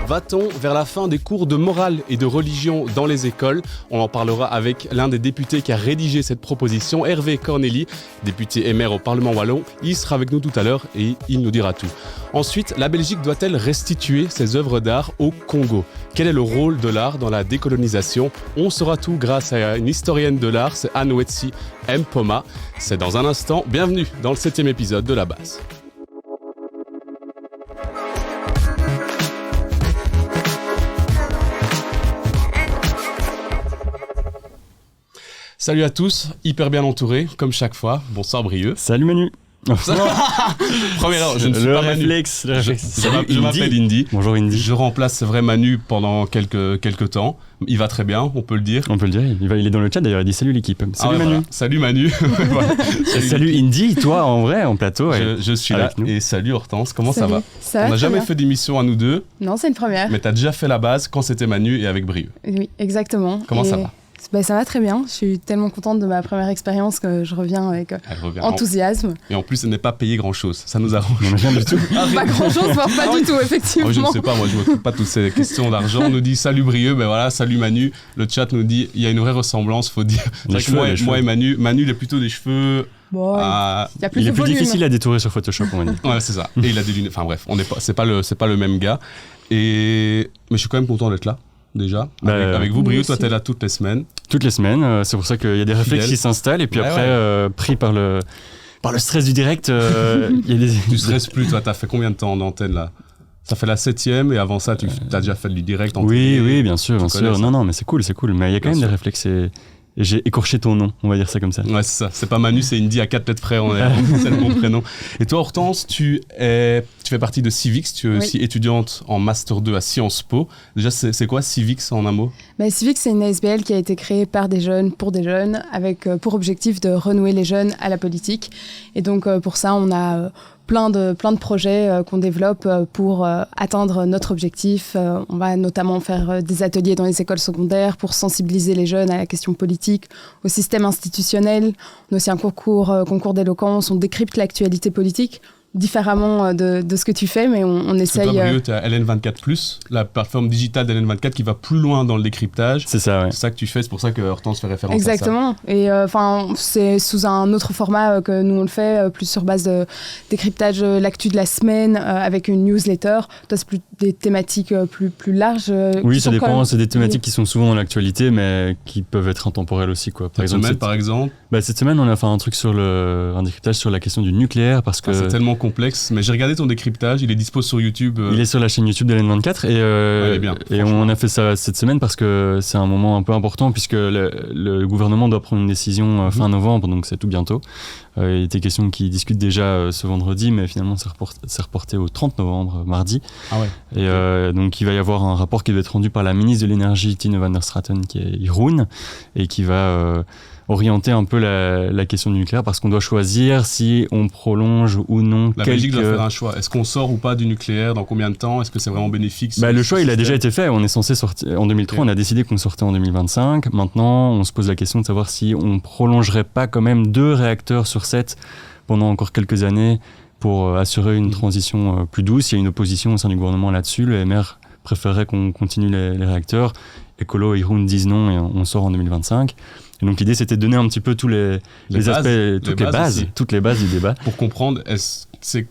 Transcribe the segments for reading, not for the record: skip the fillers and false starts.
Va-t-on vers la fin des cours de morale et de religion dans les écoles ? On en parlera avec l'un des députés qui a rédigé cette proposition, Hervé Cornély, député et maire au Parlement wallon. Il sera avec nous tout à l'heure et il nous dira tout. Ensuite, la Belgique doit-elle restituer ses œuvres d'art au Congo ? Quel est le rôle de l'art dans la décolonisation ? On saura tout grâce à une historienne de l'art, c'est Anouetsi Mpoma. C'est dans un instant. Bienvenue dans le 7e épisode de La Base. Salut à tous, hyper bien entouré, comme chaque fois. Bonsoir Brieux. Salut Manu. Première, je ne suis pas réflexe, Manu. Je m'appelle Indy. Bonjour Indy. Je remplace, c'est vrai, Manu pendant quelques temps. Il va très bien, on peut le dire. On peut le dire, il est dans le chat d'ailleurs, il dit salut l'équipe. Salut Manu. Voilà. Salut Manu. Voilà. Salut Indy, toi en vrai, en plateau. Je suis là et salut Hortense, comment ça va ? Ça va. On n'a jamais fait d'émission à nous deux. Non, c'est une première. Mais tu as déjà fait La Base quand c'était Manu et avec Brieux. Oui, exactement. Comment ça va ? Ça va très bien. Je suis tellement contente de ma première expérience que je reviens avec enthousiasme. Et en plus, elle n'est pas payée grand-chose. Ça nous arrange. Rien du tout. Pas grand-chose, voire pas du tout, effectivement. Je ne sais pas, moi je ne m'occupe pas de toutes ces questions d'argent. On nous dit salut Brieux, ben voilà, salut Manu. Le chat nous dit il y a une vraie ressemblance, faut dire. Moi et Manu il a plutôt des cheveux. Bon, il est plus difficile à détourer sur Photoshop, on va dire. Ouais, c'est ça. Et il a des lunettes. Enfin bref, c'est pas le même gars. Mais je suis quand même content d'être là. Déjà, avec vous, Brieux, toi t'es là toutes les semaines. Toutes les semaines, c'est pour ça qu'il y a des réflexes qui s'installent et puis après, pris par le stress du direct, il y a des... Tu stresses plus, toi, t'as fait combien de temps d'antenne là ? Ça fait la 7e et avant ça, tu as déjà fait du direct en télé. Oui, bien sûr. Non, mais c'est cool, mais il y a quand même des réflexes et j'ai écorché ton nom, on va dire ça comme ça. Ouais, c'est ça. C'est pas Manu, c'est Indy à 4 lettres près, c'est le bon prénom. Et toi, Hortense, tu fais partie de Civix, tu es aussi étudiante en Master 2 à Sciences Po. Déjà, c'est quoi Civix en un mot ? Civix, c'est une ASBL qui a été créée par des jeunes, pour des jeunes, avec pour objectif de renouer les jeunes à la politique. Et donc, pour ça, on a... plein de projets qu'on développe pour atteindre notre objectif. On va notamment faire des ateliers dans les écoles secondaires pour sensibiliser les jeunes à la question politique, au système institutionnel. On a aussi un concours d'éloquence, on décrypte l'actualité politique différemment de ce que tu fais, mais on essaye... Toi, Brieux, tu as LN24+, la plateforme digitale d'LN24 qui va plus loin dans le décryptage. C'est ça, ouais. C'est ça que tu fais, c'est pour ça que Hortense fait référence Exactement. à ça. Et c'est sous un autre format que nous on le fait, plus sur base de décryptage l'actu de la semaine, avec une newsletter. Toi, c'est plus des thématiques plus larges. Oui, ça dépend. C'est des thématiques qui sont souvent dans l'actualité, mais qui peuvent être intemporelles aussi, quoi. Par exemple cette semaine, on a fait un truc un décryptage sur la question du nucléaire, parce que... c'est tellement complexe, mais j'ai regardé ton décryptage, il est dispo sur YouTube. Il est sur la chaîne YouTube de LN24 il est bien, et on a fait ça cette semaine parce que c'est un moment un peu important puisque le gouvernement doit prendre une décision fin novembre, donc c'est tout bientôt. Il était question qu'ils discutent déjà ce vendredi, mais finalement c'est reporté au 30 novembre, mardi. Ah ouais. Et donc il va y avoir un rapport qui va être rendu par la ministre de l'Énergie, Tine van der Straten, qui est Jeroen, et qui va... orienter un peu la question du nucléaire parce qu'on doit choisir si on prolonge ou non. La Belgique doit faire un choix. Est-ce qu'on sort ou pas du nucléaire ? Dans combien de temps ? Est-ce que c'est vraiment bénéfique ? Le choix, il a déjà été fait. On est censé sortir en 2003. On a décidé qu'on sortait en 2025. Maintenant, on se pose la question de savoir si on prolongerait pas quand même 2 réacteurs sur 7 pendant encore quelques années pour assurer une transition plus douce. Il y a une opposition au sein du gouvernement là-dessus. Le MR préférerait qu'on continue les réacteurs. Écolo et Jeroen disent non et on sort en 2025. Et donc l'idée, c'était de donner un petit peu tous les aspects, toutes les bases du débat. Pour comprendre,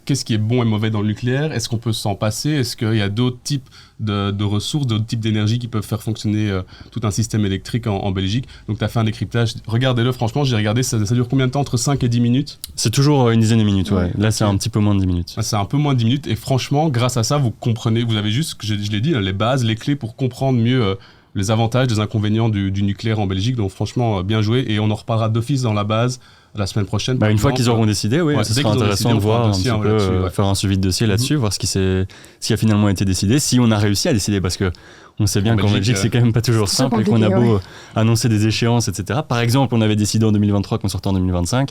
qu'est-ce qui est bon et mauvais dans le nucléaire ? Est-ce qu'on peut s'en passer ? Est-ce qu'il y a d'autres types de ressources, d'autres types d'énergie qui peuvent faire fonctionner tout un système électrique en Belgique ? Donc tu as fait un décryptage. Regardez-le, franchement, j'ai regardé, ça dure combien de temps ? Entre 5 et 10 minutes ? C'est toujours une dizaine de minutes, ouais. Là, c'est un petit peu moins de 10 minutes. C'est un peu moins de 10 minutes. Et franchement, grâce à ça, vous comprenez, vous avez juste, je l'ai dit, les bases, les clés pour comprendre mieux... les avantages, les inconvénients du nucléaire en Belgique. Donc franchement, bien joué. Et on en reparlera d'office dans La Base la semaine prochaine. Une fois qu'ils auront décidé, ce sera intéressant de voir un petit peu, faire un suivi de dossier là-dessus, voir ce qui a finalement été décidé, si on a réussi à décider, parce que on sait bien qu'en Belgique, c'est quand même pas toujours simple et qu'on a beau annoncer des échéances, etc. Par exemple, on avait décidé en 2023 qu'on sortait en 2025.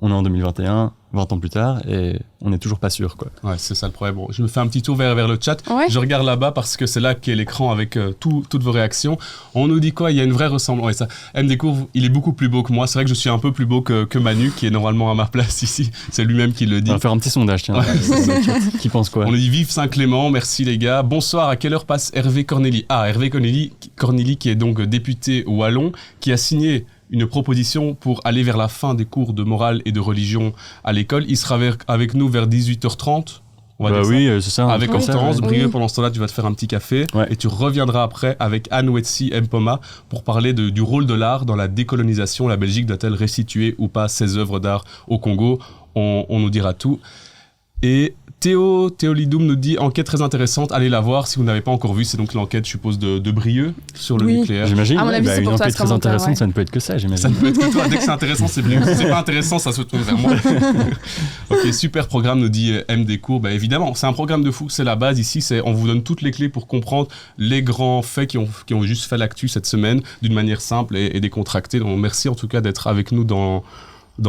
on est en 2021, 20 ans plus tard, et on n'est toujours pas sûr, quoi. Ouais, c'est ça le problème. Bon, je me fais un petit tour vers le chat. Ouais. Je regarde là-bas parce que c'est là qu'est l'écran avec toutes vos réactions. On nous dit quoi? Il y a une vraie ressemblance. Ouais, ça. M. Descours, il est beaucoup plus beau que moi. C'est vrai que je suis un peu plus beau que Manu, qui est normalement à ma place ici. C'est lui-même qui le dit. On va faire un petit sondage, tiens. Ouais. Qui pense quoi? On nous dit vive Saint-Clément, merci les gars. Bonsoir, à quelle heure passe Hervé Cornély? Ah, Hervé Cornély, qui est donc député wallon, qui a signé une proposition pour aller vers la fin des cours de morale et de religion à l'école. Il sera avec nous vers 18h30. On va dire ça. Oui, c'est ça. Avec comme ça, Hortense, ouais. Brieux, Oui. pendant ce temps-là, tu vas te faire un petit café. Ouais. Et tu reviendras après avec Anne Wetsi Mpoma pour parler du rôle de l'art dans la décolonisation. La Belgique doit-elle restituer ou pas ses œuvres d'art au Congo? On nous dira tout. Et Théo Lidoum nous dit enquête très intéressante, allez la voir si vous n'avez pas encore vu. C'est donc l'enquête, je suppose, de Brieux sur le Oui. nucléaire. J'imagine. À mon avis, c'est une pour toi, enquête ce très commentaire, intéressante, ouais. ça ne peut être que ça, j'imagine. Ça ne peut être que toi. Dès que c'est intéressant, c'est venu. Si c'est pas intéressant, ça se tourne vers moi. Ok, super programme, nous dit M. Descours. Bah, évidemment, c'est un programme de fou. C'est la base ici. On vous donne toutes les clés pour comprendre les grands faits qui ont juste fait l'actu cette semaine d'une manière simple et décontractée. Donc, merci en tout cas d'être avec nous dans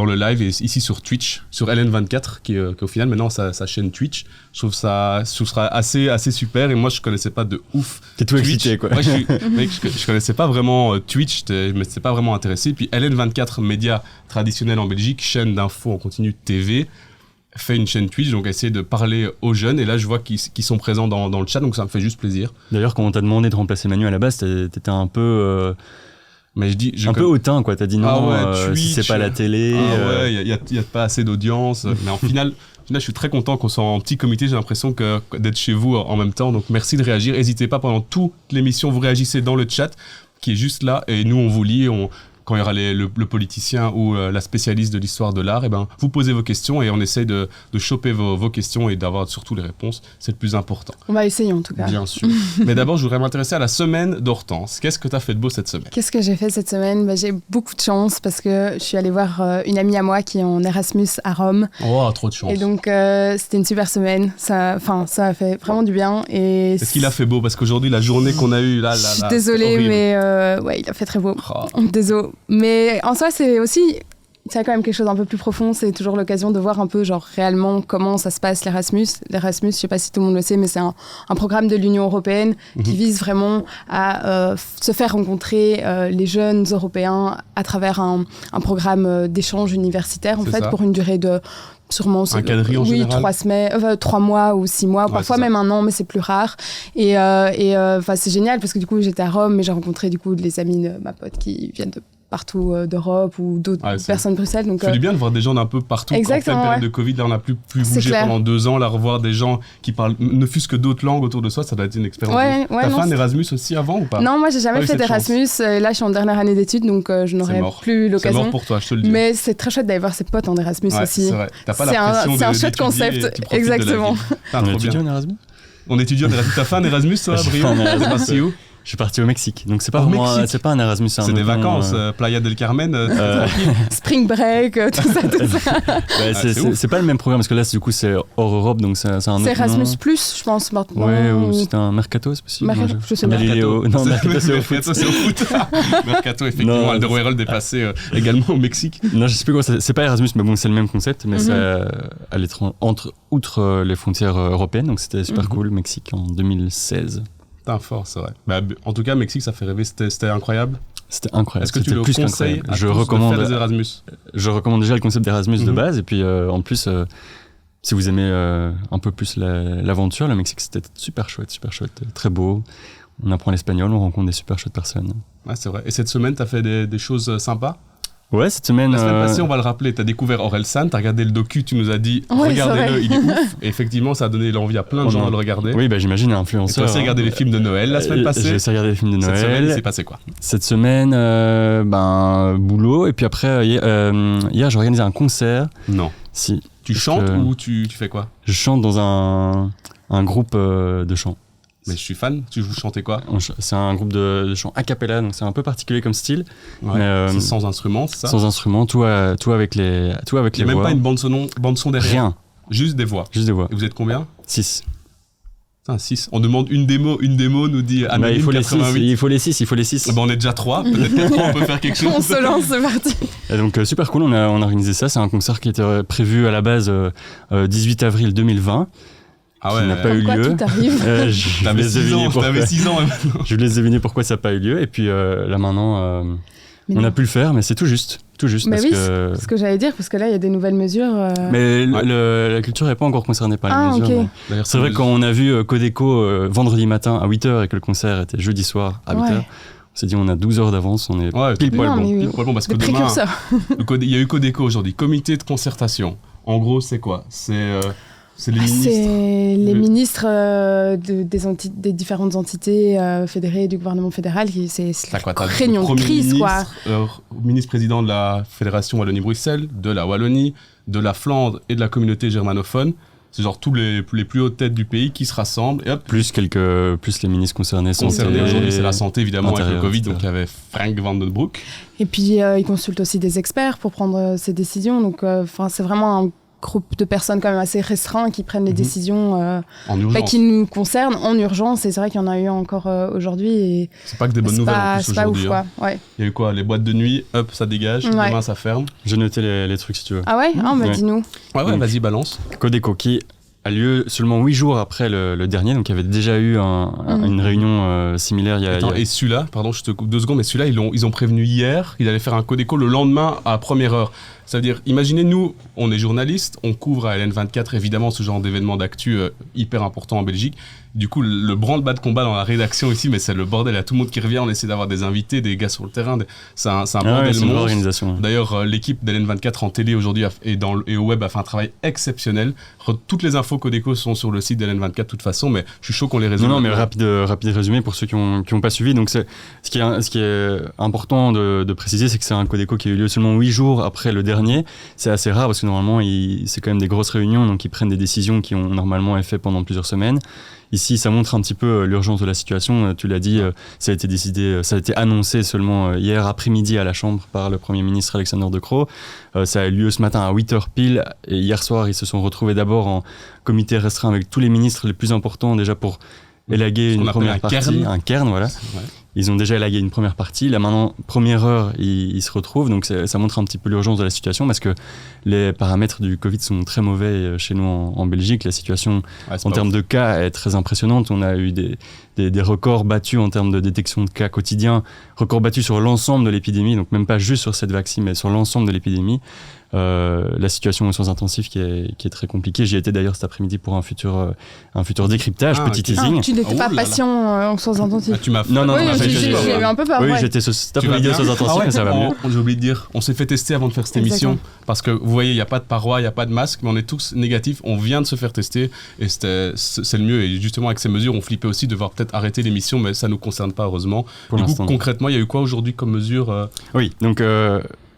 le live et ici sur Twitch, sur LN24, qui au final maintenant sa chaîne Twitch. Je trouve ça assez super et moi je connaissais pas de ouf. T'es tout Twitch. excité, quoi. Ouais, je connaissais pas vraiment Twitch, je m'étais pas vraiment intéressé. Puis LN24, média traditionnel en Belgique, chaîne d'infos en continu TV, fait une chaîne Twitch, donc essayer de parler aux jeunes. Et là, je vois qu'ils sont présents dans le chat, donc ça me fait juste plaisir. D'ailleurs, quand on t'a demandé de remplacer Manu à la base, t'étais un peu... Mais je dis, peu hautain, quoi. T'as dit non, Ah ouais, si c'est Twitch, pas la télé... Ah ouais, il y a pas assez d'audience. Mais en final, je suis très content qu'on soit en petit comité. J'ai l'impression d'être chez vous en même temps. Donc merci de réagir. N'hésitez pas, pendant toute l'émission, vous réagissez dans le chat qui est juste là. Et nous, on vous lit. Quand il y aura le politicien ou la spécialiste de l'histoire de l'art, vous posez vos questions et on essaye de choper vos questions et d'avoir surtout les réponses. C'est le plus important. On va essayer en tout cas. Bien sûr. Mais d'abord, je voudrais m'intéresser à la semaine d'Hortense. Qu'est-ce que tu as fait de beau cette semaine? Qu'est-ce que j'ai fait cette semaine? J'ai beaucoup de chance parce que je suis allée voir une amie à moi qui est en Erasmus à Rome. Oh, trop de chance. Et donc, c'était une super semaine. Ça a fait vraiment du bien. Et est-ce qu'il a fait beau? Parce qu'aujourd'hui, la journée qu'on a eue, là, je suis désolée, mais ouais, il a fait très beau. Oh. Désolée. Mais en soi, c'est quand même quelque chose d'un peu plus profond. C'est toujours l'occasion de voir un peu, genre, réellement comment ça se passe, l'Erasmus. L'Erasmus, je sais pas si tout le monde le sait, mais c'est un programme de l'Union européenne qui vise vraiment à se faire rencontrer les jeunes Européens à travers un programme d'échange universitaire, en fait, pour une durée de sûrement un quadrille en général. 3 mois ou 6 mois, parfois même 1 an, mais c'est plus rare. Et c'est génial parce que du coup j'étais à Rome, mais j'ai rencontré du coup les amis de ma pote qui viennent de partout d'Europe ou d'autres personnes de Bruxelles. Donc, ça fait du bien de voir des gens d'un peu partout. Exactement, en pleine période de Covid, là on n'a plus bougé pendant 2 ans, là revoir des gens qui parlent ne fût-ce que d'autres langues autour de soi, ça doit être une expérience. T'as fait un Erasmus aussi avant ou pas? Non, moi j'ai jamais fait d'Erasmus. Là je suis en dernière année d'études, donc je n'aurai plus l'occasion. C'est mort pour toi, je te le dis. Mais c'est très chouette d'aller voir ses potes en Erasmus aussi. C'est vrai. T'as pas la pression c'est un chouette concept, exactement. On étudie en Erasmus? On étudie en Erasmus. T'as fait un Erasmus toi, Brieux? T'es parti où? Je suis parti au Mexique, donc c'est pas vraiment, c'est pas un Erasmus, c'est des vacances, Playa del Carmen, spring break, tout ça. C'est pas le même programme parce que là du coup c'est hors Europe, donc c'est un autre. C'est Erasmus Plus, je pense maintenant. Ouais, ou c'est un Mercato, c'est possible. Je sais pas. Mercato. Non, Mercato c'est au foot. Mercato effectivement, Alderweireld est passé également au Mexique. Non, je sais plus quoi, c'est pas Erasmus, mais bon c'est le même concept, mais c'est à l'étranger, outre les frontières européennes, donc c'était super cool, Mexique en 2016. Putain, fort, c'est vrai. Bah, en tout cas, Mexique, ça fait rêver. C'était incroyable. C'était incroyable. Est-ce que tu le conseilles à je tous recommande de faire des Erasmus? Je recommande déjà le concept d'Erasmus de base. Et puis, en plus, si vous aimez un peu plus l'aventure, le Mexique, c'était super chouette, très beau. On apprend l'espagnol, on rencontre des super chouettes personnes. Ouais, c'est vrai. Et cette semaine, t'as fait des choses sympas? Ouais, cette semaine... La semaine passée, on va le rappeler, t'as découvert Orelsan, t'as regardé le docu, tu nous as dit regardez-le, il est ouf. Et effectivement, ça a donné l'envie à plein de gens de le regarder. Oui, j'imagine, un influenceur. Et tu as aussi regardé les films de Noël la semaine passée? J'ai aussi regardé les films de Noël. Cette semaine, il s'est passé quoi? Cette semaine, boulot. Et puis après, hier, j'ai organisé un concert. Non. Si. Tu chantes ou tu fais quoi? Je chante dans un groupe de chant. Mais je suis fan. Tu chantais quoi? C'est un groupe de chant a cappella, donc c'est un peu particulier comme style. Ouais, c'est sans instrument, c'est ça? Sans instrument, tout avec les voix. Il n'y a même pas une bande son derrière? Rien. Juste des voix? Juste des voix. Et vous êtes combien? 6. Putain, 6. On demande une démo, nous dit Anonyme il faut 88. il faut les 6. On est déjà 3, peut-être que 3, on peut faire quelque chose. On se lance, c'est parti. Et donc super cool, on a organisé ça. C'est un concert qui était prévu à la base 18 avril 2020. Ah ouais, qui n'a pas eu lieu. Tout arrive. T'avais 6 ans. Je vous laisse deviner pourquoi ça n'a pas eu lieu. Et puis là maintenant, on a pu le faire, mais c'est tout juste. Mais parce oui, que... c'est ce que j'allais dire, parce que là, il y a des nouvelles mesures. Mais la culture n'est pas encore concernée par les mesures. Okay. Mais... C'est vrai que quand on a vu Codeco vendredi matin à 8h et que le concert était jeudi soir à 8h, on s'est dit on a 12 heures d'avance, on est pile poil bon. Parce que demain, il y a eu Codeco aujourd'hui, comité de concertation. En gros, c'est quoi ? C'est les ministres. C'est les ministres des différentes entités fédérées du gouvernement fédéral. C'est la réunion de crise, quoi. Ministre-président de la Fédération Wallonie-Bruxelles, de la Wallonie, de la Flandre et de la communauté germanophone. C'est genre tous les plus hautes têtes du pays qui se rassemblent. Et hop, plus les ministres concernés. Aujourd'hui, c'est la santé, évidemment, avec le Covid. etc. Donc, il y avait Frank Van den Broek. Et puis, ils consultent aussi des experts pour prendre ces décisions. Donc, c'est vraiment un groupe de personnes quand même assez restreint qui prennent les décisions qui nous concernent en urgence. Et c'est vrai qu'il y en a eu encore aujourd'hui. Et c'est pas que des bonnes nouvelles en plus aujourd'hui. C'est pas ouf, quoi. Ouais. Il y a eu quoi ? Les boîtes de nuit, hop, ça dégage. Demain, ça ferme. J'ai noté les trucs si tu veux. Ah ouais ? Dis-nous. Ouais, vas-y, balance. Codeco qui a lieu seulement 8 jours après le dernier, donc il y avait déjà eu une réunion similaire. Et celui-là, pardon, je te coupe 2 secondes, mais celui-là, ils ont prévenu hier qu'ils allaient faire un Codeco le lendemain à première heure. Ça veut dire, imaginez, nous, on est journalistes, on couvre à LN24 évidemment ce genre d'événement d'actu hyper important en Belgique. Du coup, le branle-bas de combat dans la rédaction ici, mais c'est le bordel, il y a tout le monde qui revient, on essaie d'avoir des invités, des gars sur le terrain, c'est un bordel c'est une organisation. D'ailleurs, l'équipe d'LN24 en télé aujourd'hui et au web a fait un travail exceptionnel. Toutes les infos Codeco sont sur le site d'LN24 de toute façon, mais je suis chaud qu'on les résume. Non, mais rapide résumé pour ceux qui ont pas suivi. Donc, ce qui est important de préciser, c'est que c'est un Codeco qui a eu lieu seulement 8 jours après le dernier. C'est assez rare parce que normalement, c'est quand même des grosses réunions, donc ils prennent des décisions qui ont normalement été faites pendant plusieurs semaines. Ici, ça montre un petit peu l'urgence de la situation. Tu l'as dit, ça a été décidé, ça a été annoncé seulement hier après-midi à la Chambre par le Premier ministre Alexander De Croo. Ça a eu lieu ce matin à 8h pile. Et hier soir, ils se sont retrouvés d'abord en comité restreint avec tous les ministres les plus importants déjà pour élaguer une première partie. Un cairn, voilà. Ouais. Ils ont déjà élagué une première partie. Là, maintenant, première heure, ils se retrouvent. Donc, ça montre un petit peu l'urgence de la situation parce que les paramètres du Covid sont très mauvais chez nous en Belgique. La situation, en termes de cas, est très impressionnante. On a eu des records battus en termes de détection de cas quotidiens, records battus sur l'ensemble de l'épidémie, donc même pas juste sur cette vaccine, mais sur l'ensemble de l'épidémie. La situation aux soins intensifs qui est très compliquée. J'y étais d'ailleurs cet après-midi pour un futur décryptage, petit teasing. Tu n'étais pas patient aux soins intensifs. Tu m'as non, j'ai eu un peu peur. Oui, j'étais cet après-midi aux soins intensifs, mais ça va mieux. J'ai oublié de dire, on s'est fait tester avant de faire cette émission parce que vous voyez, il n'y a pas de paroi, il n'y a pas de masque, mais on est tous négatifs. On vient de se faire tester et c'est le mieux. Et justement, avec ces mesures, on flippait aussi de devoir peut-être arrêter l'émission, mais ça ne nous concerne pas, heureusement. Du coup, concrètement, il y a eu quoi aujourd'hui comme mesure Oui, donc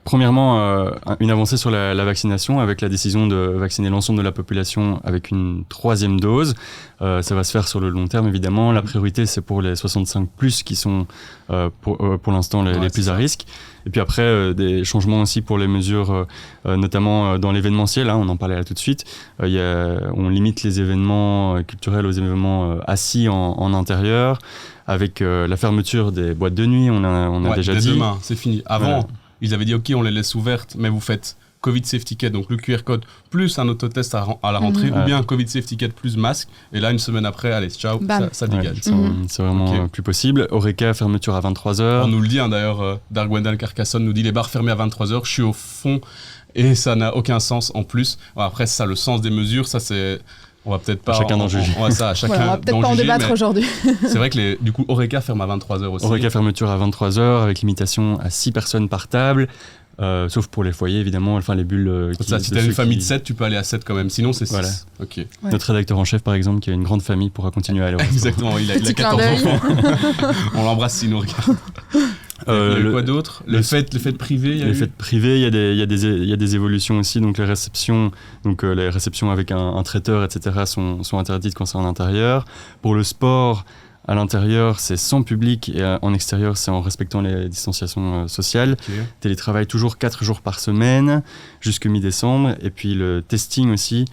premièrement, une avancée sur la vaccination avec la décision de vacciner l'ensemble de la population avec une 3e dose. Ça va se faire sur le long terme, évidemment. La priorité, c'est pour les 65+, qui sont pour l'instant les plus à risque. Et puis après, des changements aussi pour les mesures, notamment dans l'événementiel. On en parlait là tout de suite. On limite les événements culturels aux événements assis en intérieur, avec la fermeture des boîtes de nuit. On a déjà dit. Demain, c'est fini. Avant, ils avaient dit OK, on les laisse ouvertes, mais vous faites Covid Safety Ticket, donc le QR code, plus un autotest à la rentrée, ou bien un Covid Safety Ticket plus masque. Et là, une semaine après, allez, ciao, ça dégage. C'est vraiment plus possible. Horeca, fermeture à 23h. On nous le dit, d'ailleurs, Dargwendal Carcassonne nous dit les bars fermés à 23h. Je suis au fond et ça n'a aucun sens en plus. Après, c'est ça, le sens des mesures, ça c'est... On va peut-être pas... Chacun d'en juger. On va peut-être pas en débattre aujourd'hui. C'est vrai que du coup, Horeca ferme à 23h aussi. Horeca fermeture à 23h avec limitation à 6 personnes par table. Sauf pour les foyers, évidemment, enfin les bulles. Si tu as une famille de 7, tu peux aller à 7 quand même. Sinon, c'est 6. Voilà. Okay. Notre rédacteur en chef, par exemple, qui a une grande famille, pourra continuer à aller au Exactement, il a 14 enfants. On l'embrasse s'il nous regarde. Il y a eu quoi d'autre ? Les fêtes privées. Les fêtes privées, il y a des évolutions aussi. Donc les réceptions avec un traiteur, etc. sont interdites quand c'est en intérieur. Pour le sport, à l'intérieur, c'est sans public et en extérieur, c'est en respectant les distanciations sociales. Okay. Télétravail toujours 4 jours par semaine jusqu'à mi-décembre. Et puis le testing aussi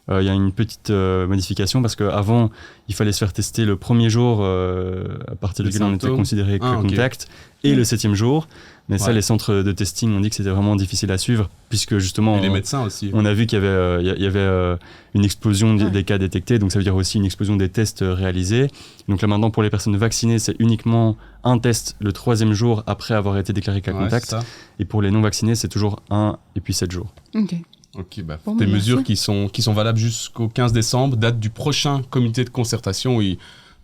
il y a une petite modification parce qu'avant, il fallait se faire tester le premier jour à partir duquel on était considéré contact et le 7e jour. Mais ça, les centres de testing ont dit que c'était vraiment difficile à suivre puisque justement... Et les médecins aussi. On a vu qu'il y avait une explosion des cas détectés, donc ça veut dire aussi une explosion des tests réalisés. Donc là maintenant, pour les personnes vaccinées, c'est uniquement un test le 3e jour après avoir été déclaré cas contact. Et pour les non-vaccinés, c'est toujours 1 et puis 7 jours. Ok, des mesures qui sont valables jusqu'au 15 décembre, date du prochain comité de concertation où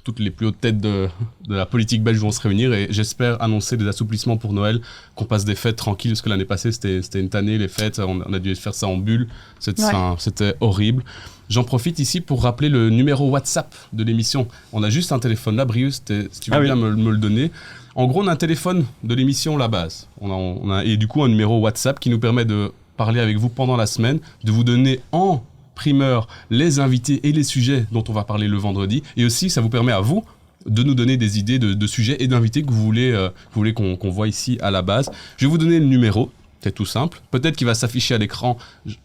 toutes les plus hautes têtes de la politique belge vont se réunir et j'espère annoncer des assouplissements pour Noël, qu'on passe des fêtes tranquilles, parce que l'année passée c'était une tannée les fêtes, on a dû faire ça en bulle, c'était horrible. J'en profite ici pour rappeler le numéro WhatsApp de l'émission. On a juste un téléphone là, Brieux, si tu veux bien me le donner. En gros, on a un téléphone de l'émission La Base. On a, et du coup, un numéro WhatsApp qui nous permet de parler avec vous pendant la semaine, de vous donner en primeur les invités et les sujets dont on va parler le vendredi. Et aussi, ça vous permet à vous de nous donner des idées de sujets et d'invités que vous voulez qu'on voit ici à La Base. Je vais vous donner le numéro. C'est tout simple. Peut-être qu'il va s'afficher à l'écran.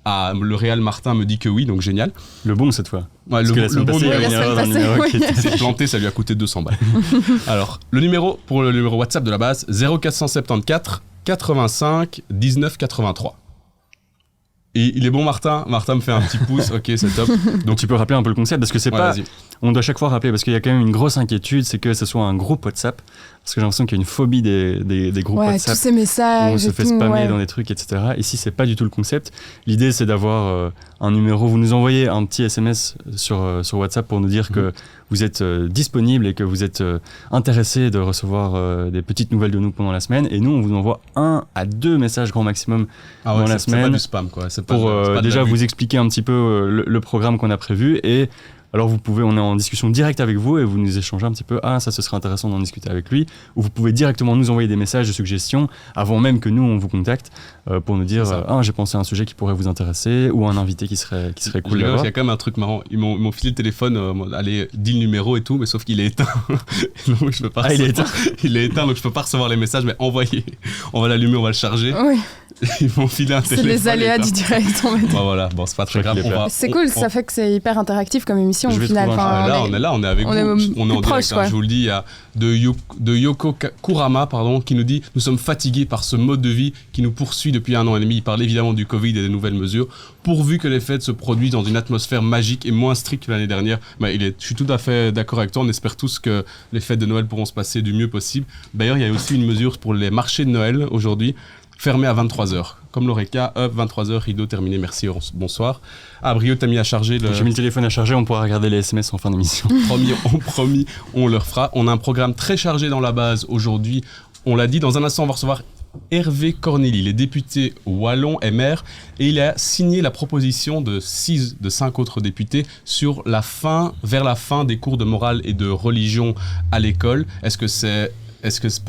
Le Réal Martin me dit que oui, donc génial. Le bon cette fois. Ouais, le bon numéro qui s'est planté, ça lui a coûté 200 balles. Alors, le numéro WhatsApp de La Base, 0474 85 19 83. Et il est bon, Martin. Martin me fait un petit pouce. Ok, c'est top. Donc tu peux rappeler un peu le concept parce que c'est pas. Vas-y. On doit chaque fois rappeler parce qu'il y a quand même une grosse inquiétude, c'est que ce soit un groupe WhatsApp. Parce que j'ai l'impression qu'il y a une phobie des groupes WhatsApp. Tous ces messages. Où on se fait spammer dans des trucs, etc. Ici, c'est pas du tout le concept. L'idée, c'est d'avoir un numéro. Vous nous envoyez un petit SMS sur WhatsApp pour nous dire que vous êtes disponible et que vous êtes intéressé de recevoir des petites nouvelles de nous pendant la semaine. Et nous, on vous envoie 1 à 2 messages grand maximum dans la semaine. C'est pas du spam, quoi. Pour déjà vous expliquer un petit peu le programme qu'on a prévu. Et alors on est en discussion directe avec vous et vous nous échangez un petit peu, ça ce serait intéressant d'en discuter avec lui, ou vous pouvez directement nous envoyer des messages de suggestions avant même que nous on vous contacte pour nous dire j'ai pensé à un sujet qui pourrait vous intéresser ou un invité qui serait cool d'avoir. Il y a quand même un truc marrant, ils m'ont filé le téléphone, allez, dis le numéro et tout, mais sauf qu'il est éteint. Donc je peux pas il est éteint. Il est éteint, donc je peux pas recevoir les messages, mais envoyez, on va l'allumer, on va le charger. Oui. Ils m'ont filé un téléphone. C'est les aléas du direct, on va dire. Voilà, bon, c'est pas très grave. C'est cool, ça fait que c'est hyper interactif comme émission au final. On est là, on est avec vous. On est en direct. Je vous le dis, il y a de Yoko Kurama, qui nous dit « Nous sommes fatigués par ce mode de vie qui nous poursuit depuis 1 an et demi. » Il parle évidemment du Covid et des nouvelles mesures. Pourvu que les fêtes se produisent dans une atmosphère magique et moins stricte que l'année dernière. Je suis tout à fait d'accord avec toi. On espère tous que les fêtes de Noël pourront se passer du mieux possible. D'ailleurs, il y a aussi une mesure pour les marchés de Noël aujourd'hui. Fermé à 23h. Comme l'Oreca, 23h, rideau terminé, merci, bonsoir. Brieux, t'as mis à charger J'ai mis le téléphone à charger, on pourra regarder les SMS en fin d'émission. Promis, on le fera. On a un programme très chargé dans La Base aujourd'hui. On l'a dit, dans un instant, on va recevoir Hervé Cornély, il est député wallon MR, et il a signé la proposition de 5 autres députés sur vers la fin des cours de morale et de religion à l'école.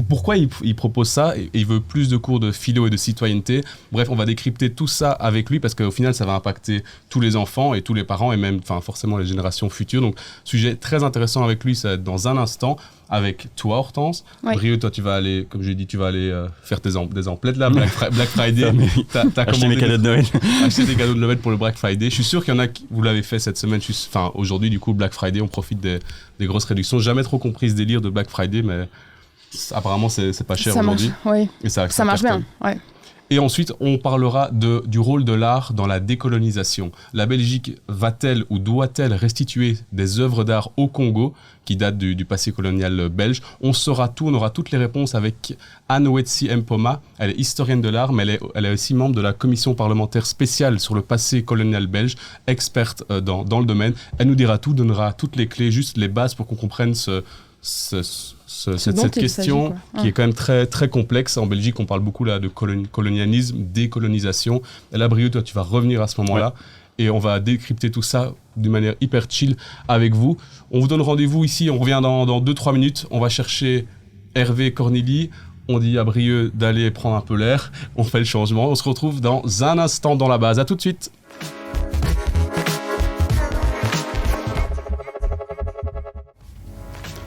Pourquoi il propose ça? Il veut plus de cours de philo et de citoyenneté. Bref, on va décrypter tout ça avec lui parce qu'au final, ça va impacter tous les enfants et tous les parents et même forcément les générations futures. Donc, sujet très intéressant avec lui, ça va être dans un instant. Avec toi, Hortense. Oui. Brieux, toi, tu vas aller, comme je l'ai dit, faire des emplettes là, Black Friday. T'as acheté mes cadeaux de Noël. Acheter des cadeaux de Noël pour le Black Friday. Je suis sûr qu'il y en a qui, vous l'avez fait cette semaine. Aujourd'hui, du coup, Black Friday, on profite des grosses réductions. Jamais trop compris ce délire de Black Friday, mais apparemment, c'est pas cher aujourd'hui. Oui. Et ça marche bien. Ouais. Et ensuite, on parlera du rôle de l'art dans la décolonisation. La Belgique va-t-elle ou doit-elle restituer des œuvres d'art au Congo qui datent du passé colonial belge? On saura tout, on aura toutes les réponses avec Anne Wetsi Mpoma. Elle est historienne de l'art, mais elle est aussi membre de la commission parlementaire spéciale sur le passé colonial belge, experte dans le domaine. Elle nous dira tout, donnera toutes les clés, juste les bases pour qu'on comprenne cette question qui est quand même très, très complexe. En Belgique, on parle beaucoup là, de colonialisme, décolonisation. Et là, Brieux, toi, tu vas revenir à ce moment-là. Ouais. Et on va décrypter tout ça d'une manière hyper chill avec vous. On vous donne rendez-vous ici. On revient dans 2-3 minutes. On va chercher Hervé Cornély. On dit à Brieux d'aller prendre un peu l'air. On fait le changement. On se retrouve dans un instant dans La Base. À tout de suite.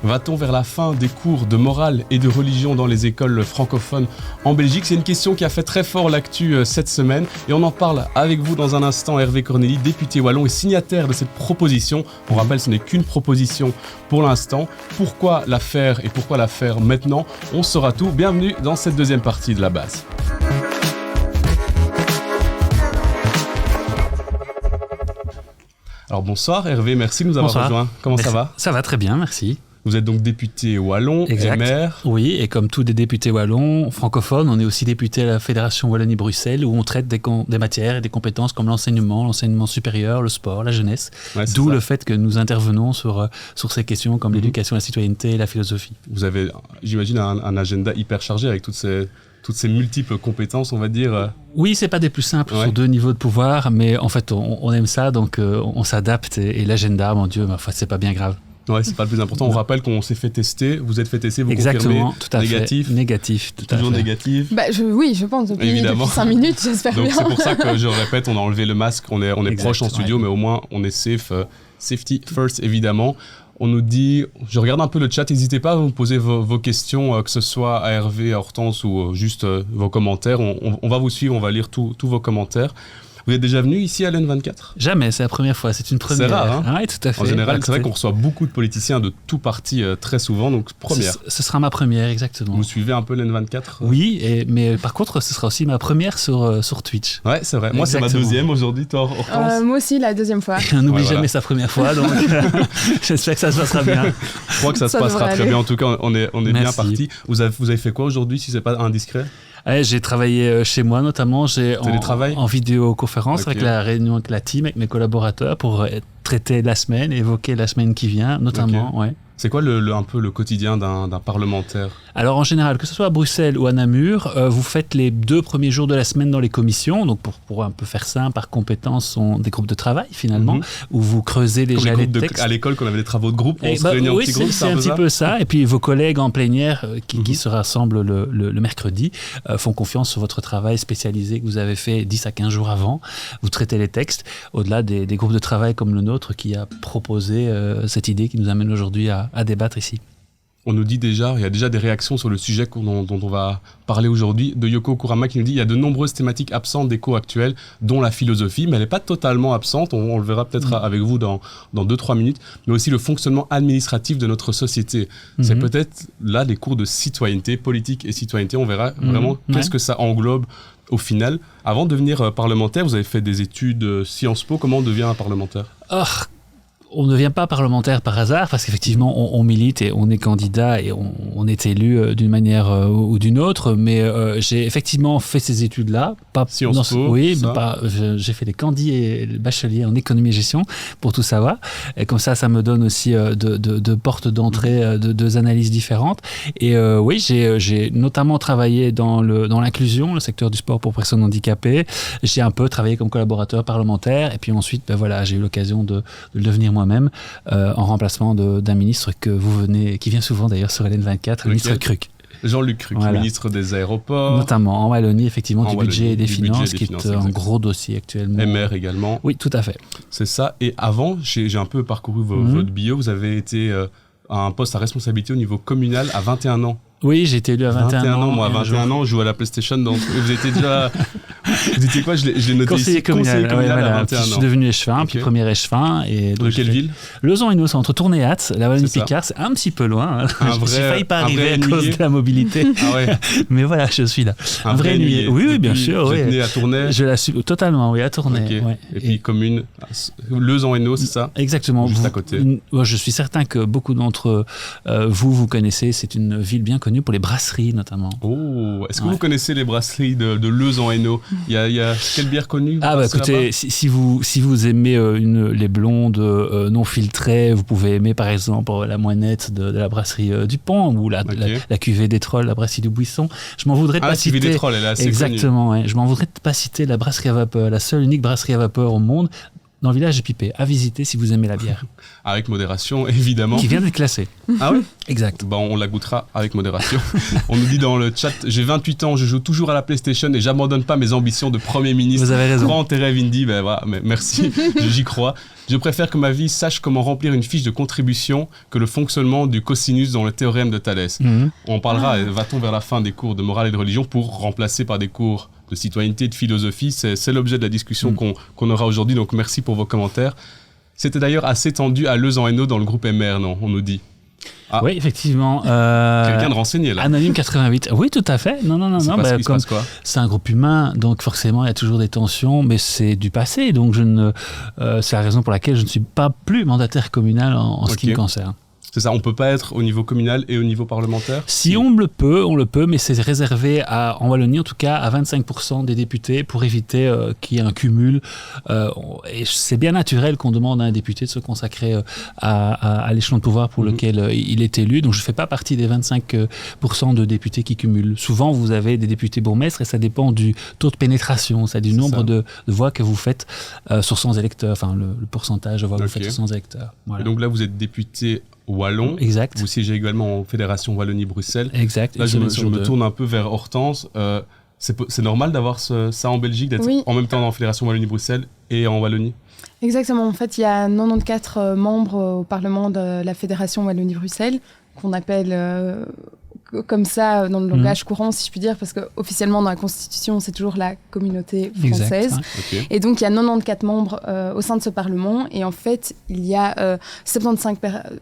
Va-t-on vers la fin des cours de morale et de religion dans les écoles francophones en Belgique? C'est une question qui a fait très fort l'actu cette semaine et on en parle avec vous dans un instant. Hervé Cornély, député wallon et signataire de cette proposition. On rappelle, ce n'est qu'une proposition pour l'instant. Pourquoi la faire et pourquoi la faire maintenant? On saura tout. Bienvenue dans cette deuxième partie de La Base. Alors bonsoir Hervé, merci de nous avoir rejoints. Comment ça va? Ça va très bien, merci. Vous êtes donc député wallon et maire. Oui, et comme tous les députés wallons francophones, on est aussi député à la Fédération Wallonie-Bruxelles où on traite des matières et des compétences comme l'enseignement supérieur, le sport, la jeunesse. Ouais, d'où le fait que nous intervenons sur ces questions comme l'éducation, la citoyenneté et la philosophie. Vous avez, j'imagine, un agenda hyper chargé avec toutes ces multiples compétences, on va dire. Oui, c'est pas des plus simples sur 2 niveaux de pouvoir, mais en fait, on aime ça, donc on s'adapte et l'agenda, mon Dieu, enfin, c'est pas bien grave. Ouais, c'est pas le plus important. On rappelle qu'on s'est fait tester. Vous êtes fait tester, vous Exactement, confirmez. Tout à négatif. Fait. Négatif, tout Toujours à fait. négatif. Oui, je pense. Depuis 5 minutes, j'espère Donc bien. c'est pour ça que je répète, on a enlevé le masque. On est proche en studio, mais au moins on est safe. Safety first, évidemment. On nous dit, je regarde un peu le chat, n'hésitez pas à vous poser vos questions, que ce soit à Hervé, à Hortense ou juste vos commentaires. On va vous suivre, on va lire tous vos commentaires. Vous êtes déjà venu ici à l'N24? Jamais, c'est la première fois, c'est une première. C'est rare, hein? Oui, tout à fait. En général, c'est vrai qu'on reçoit beaucoup de politiciens de tout parti très souvent, donc première. Ce sera ma première, exactement. Vous suivez un peu l'N24? Oui, mais par contre, ce sera aussi ma première sur Twitch. Ouais, c'est vrai. Moi, c'est ma deuxième aujourd'hui, toi, Hortense. Moi aussi, la deuxième fois. On n'oublie jamais sa première fois, donc j'espère que ça se passera bien. Je crois que ça se passera très bien. En tout cas, on est bien parti. Vous avez fait quoi aujourd'hui, si c'est pas indiscret? J'ai travaillé chez moi notamment, en vidéoconférence avec la réunion avec la team, avec mes collaborateurs pour traiter la semaine, évoquer la semaine qui vient notamment. Ouais. C'est quoi un peu le quotidien d'un parlementaire? Alors en général, que ce soit à Bruxelles ou à Namur, vous faites les 2 premiers jours de la semaine dans les commissions, donc pour un peu faire simple, par compétences, sont des groupes de travail finalement, où vous creusez déjà les textes. À l'école, quand on avait des travaux de groupe, on se réunit en petits groupes, c'est un petit peu ça. Et puis vos collègues en plénière qui se rassemblent le mercredi font confiance sur votre travail spécialisé que vous avez fait 10 à 15 jours avant. Vous traitez les textes, au-delà des groupes de travail comme le nôtre qui a proposé cette idée qui nous amène aujourd'hui à débattre ici. On nous dit déjà, il y a déjà des réactions sur le sujet dont on va parler aujourd'hui, de Yoko Kurama qui nous dit il y a de nombreuses thématiques absentes des cours actuels, dont la philosophie, mais elle n'est pas totalement absente, on le verra peut-être avec vous dans 2-3 minutes, mais aussi le fonctionnement administratif de notre société. C'est peut-être là des cours de citoyenneté, politique et citoyenneté, on verra vraiment qu'est-ce que ça englobe au final. Avant de devenir parlementaire, vous avez fait des études Sciences Po, comment on devient un parlementaire? On ne devient pas parlementaire par hasard parce qu'effectivement on milite et on est candidat et on est élu d'une manière ou d'une autre, mais j'ai effectivement fait ces études-là. Pas Sciences Po, oui, j'ai fait des candis et bacheliers en économie et gestion pour tout savoir. Et comme ça me donne aussi de portes d'entrée de 2 analyses différentes. Et oui, j'ai notamment travaillé dans l'inclusion, le secteur du sport pour personnes handicapées. J'ai un peu travaillé comme collaborateur parlementaire et puis ensuite, j'ai eu l'occasion de le devenir moi-même en remplacement d'un ministre qui vient souvent d'ailleurs sur LN24, le ministre Cruc. Jean-Luc Cruc, ministre des Aéroports. Notamment en Wallonie, effectivement, du budget et des finances, qui est un gros dossier actuellement. MR également. Oui, tout à fait. C'est ça. Et avant, j'ai un peu parcouru votre bio, vous avez été à un poste à responsabilité au niveau communal à 21 ans. Oui, j'ai été élu à 21 ans. Moi, à 21 ans, je jouais à la PlayStation. Donc, vous étiez déjà... Vous étiez quoi? Je l'ai noté conseiller ici. Communal à 21 ans. Je suis devenu échevin, puis premier échevin. De quelle ville? Lausanne-Hainaut, c'est entre Tourné-Hâte, la Wallonie-Picard, c'est un petit peu loin. J'ai failli pas arriver à cause de la mobilité. Ah ouais. Mais voilà, je suis là. Un vrai ennuyé. Oui, bien sûr. Vous êtes né à Tournai? Je la suis totalement, oui, à Tournai. Okay. Ouais. Et puis commune, Lausanne-Hainaut, c'est ça? Exactement. Juste à côté. Je suis certain que beaucoup d'entre vous connaissez, c'est une ville bien connue pour les brasseries notamment. Oh, est-ce que vous connaissez les brasseries de Lausanne-Hainaut? Il y a quelle bière connue? Écoutez, si vous aimez les blondes non filtrées, vous pouvez aimer par exemple la moinette de la brasserie du Pont ou la cuvée des Trolls, la brasserie du Buisson. Je m'en voudrais pas citer. La cuvée des Trolls, elle est assez exactement, connue. ouais. Je m'en voudrais pas citer la brasserie à vapeur, la seule unique brasserie à vapeur au monde. dans le village de Pipé, à visiter si vous aimez la bière. Avec modération, évidemment. Qui vient d'être classée. Ah oui? Exact. Bon, on la goûtera avec modération. On nous dit dans le chat, j'ai 28 ans, je joue toujours à la PlayStation et j'abandonne pas mes ambitions de Premier ministre. Vous avez raison. Crois en tes rêves, Indy. Ben voilà, mais merci, j'y crois. Je préfère que ma vie sache comment remplir une fiche de contribution que le fonctionnement du cosinus dans le théorème de Thalès. On parlera, va-t-on vers la fin des cours de morale et de religion pour remplacer par des cours de citoyenneté et de philosophie. C'est l'objet de la discussion qu'on aura aujourd'hui, donc merci pour vos commentaires. C'était d'ailleurs assez tendu à Leuze-en-Hainaut dans le groupe MR, non? On nous dit. Ah. Oui, effectivement. Quelqu'un de renseigné, là. Anonyme 88. Oui, tout à fait. Non. Passe quoi? C'est un groupe humain, donc forcément, il y a toujours des tensions, mais c'est du passé. Donc, c'est la raison pour laquelle je ne suis pas plus mandataire communal en ce qui me concerne. C'est ça, on ne peut pas être au niveau communal et au niveau parlementaire? Si on le peut, mais c'est réservé en Wallonie, en tout cas, à 25% des députés pour éviter qu'il y ait un cumul. Et c'est bien naturel qu'on demande à un député de se consacrer à l'échelon de pouvoir pour lequel il est élu. Donc, je ne fais pas partie des 25% de députés qui cumulent. Souvent, vous avez des députés bourgmestres et ça dépend du taux de pénétration, c'est-à-dire du nombre de voix que vous faites sur 100 électeurs, enfin le pourcentage de voix que vous faites sur 100 électeurs. Voilà. Et donc là, vous êtes député wallon. Exact. Vous siégez également en Fédération Wallonie-Bruxelles. Exact. Là, je me tourne un peu vers Hortense. C'est normal d'avoir ça en Belgique, d'être en même temps dans la Fédération Wallonie-Bruxelles et en Wallonie? Exactement. En fait, il y a 94 membres au Parlement de la Fédération Wallonie-Bruxelles, qu'on appelle comme ça dans le langage courant, si je puis dire, parce qu'officiellement dans la Constitution, c'est toujours la communauté française. Exact, Et donc, il y a 94 membres au sein de ce Parlement. Et en fait, il y a 75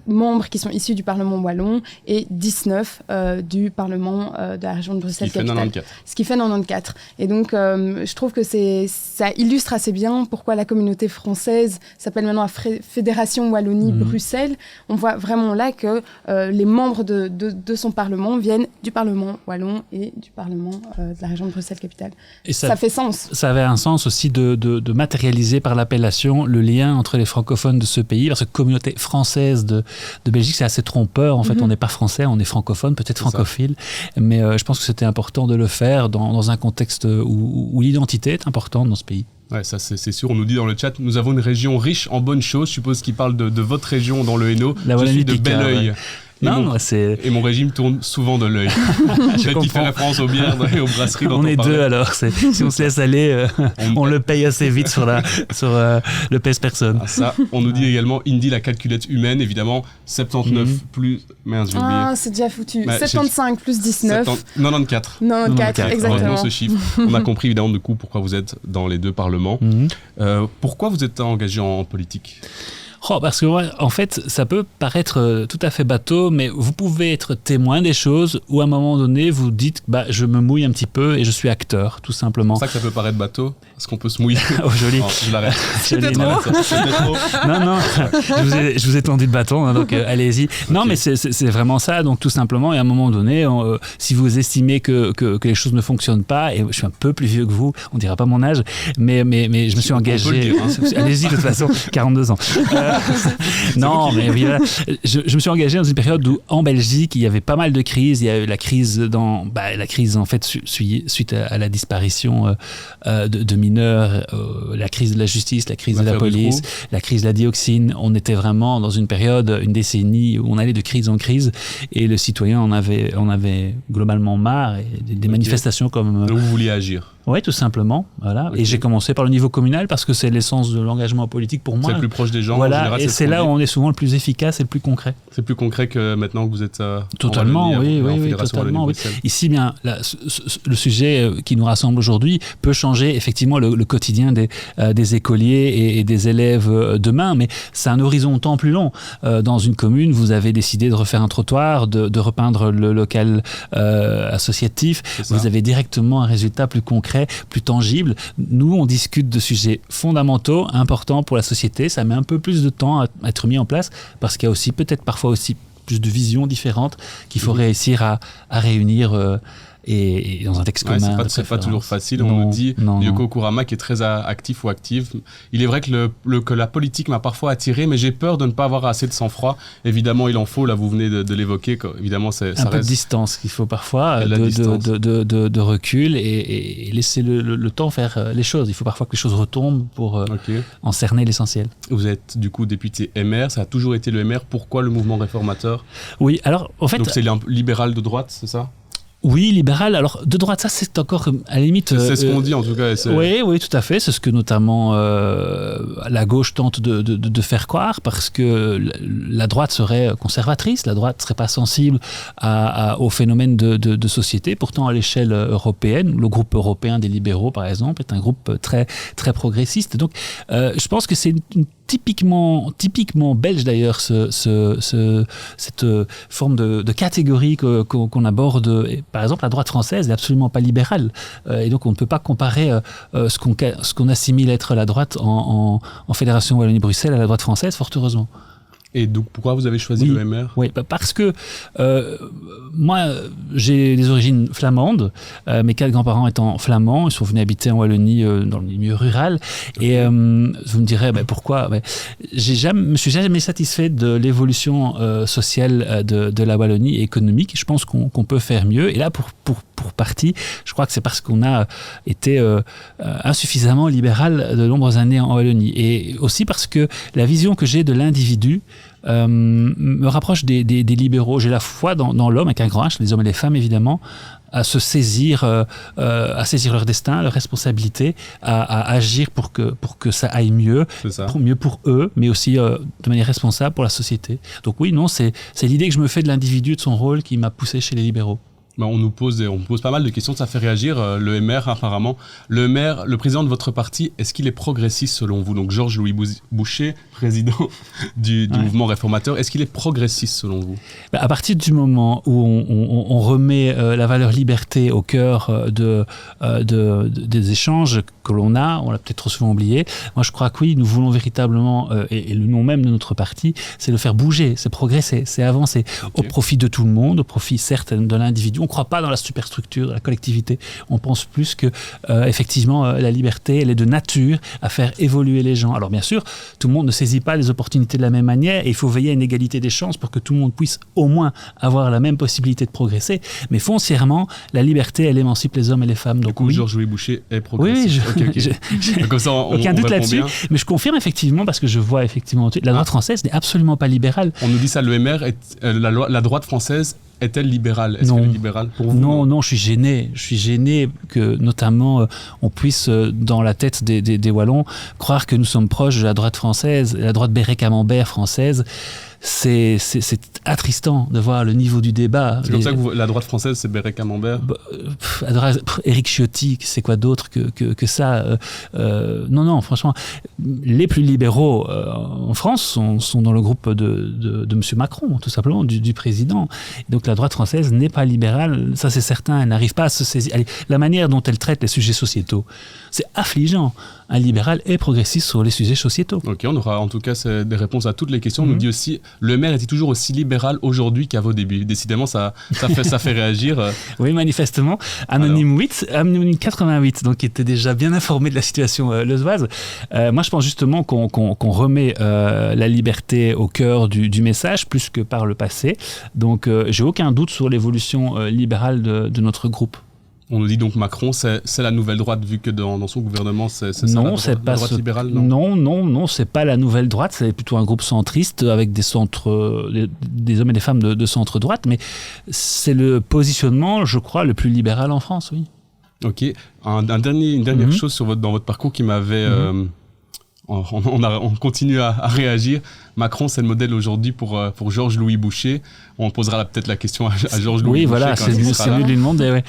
membres qui sont issus du Parlement wallon et 19 du Parlement de la région de Bruxelles-Capitale. Ce qui fait 94. Et donc, je trouve que ça illustre assez bien pourquoi la communauté française s'appelle maintenant la Fédération Wallonie-Bruxelles. On voit vraiment là que les membres de son Parlement viennent du Parlement wallon et du Parlement de la région de Bruxelles-Capitale. Et ça fait sens. Ça avait un sens aussi de matérialiser par l'appellation le lien entre les francophones de ce pays, parce que communauté française de Belgique, c'est assez trompeur. En fait, on n'est pas français, on est francophone, peut-être francophile. Mais je pense que c'était important de le faire dans un contexte où l'identité est importante dans ce pays. Ouais, ça c'est sûr. On nous dit dans le chat, nous avons une région riche en bonnes choses. Je suppose qu'il parle de votre région dans le Hainaut. Je suis de Belleuil. Ouais. Et mon régime tourne souvent de l'œil. Peut-être qu'il fait référence aux bières et aux brasseries dont on est parlait. Deux alors. Si on se laisse aller, on le paye assez vite sur le pèse-personne. Ça, on nous dit également Indy, la calculette humaine, évidemment, 79 plus... Mince, j'ai oublié. Ah, c'est déjà foutu. 75 plus 19. 94. 94, exactement. Ce chiffre. On a compris évidemment du coup pourquoi vous êtes dans les deux parlements. Pourquoi vous êtes engagé en politique ? Parce que, en fait, ça peut paraître tout à fait bateau, mais vous pouvez être témoin des choses où, à un moment donné, vous dites je me mouille un petit peu et je suis acteur, tout simplement. C'est ça que ça peut paraître bateau? Est-ce qu'on peut se mouiller? Oh, joli. Je l'arrête. C'était trop. Non, je vous ai tendu le bâton, donc allez-y. Okay. Non, mais c'est vraiment ça, donc tout simplement, et à un moment donné, si vous estimez que les choses ne fonctionnent pas, et je suis un peu plus vieux que vous, on ne dira pas mon âge, mais je me suis engagé. On peut le dire, hein. Allez-y, de toute façon, 42 ans. Non, mais voilà. Je me suis engagé dans une période où, en Belgique, il y avait pas mal de crises. Il y a eu la crise la crise en fait suite à la disparition de mineurs, la crise de la justice, la crise de la police, la crise de la dioxine. On était vraiment dans une période, une décennie où on allait de crise en crise, et le citoyen en avait globalement marre, et des manifestations comme. Donc vous vouliez agir. Oui, tout simplement. Voilà. Okay. Et j'ai commencé par le niveau communal parce que c'est l'essence de l'engagement politique pour moi. C'est le plus proche des gens. Voilà. En général, et c'est là où on est souvent le plus efficace et le plus concret. C'est plus concret que maintenant que vous êtes totalement, oui, totalement. Oui. Ici, bien, le sujet qui nous rassemble aujourd'hui peut changer effectivement le quotidien des écoliers et des élèves demain, mais c'est un horizon tant plus long. Dans une commune, vous avez décidé de refaire un trottoir, de repeindre le local associatif. Vous avez directement un résultat plus concret, plus tangible. Nous, on discute de sujets fondamentaux, importants pour la société. Ça met un peu plus de temps à être mis en place parce qu'il y a aussi peut-être parfois aussi plus de visions différentes qu'il faut réussir à réunir et dans un texte commun. C'est pas toujours facile. On nous dit Yoko Kurama qui est très actif ou active. Il est vrai que que la politique m'a parfois attiré, mais j'ai peur de ne pas avoir assez de sang-froid. Évidemment, il en faut. Là, vous venez de l'évoquer. Évidemment, ça peu de distance qu'il faut parfois, de recul et laisser le temps faire les choses. Il faut parfois que les choses retombent pour en cerner l'essentiel. Vous êtes du coup député MR. Ça a toujours été le MR. Pourquoi le mouvement réformateur ? Oui, alors en fait... Donc c'est libéral de droite, c'est ça ? Oui, libéral. Alors, de droite, ça, c'est encore, à la limite... C'est ce qu'on dit, en tout cas. Oui, tout à fait. C'est ce que, notamment, la gauche tente de faire croire, parce que la droite serait conservatrice, la droite ne serait pas sensible au phénomène de société. Pourtant, à l'échelle européenne, le groupe européen des libéraux, par exemple, est un groupe très, très progressiste. Donc, je pense que c'est typiquement belge d'ailleurs cette forme de catégorie qu'on aborde. Et, par exemple, la droite française n'est absolument pas libérale, et donc on ne peut pas comparer ce qu'on assimile être la droite en Fédération Wallonie-Bruxelles à la droite française, fort heureusement. Et donc, pourquoi vous avez choisi le MR ? Oui, parce que moi, j'ai des origines flamandes. Mes 4 grands-parents étant flamands, ils sont venus habiter en Wallonie dans le milieu rural. Et vous me direz, pourquoi ? Je me suis jamais satisfait de l'évolution sociale de la Wallonie et économique. Je pense qu'on peut faire mieux. Et là, pour partie, je crois que c'est parce qu'on a été insuffisamment libéral de nombreuses années en Wallonie. Et aussi parce que la vision que j'ai de l'individu me rapproche des libéraux. J'ai la foi dans l'homme, avec un grand H, les hommes et les femmes évidemment, à se saisir leur destin, leur responsabilité, à agir pour que ça aille mieux, mieux pour eux, mais aussi de manière responsable pour la société. Donc oui, non, c'est l'idée que je me fais de l'individu, de son rôle, qui m'a poussé chez les libéraux. On nous pose pas mal de questions, ça fait réagir. Le MR, apparemment. Le MR, le président de votre parti, est-ce qu'il est progressiste selon vous ? Donc Georges-Louis Boucher, président du mouvement réformateur, est-ce qu'il est progressiste selon vous ? À partir du moment où on remet la valeur liberté au cœur des échanges que l'on l'a peut-être trop souvent oublié. Moi, je crois que oui, nous voulons véritablement, et le nom même de notre parti, c'est le faire bouger, c'est progresser, c'est avancer, au profit de tout le monde, au profit certes de l'individu. On ne croit pas dans la superstructure, de la collectivité. On pense plus que, effectivement, la liberté, elle est de nature à faire évoluer les gens. Alors bien sûr, tout le monde ne saisit pas les opportunités de la même manière et il faut veiller à une égalité des chances pour que tout le monde puisse au moins avoir la même possibilité de progresser. Mais foncièrement, la liberté, elle émancipe les hommes et les femmes. Donc, du coup, Georges-Louis Boucher est progressiste. Oui, comme ça, aucun doute là-dessus. Bien. Mais je confirme effectivement, parce que je vois effectivement, la droite française n'est absolument pas libérale. On nous dit ça, le MR, la droite française est-elle libérale ? Est-ce qu'elle est libérale pour vous ? Non, je suis gêné. Je suis gêné que, notamment, on puisse, dans la tête des Wallons, croire que nous sommes proches de la droite française, la droite Béré-Camembert française. C'est attristant de voir le niveau du débat. C'est comme ça que la droite française, c'est Béré-Camembert ? Éric Ciotti, c'est quoi d'autre que ça ? Non, franchement, les plus libéraux en France sont dans le groupe de M. Macron, tout simplement, du président. Donc la droite française n'est pas libérale, ça c'est certain, elle n'arrive pas à se saisir. La manière dont elle traite les sujets sociétaux, c'est affligeant. Un libéral est progressiste sur les sujets sociétaux. Ok, on aura en tout cas des réponses à toutes les questions. On nous dit aussi, le maire est toujours aussi libéral aujourd'hui qu'à vos débuts. Décidément, ça fait réagir. Oui, manifestement. Anonyme 88, donc qui était déjà bien informé de la situation lezoise. Moi, je pense justement qu'on remet la liberté au cœur du message, plus que par le passé. Donc, j'ai aucun doute sur l'évolution libérale de notre groupe. On nous dit donc Macron, c'est la nouvelle droite, vu que dans son gouvernement, c'est ça la droite libérale, non ? Non, c'est pas la nouvelle droite, c'est plutôt un groupe centriste avec des hommes et des femmes de centre-droite, mais c'est le positionnement, je crois, le plus libéral en France, oui. Ok. Une dernière chose dans votre parcours qui m'avait... On continue à réagir. Macron, c'est le modèle aujourd'hui pour Georges-Louis Boucher. On posera peut-être la question à Georges-Louis Boucher. Oui, voilà, c'est mieux de lui demander, oui.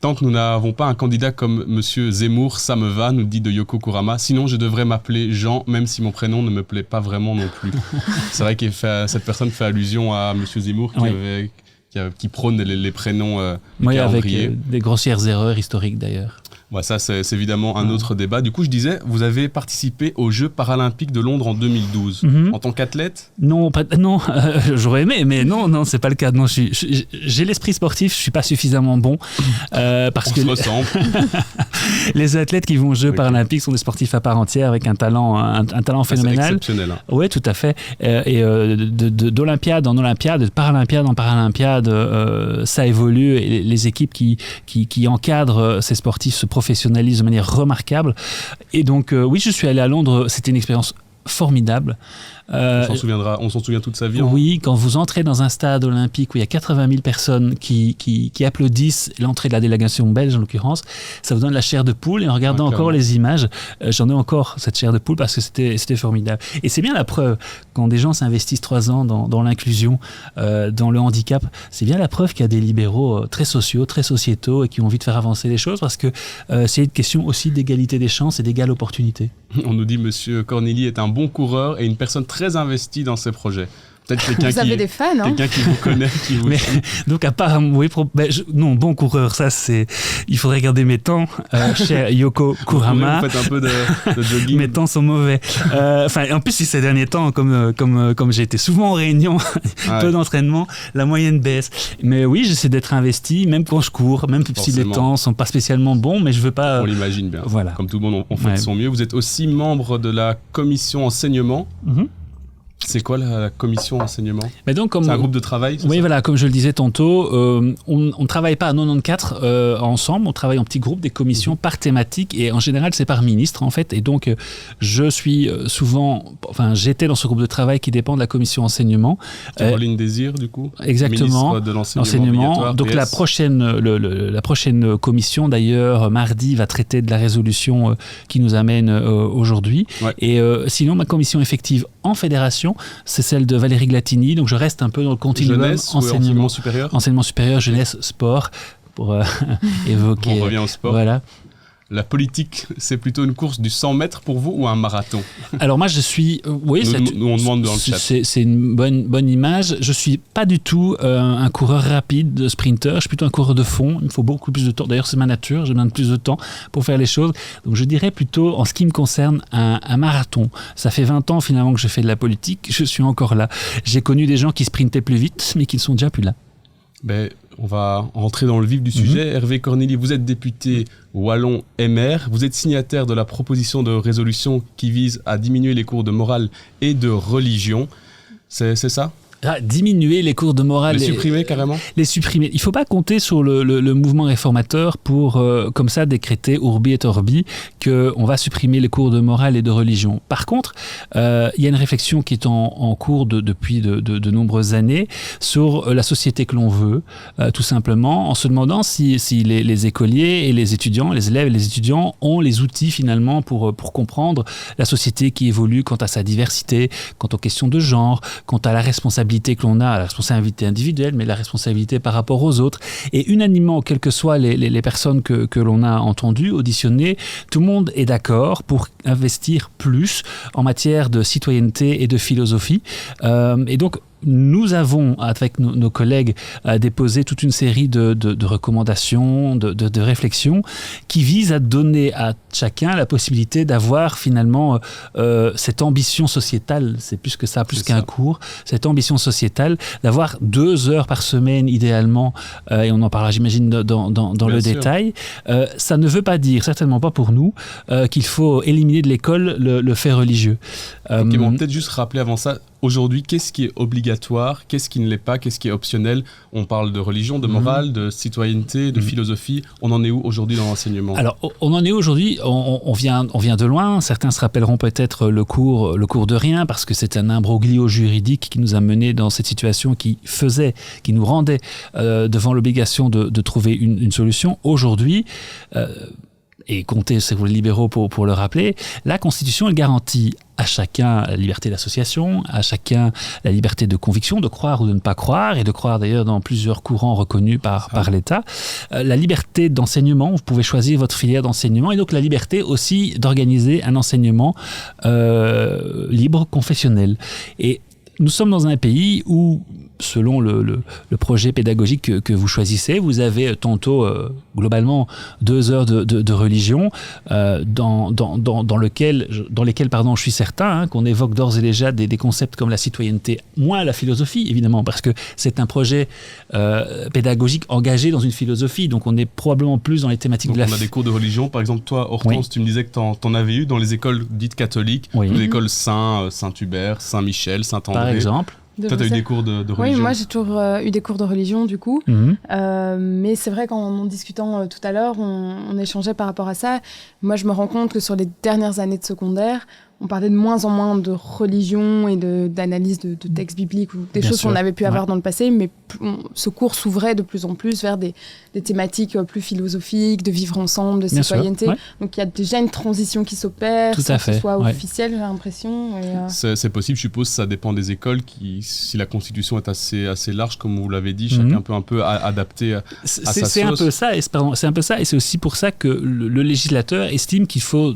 Tant que nous n'avons pas un candidat comme Monsieur Zemmour, ça me va, nous dit de Yoko Kurama. Sinon, je devrais m'appeler Jean, même si mon prénom ne me plaît pas vraiment non plus. C'est vrai que cette personne fait allusion à Monsieur Zemmour qui prône les prénoms du calendrier. Avec des grossières erreurs historiques d'ailleurs. Ouais, ça, c'est évidemment un autre débat. Du coup, je disais, vous avez participé aux Jeux paralympiques de Londres en 2012. En tant qu'athlète ? Non, j'aurais aimé, mais non, c'est pas le cas. Non, j'ai l'esprit sportif, je suis pas suffisamment bon parce On se ressemble. Les athlètes qui vont aux Jeux paralympiques sont des sportifs à part entière avec un talent phénoménal. C'est exceptionnel. Hein. Oui, tout à fait. D'Olympiade en Olympiade, de Paralympiade en Paralympiade, ça évolue et les équipes qui encadrent ces sportifs se professionnalisent de manière remarquable. Et donc, oui, je suis allé à Londres. C'était une expérience formidable. On s'en souvient toute sa vie. Oui, quand vous entrez dans un stade olympique où il y a 80 000 personnes qui applaudissent l'entrée de la délégation belge en l'occurrence, ça vous donne la chair de poule. Et en regardant encore les images, j'en ai encore cette chair de poule parce que c'était formidable. Et c'est bien la preuve, quand des gens s'investissent 3 ans dans l'inclusion, dans le handicap, c'est bien la preuve qu'il y a des libéraux très sociaux, très sociétaux et qui ont envie de faire avancer les choses parce que c'est une question aussi d'égalité des chances et d'égale opportunité. On nous dit Monsieur Cornely est un bon coureur et une personne très investie dans ses projets. Peut-être quelqu'un vous avez des fans, hein? Quelqu'un qui vous connaît, qui vous suit. Donc à part, oui, non, bon coureur, ça c'est, il faudrait regarder mes temps, cher Yoko Kurama. Vous faites un peu de jogging. Mes temps sont mauvais. En plus, ces derniers temps, comme j'ai été souvent en réunion, peu d'entraînement, la moyenne baisse. Mais oui, j'essaie d'être investi, même quand je cours, même si les temps sont pas spécialement bons, mais je veux pas. On l'imagine bien. Voilà. Comme tout le monde, on fait de son mieux. Vous êtes aussi membre de la commission enseignement. C'est quoi la commission enseignement ? C'est un groupe de travail ? Oui, voilà, comme je le disais tantôt, on ne travaille pas à 94 ensemble, on travaille en petits groupes, des commissions par thématique et en général c'est par ministre en fait. Et donc je suis j'étais dans ce groupe de travail qui dépend de la commission enseignement. Caroline Désir du coup ? Exactement. Ministre de l'enseignement. Donc la prochaine commission d'ailleurs mardi va traiter de la résolution qui nous amène aujourd'hui. Ouais. Et sinon ma commission effective en fédération, c'est celle de Valérie Glatini, donc je reste un peu dans le continuum enseignement supérieur. Enseignement supérieur, jeunesse, sport, pour évoquer. On revient au sport. Voilà. La politique, c'est plutôt une course du 100 mètres pour vous ou un marathon ? Alors moi, je suis... oui, nous, on demande dans le chat. C'est une bonne image. Je ne suis pas du tout un coureur rapide, sprinter. Je suis plutôt un coureur de fond. Il me faut beaucoup plus de temps. D'ailleurs, c'est ma nature. J'ai besoin de plus de temps pour faire les choses. Donc, je dirais plutôt, en ce qui me concerne, un marathon. Ça fait 20 ans, finalement, que je fais de la politique. Je suis encore là. J'ai connu des gens qui sprintaient plus vite, mais qui ne sont déjà plus là. On va entrer dans le vif du sujet. Hervé Cornely, vous êtes député wallon MR. Vous êtes signataire de la proposition de résolution qui vise à diminuer les cours de morale et de religion. C'est ça ? Diminuer les cours de morale. Les supprimer carrément ? Les supprimer. Il ne faut pas compter sur le mouvement réformateur pour, comme ça, décréter urbi et orbi qu'on va supprimer les cours de morale et de religion. Par contre, il y a une réflexion qui est en cours depuis de nombreuses années sur la société que l'on veut, tout simplement, en se demandant si les écoliers et les étudiants, les élèves et les étudiants ont les outils finalement pour comprendre la société qui évolue quant à sa diversité, quant aux questions de genre, quant à la responsabilité que l'on a, la responsabilité individuelle, mais la responsabilité par rapport aux autres. Et unanimement, quelles que soient les personnes que l'on a entendues, auditionnées, tout le monde est d'accord pour investir plus en matière de citoyenneté et de philosophie. Et donc, nous avons, avec nos collègues, déposé toute une série de recommandations, de réflexions qui visent à donner à chacun la possibilité d'avoir finalement cette ambition sociétale, c'est plus que ça, plus qu'un cours, cette ambition sociétale, d'avoir 2 heures par semaine idéalement, et on en parlera j'imagine dans le détail. Ça ne veut pas dire, certainement pas pour nous, qu'il faut éliminer de l'école le fait religieux. On va peut-être juste rappeler avant ça, aujourd'hui, qu'est-ce qui est obligatoire, qu'est-ce qui ne l'est pas, qu'est-ce qui est optionnel ? On parle de religion, de morale, de citoyenneté, de philosophie. On en est où aujourd'hui dans l'enseignement ? Alors, on en est aujourd'hui, on vient de loin. Certains se rappelleront peut-être le cours de rien, parce que c'est un imbroglio juridique qui nous a menés dans cette situation qui nous rendait devant l'obligation de trouver une solution. Aujourd'hui, et comptez sur les libéraux pour le rappeler, la Constitution, elle garantit à chacun la liberté d'association, à chacun la liberté de conviction, de croire ou de ne pas croire, et de croire d'ailleurs dans plusieurs courants reconnus par l'État. La liberté d'enseignement, vous pouvez choisir votre filière d'enseignement, et donc la liberté aussi d'organiser un enseignement libre, confessionnel. Et nous sommes dans un pays où selon le projet pédagogique que vous choisissez. Vous avez tantôt, globalement, 2 heures de religion dans lesquelles je suis certain qu'on évoque d'ores et déjà des concepts comme la citoyenneté, moins la philosophie, évidemment, parce que c'est un projet pédagogique engagé dans une philosophie, donc on est probablement plus dans les thématiques donc de la on a des cours de religion, par exemple toi Hortense, tu me disais que t'en avais eu dans les écoles dites catholiques, les écoles Saint-Hubert, Saint-Michel, Saint-André. Par exemple. Toi, tu as eu des cours de religion? Oui, moi j'ai toujours eu des cours de religion du coup. Mais c'est vrai qu'en discutant tout à l'heure, on échangeait par rapport à ça. Moi, je me rends compte que sur les dernières années de secondaire, on parlait de moins en moins de religion et d'analyse de textes bibliques ou des choses qu'on avait pu avoir dans le passé, mais ce cours s'ouvrait de plus en plus vers des thématiques plus philosophiques, de vivre ensemble, de citoyenneté. Donc il y a déjà une transition qui s'opère, sans que ce soit officiel, j'ai l'impression. C'est possible, je suppose, ça dépend des écoles, si la constitution est assez large, comme vous l'avez dit, chacun peut un peu adapter à sa sauce. C'est un peu ça, et c'est aussi pour ça que le législateur estime qu'il faut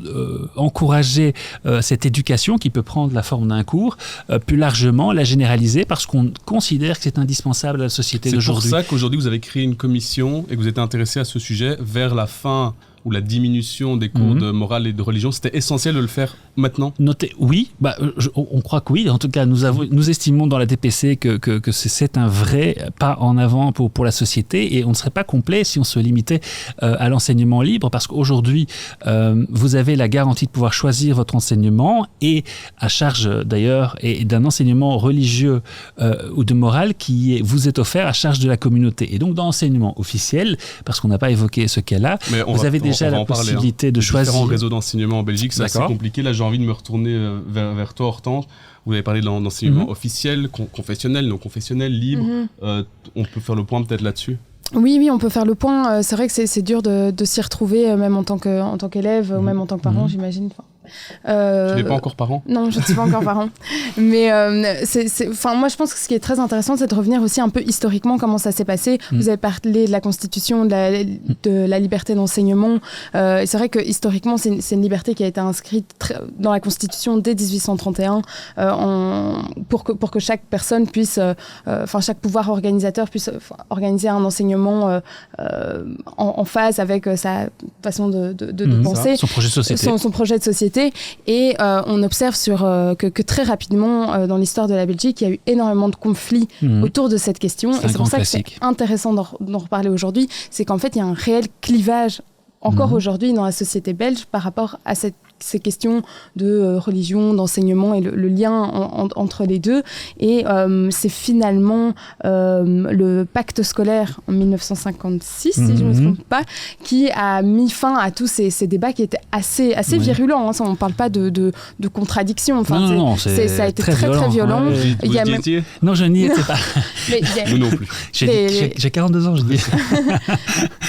encourager cette éducation qui peut prendre la forme d'un cours, plus largement la généraliser parce qu'on considère que c'est indispensable à la société d'aujourd'hui. C'est pour ça qu'aujourd'hui vous avez créé une commission et que vous êtes intéressé à ce sujet vers la fin ou la diminution des cours de morale et de religion. C'était essentiel de le faire maintenant? Oui, on croit que oui. En tout cas, nous estimons dans la DPC que c'est un vrai pas en avant pour la société, et on ne serait pas complet si on se limitait à l'enseignement libre, parce qu'aujourd'hui, vous avez la garantie de pouvoir choisir votre enseignement, et à charge d'ailleurs, et d'un enseignement religieux ou de morale qui vous est offert à charge de la communauté. Et donc dans l'enseignement officiel, parce qu'on n'a pas évoqué ce cas-là, vous avez déjà la possibilité de choisir. Différents réseaux d'enseignement en Belgique, c'est assez compliqué. Là, j'ai envie de me retourner vers toi, Hortense. Vous avez parlé de l'enseignement officiel, confessionnel, non confessionnel, libre. On peut faire le point peut-être là-dessus? Oui, on peut faire le point. C'est vrai que c'est dur de s'y retrouver, même en tant qu'élève, ou même en tant que parent, j'imagine. Tu n'es pas encore parent? Non, je ne suis pas encore parent. Mais moi, je pense que ce qui est très intéressant, c'est de revenir aussi un peu historiquement comment ça s'est passé. Vous avez parlé de la Constitution, de la liberté d'enseignement. C'est vrai que historiquement, c'est une liberté qui a été inscrite dans la Constitution dès 1831 pour que chaque personne puisse, chaque pouvoir organisateur puisse organiser un enseignement en phase avec sa façon de penser. Son projet de société. Son projet de société. Et on observe que très rapidement, dans l'histoire de la Belgique, il y a eu énormément de conflits autour de cette question. Et c'est pour ça que c'est intéressant d'en reparler aujourd'hui. C'est qu'en fait, il y a un réel clivage encore aujourd'hui dans la société belge par rapport à ces questions de religion, d'enseignement et le lien entre les deux. Et c'est finalement le pacte scolaire en 1956, si je ne me trompe pas, qui a mis fin à tous ces débats qui étaient assez virulents. On ne parle pas de contradiction. Non, ça a été très violent. Vous y étiez? Non, je n'y étais pas. Nous non plus. J'ai 42 ans, je dis.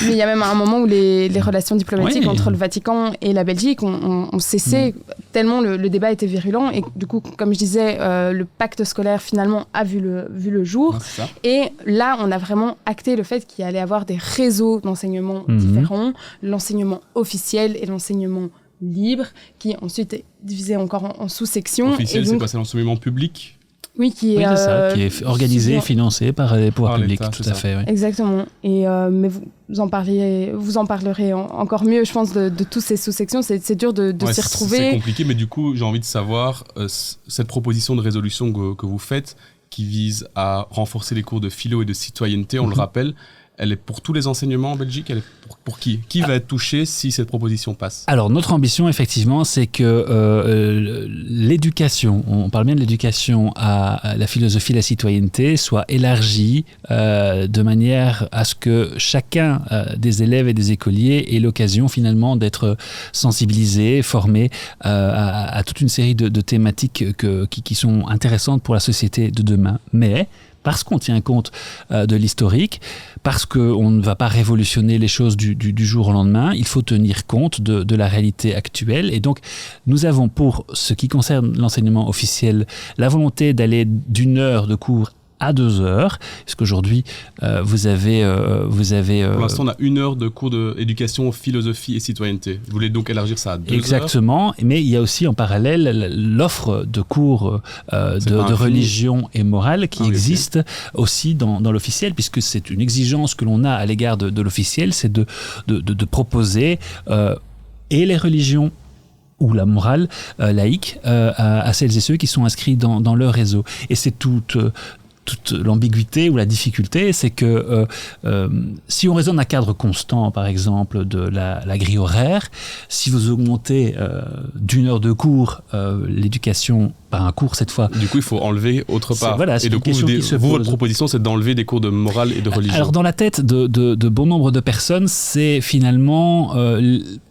Mais il y a même un moment où les relations diplomatiques entre le Vatican et la Belgique ont cessé tellement le débat était virulent, et du coup, comme je disais, le pacte scolaire finalement a vu le jour. Et là, on a vraiment acté le fait qu'il allait avoir des réseaux d'enseignement différents, l'enseignement officiel et l'enseignement libre, qui ensuite est divisé encore en sous-sections. Officiel, c'est passé l'enseignement public? Oui, qui est organisé et financé par les pouvoirs publics, tout à fait. Oui. Exactement. Et mais vous en parlerez encore mieux, je pense, de toutes ces sous-sections. C'est dur de s'y retrouver. C'est compliqué, mais du coup, j'ai envie de savoir, cette proposition de résolution que vous faites, qui vise à renforcer les cours de philo et de citoyenneté, on le rappelle, elle est pour tous les enseignements en Belgique? Elle est pour qui? Qui va être touché si cette proposition passe? Alors, notre ambition, effectivement, c'est que l'éducation, on parle bien de l'éducation à la philosophie, la citoyenneté, soit élargie de manière à ce que chacun des élèves et des écoliers ait l'occasion, finalement, d'être sensibilisé, formé à toute une série de thématiques qui sont intéressantes pour la société de demain. Mais parce qu'on tient compte de l'historique, parce qu'on ne va pas révolutionner les choses du jour au lendemain, il faut tenir compte de la réalité actuelle. Et donc, nous avons, pour ce qui concerne l'enseignement officiel, la volonté d'aller d'1 heure de cours à 2 heures, parce qu'aujourd'hui, vous avez Pour l'instant, on a 1 heure de cours d'éducation, philosophie et citoyenneté. Vous voulez donc élargir ça à 2 heures? Exactement, mais il y a aussi en parallèle l'offre de cours de religion et morale qui existe aussi dans l'officiel, puisque c'est une exigence que l'on a à l'égard de l'officiel, c'est de proposer et les religions ou la morale laïque à celles et ceux qui sont inscrits dans leur réseau. Et c'est toute l'ambiguïté ou la difficulté, c'est que si on raisonne à cadre constant, par exemple, de la grille horaire, si vous augmentez d'1 heure de cours l'éducation par un cours cette fois... Du coup, il faut enlever autre part. Voilà, et du coup, votre proposition, c'est d'enlever des cours de morale et de religion. Alors, dans la tête de bon nombre de personnes, c'est finalement...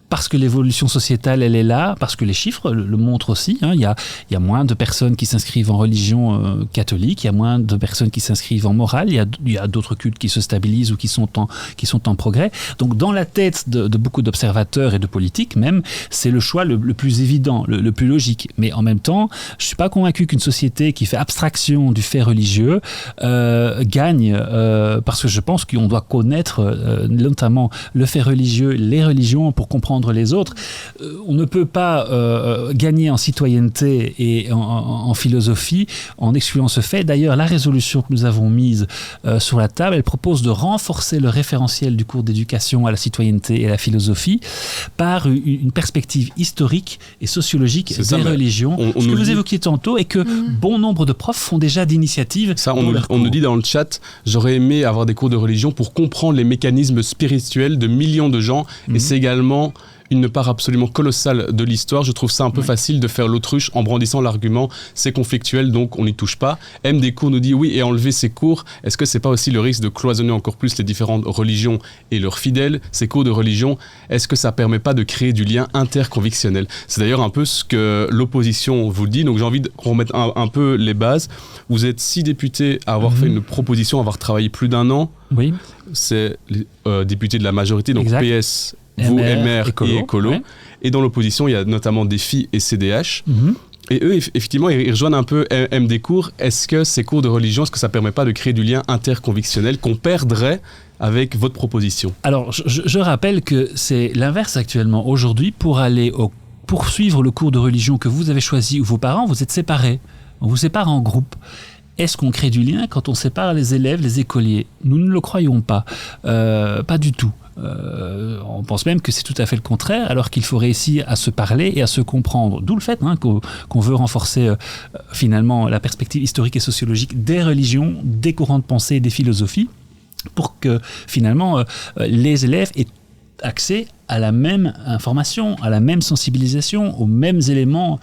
parce que l'évolution sociétale, elle est là, parce que les chiffres le montrent aussi. Il y a moins de personnes qui s'inscrivent en religion catholique, il y a moins de personnes qui s'inscrivent en morale, il y a d'autres cultes qui se stabilisent ou qui sont en progrès. Donc, dans la tête de beaucoup d'observateurs et de politiques même, c'est le choix le plus évident, le plus logique. Mais en même temps, je ne suis pas convaincu qu'une société qui fait abstraction du fait religieux gagne, parce que je pense qu'on doit connaître notamment le fait religieux, les religions, pour comprendre les autres. On ne peut pas gagner en citoyenneté et en philosophie en excluant ce fait. D'ailleurs, la résolution que nous avons mise sur la table, elle propose de renforcer le référentiel du cours d'éducation à la citoyenneté et à la philosophie par une perspective historique et sociologique des religions. Ce que vous évoquiez tantôt et que bon nombre de profs font déjà d'initiatives. Ça, on nous dit dans le chat, j'aurais aimé avoir des cours de religion pour comprendre les mécanismes spirituels de millions de gens, et c'est également une part absolument colossale de l'histoire. Je trouve ça un peu facile de faire l'autruche en brandissant l'argument c'est conflictuel, donc on n'y touche pas. M. Descours nous dit oui, et enlever ces cours, est-ce que c'est pas aussi le risque de cloisonner encore plus les différentes religions et leurs fidèles? Ces cours de religion, est-ce que ça permet pas de créer du lien interconvictionnel? C'est d'ailleurs un peu ce que l'opposition vous dit, donc j'ai envie qu'on remette un peu les bases. Vous êtes 6 députés à avoir fait une proposition, à avoir travaillé plus d'1 an. Oui. C'est les députés de la majorité, donc exact. PS, vous, MR et Écolo. Ouais. Et dans l'opposition, il y a notamment Défi et CDH. Et eux, effectivement, ils rejoignent un peu M. Descours. Est-ce que ces cours de religion, est-ce que ça ne permet pas de créer du lien interconvictionnel qu'on perdrait avec votre proposition? Alors, je rappelle que c'est l'inverse actuellement. Aujourd'hui, pour aller poursuivre le cours de religion que vous avez choisi ou vos parents, vous êtes séparés. On vous sépare en groupe. Est-ce qu'on crée du lien quand on sépare les élèves, les écoliers? Nous ne le croyons pas. Pas du tout. On pense même que c'est tout à fait le contraire, alors qu'il faut réussir à se parler et à se comprendre. D'où le fait qu'on veut renforcer finalement la perspective historique et sociologique des religions, des courants de pensée et des philosophies, pour que finalement les élèves aient accès à la même information, à la même sensibilisation, aux mêmes éléments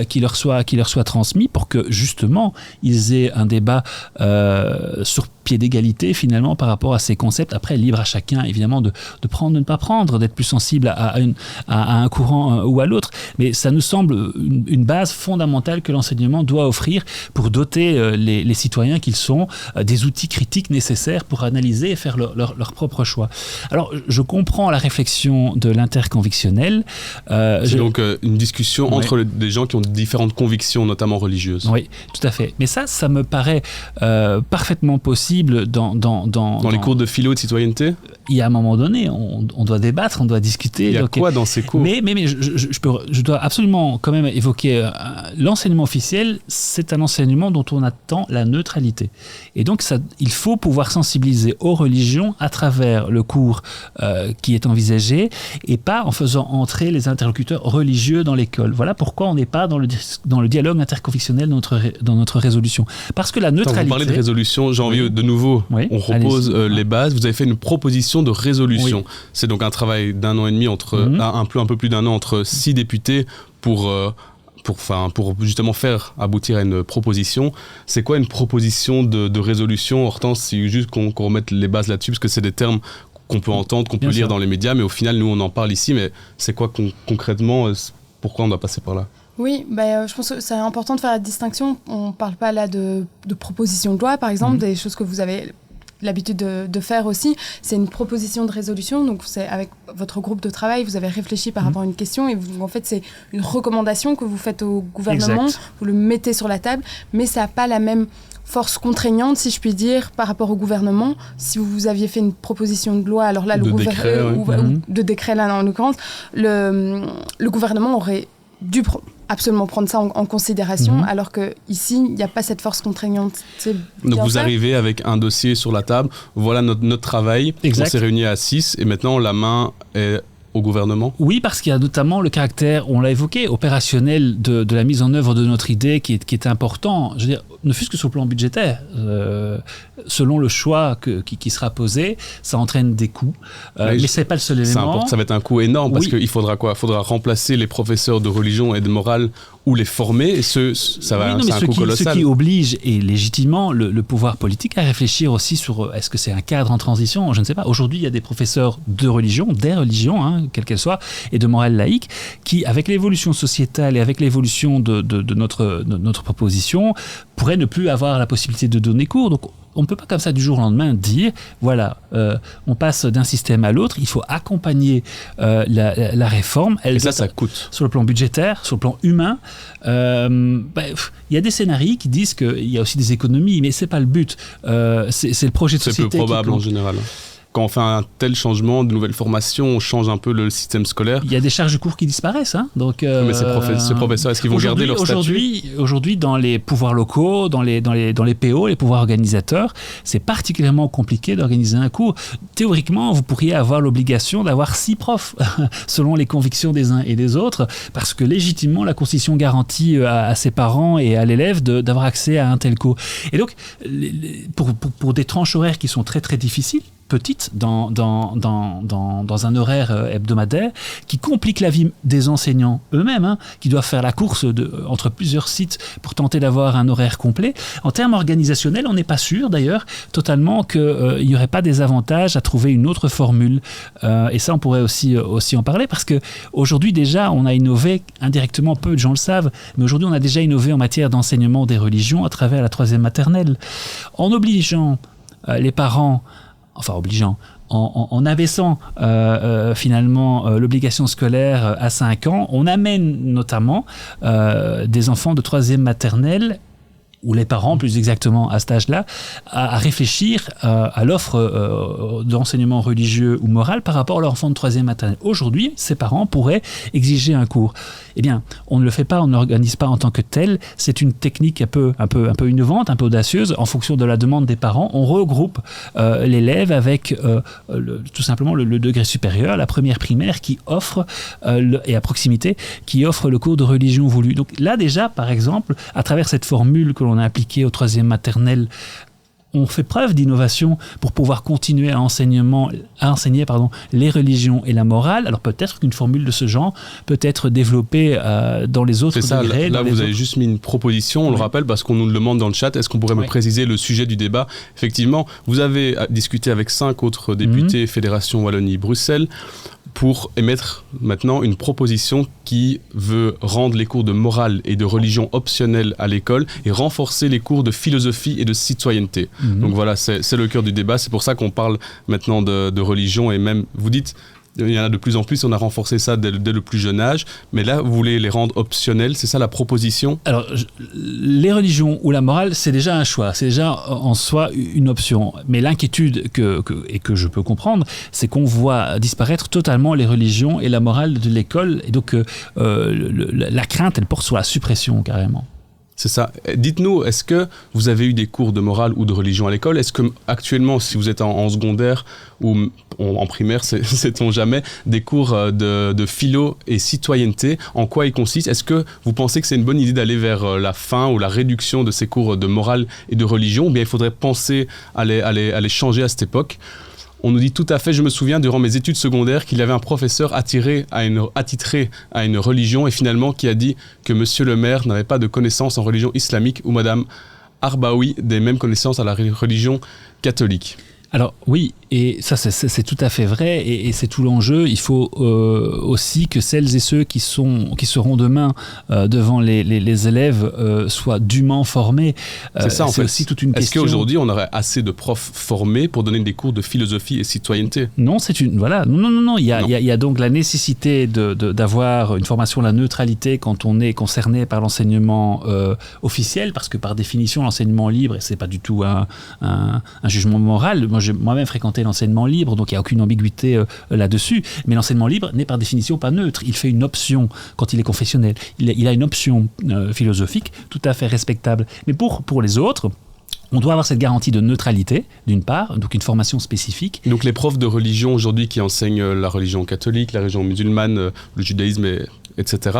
qui leur soient transmis, pour que justement ils aient un débat sur pied d'égalité finalement par rapport à ces concepts. Après, libre à chacun évidemment de prendre, de ne pas prendre, d'être plus sensible à un courant ou à l'autre, mais ça nous semble une base fondamentale que l'enseignement doit offrir pour doter les citoyens qu'ils sont des outils critiques nécessaires pour analyser et faire leur propre choix. Alors, je comprends la réflexion de l'interconvictionnel. C'est donc une discussion entre des gens qui ont différentes convictions, notamment religieuses. Oui, tout à fait. Mais ça me paraît parfaitement possible dans les cours de philo et de citoyenneté. Il y a un moment donné, on doit débattre, on doit discuter. Il y a quoi dans ces cours? Mais je dois absolument quand même évoquer l'enseignement officiel. C'est un enseignement dont on attend la neutralité. Et donc, il faut pouvoir sensibiliser aux religions à travers le cours qui est envisagé, et pas en faisant entrer les interlocuteurs religieux dans l'école. Voilà pourquoi on n'est pas dans le dialogue interconfessionnel dans notre résolution. Parce que la neutralité... Vous parlez de résolution, j'ai envie de nouveau, on repose les bases. Vous avez fait une proposition de résolution. Oui. C'est donc un travail d'1 an et demi, un peu plus d'1 an entre 6 députés pour justement faire aboutir à une proposition. C'est quoi une proposition de résolution, Hortense? C'est juste qu'on remette les bases là-dessus, parce que c'est des termes qu'on peut entendre, qu'on peut lire dans les médias, mais au final, nous, on en parle ici. Mais c'est quoi concrètement? Pourquoi on doit passer par là? Oui, je pense que c'est important de faire la distinction. On ne parle pas là de proposition de loi, par exemple, des choses que vous avez l'habitude de faire aussi. C'est une proposition de résolution, donc c'est avec votre groupe de travail, vous avez réfléchi par rapport à une question, et en fait, c'est une recommandation que vous faites au gouvernement, vous le mettez sur la table, mais ça n'a pas la même force contraignante, si je puis dire, par rapport au gouvernement. Si vous aviez fait une proposition de loi, alors là, le gouvernement, ou de décret là, en l'occurrence, le gouvernement aurait dû absolument prendre ça en considération, alors qu'ici, il n'y a pas cette force contraignante. Donc vous arrivez avec un dossier sur la table, voilà notre travail, exact. On s'est réunis à 6 et maintenant la main est au gouvernement. Oui, parce qu'il y a notamment le caractère, on l'a évoqué, opérationnel de la mise en œuvre de notre idée qui est important. Je veux dire, ne fût-ce que sur le plan budgétaire. Selon le choix qui sera posé, ça entraîne des coûts. Mais c'est pas le seul élément. Ça va être un coût énorme parce qu'il faudra quoi ? Il faudra remplacer les professeurs de religion et de morale ou les former. Et c'est un coût colossal. Ce qui oblige, et légitimement, le pouvoir politique à réfléchir aussi sur est-ce que c'est un cadre en transition ? Je ne sais pas. Aujourd'hui, il y a des professeurs de religion, des religions, quelle qu'elle soit, et de morale laïque, qui, avec l'évolution sociétale et avec l'évolution de notre proposition, pourraient ne plus avoir la possibilité de donner cours. Donc, on ne peut pas comme ça du jour au lendemain dire, voilà, on passe d'un système à l'autre, il faut accompagner la réforme. Et ça coûte. Sur le plan budgétaire, sur le plan humain. Il y a des scénarios qui disent qu'il y a aussi des économies, mais ce n'est pas le but. C'est le projet de société. C'est peu probable en général. Quand on fait un tel changement, de nouvelles formations, on change un peu le système scolaire. Il y a des charges de cours qui disparaissent. Donc, mais ces professeurs, est-ce qu'ils vont garder leur statut ? Aujourd'hui, dans les pouvoirs locaux, dans les PO, les pouvoirs organisateurs, c'est particulièrement compliqué d'organiser un cours. Théoriquement, vous pourriez avoir l'obligation d'avoir 6 profs, selon les convictions des uns et des autres, parce que légitimement, la Constitution garantit à ses parents et à l'élève d'avoir accès à un tel cours. Et donc, pour des tranches horaires qui sont très très difficiles, petites dans un horaire hebdomadaire qui complique la vie des enseignants eux-mêmes, qui doivent faire la course entre plusieurs sites pour tenter d'avoir un horaire complet. En termes organisationnels, on n'est pas sûr d'ailleurs totalement qu'il n'y aurait pas des avantages à trouver une autre formule. Et ça, on pourrait aussi en parler parce qu'aujourd'hui déjà, on a innové indirectement, peu de gens le savent, mais aujourd'hui, on a déjà innové en matière d'enseignement des religions à travers la 3e maternelle. En obligeant les parents en abaissant finalement l'obligation scolaire à 5 ans, on amène notamment des enfants de 3e maternelle, ou les parents plus exactement à cet âge-là, à réfléchir à l'offre d'enseignement religieux ou moral par rapport à leur enfant de 3e maternelle. Aujourd'hui, ces parents pourraient exiger un cours. Eh bien, on ne le fait pas, on ne l'organise pas en tant que tel. C'est une technique un peu innovante, un peu audacieuse. En fonction de la demande des parents, on regroupe l'élève avec tout simplement le degré supérieur, la première primaire qui offre, et à proximité, qui offre le cours de religion voulu. Donc là déjà, par exemple, à travers cette formule que l'on a appliquée au 3e maternelle, on fait preuve d'innovation pour pouvoir continuer à enseigner les religions et la morale. Alors peut-être qu'une formule de ce genre peut être développée dans les autres degrés. Là, vous avez juste mis une proposition, on le rappelle, parce qu'on nous le demande dans le chat. Est-ce qu'on pourrait me préciser le sujet du débat ? Effectivement, vous avez discuté avec 5 autres députés Fédération Wallonie-Bruxelles pour émettre maintenant une proposition qui veut rendre les cours de morale et de religion optionnels à l'école et renforcer les cours de philosophie et de citoyenneté. Donc voilà, c'est le cœur du débat. C'est pour ça qu'on parle maintenant de religion et même, vous dites, il y en a de plus en plus, on a renforcé ça dès le plus jeune âge. Mais là, vous voulez les rendre optionnels, c'est ça la proposition ? Alors, les religions ou la morale, c'est déjà un choix, c'est déjà en soi une option. Mais l'inquiétude que je peux comprendre, c'est qu'on voit disparaître totalement les religions et la morale de l'école. Et donc, la crainte, elle porte sur la suppression carrément. C'est ça. Dites-nous, est-ce que vous avez eu des cours de morale ou de religion à l'école ? Est-ce que actuellement, si vous êtes en secondaire ou en primaire, sait-on jamais, des cours de philo et citoyenneté, en quoi ils consistent ? Est-ce que vous pensez que c'est une bonne idée d'aller vers la fin ou la réduction de ces cours de morale et de religion ? Ou bien il faudrait penser à les changer à cette époque ? On nous dit tout à fait, je me souviens durant mes études secondaires qu'il y avait un professeur attitré à une religion et finalement qui a dit que monsieur le maire n'avait pas de connaissances en religion islamique ou madame Arbaoui des mêmes connaissances à la religion catholique. Alors oui, et ça c'est tout à fait vrai, et c'est tout l'enjeu. Il faut aussi que celles et ceux qui seront demain devant les élèves soient dûment formés. C'est ça en fait. Aussi toute une Est-ce question. qu'aujourd'hui on aurait assez de profs formés pour donner des cours de philosophie et citoyenneté? Non, non. Il y a donc la nécessité d'avoir une formation à la neutralité quand on est concerné par l'enseignement officiel, parce que par définition l'enseignement libre, et c'est pas du tout un jugement moral. Moi, j'ai moi-même fréquenté l'enseignement libre, donc il n'y a aucune ambiguïté là-dessus. Mais l'enseignement libre n'est par définition pas neutre. Il fait une option quand il est confessionnel. Il a une option philosophique tout à fait respectable. Mais pour les autres, on doit avoir cette garantie de neutralité, d'une part, donc une formation spécifique. Donc les profs de religion aujourd'hui qui enseignent la religion catholique, la religion musulmane, le judaïsme, etc.,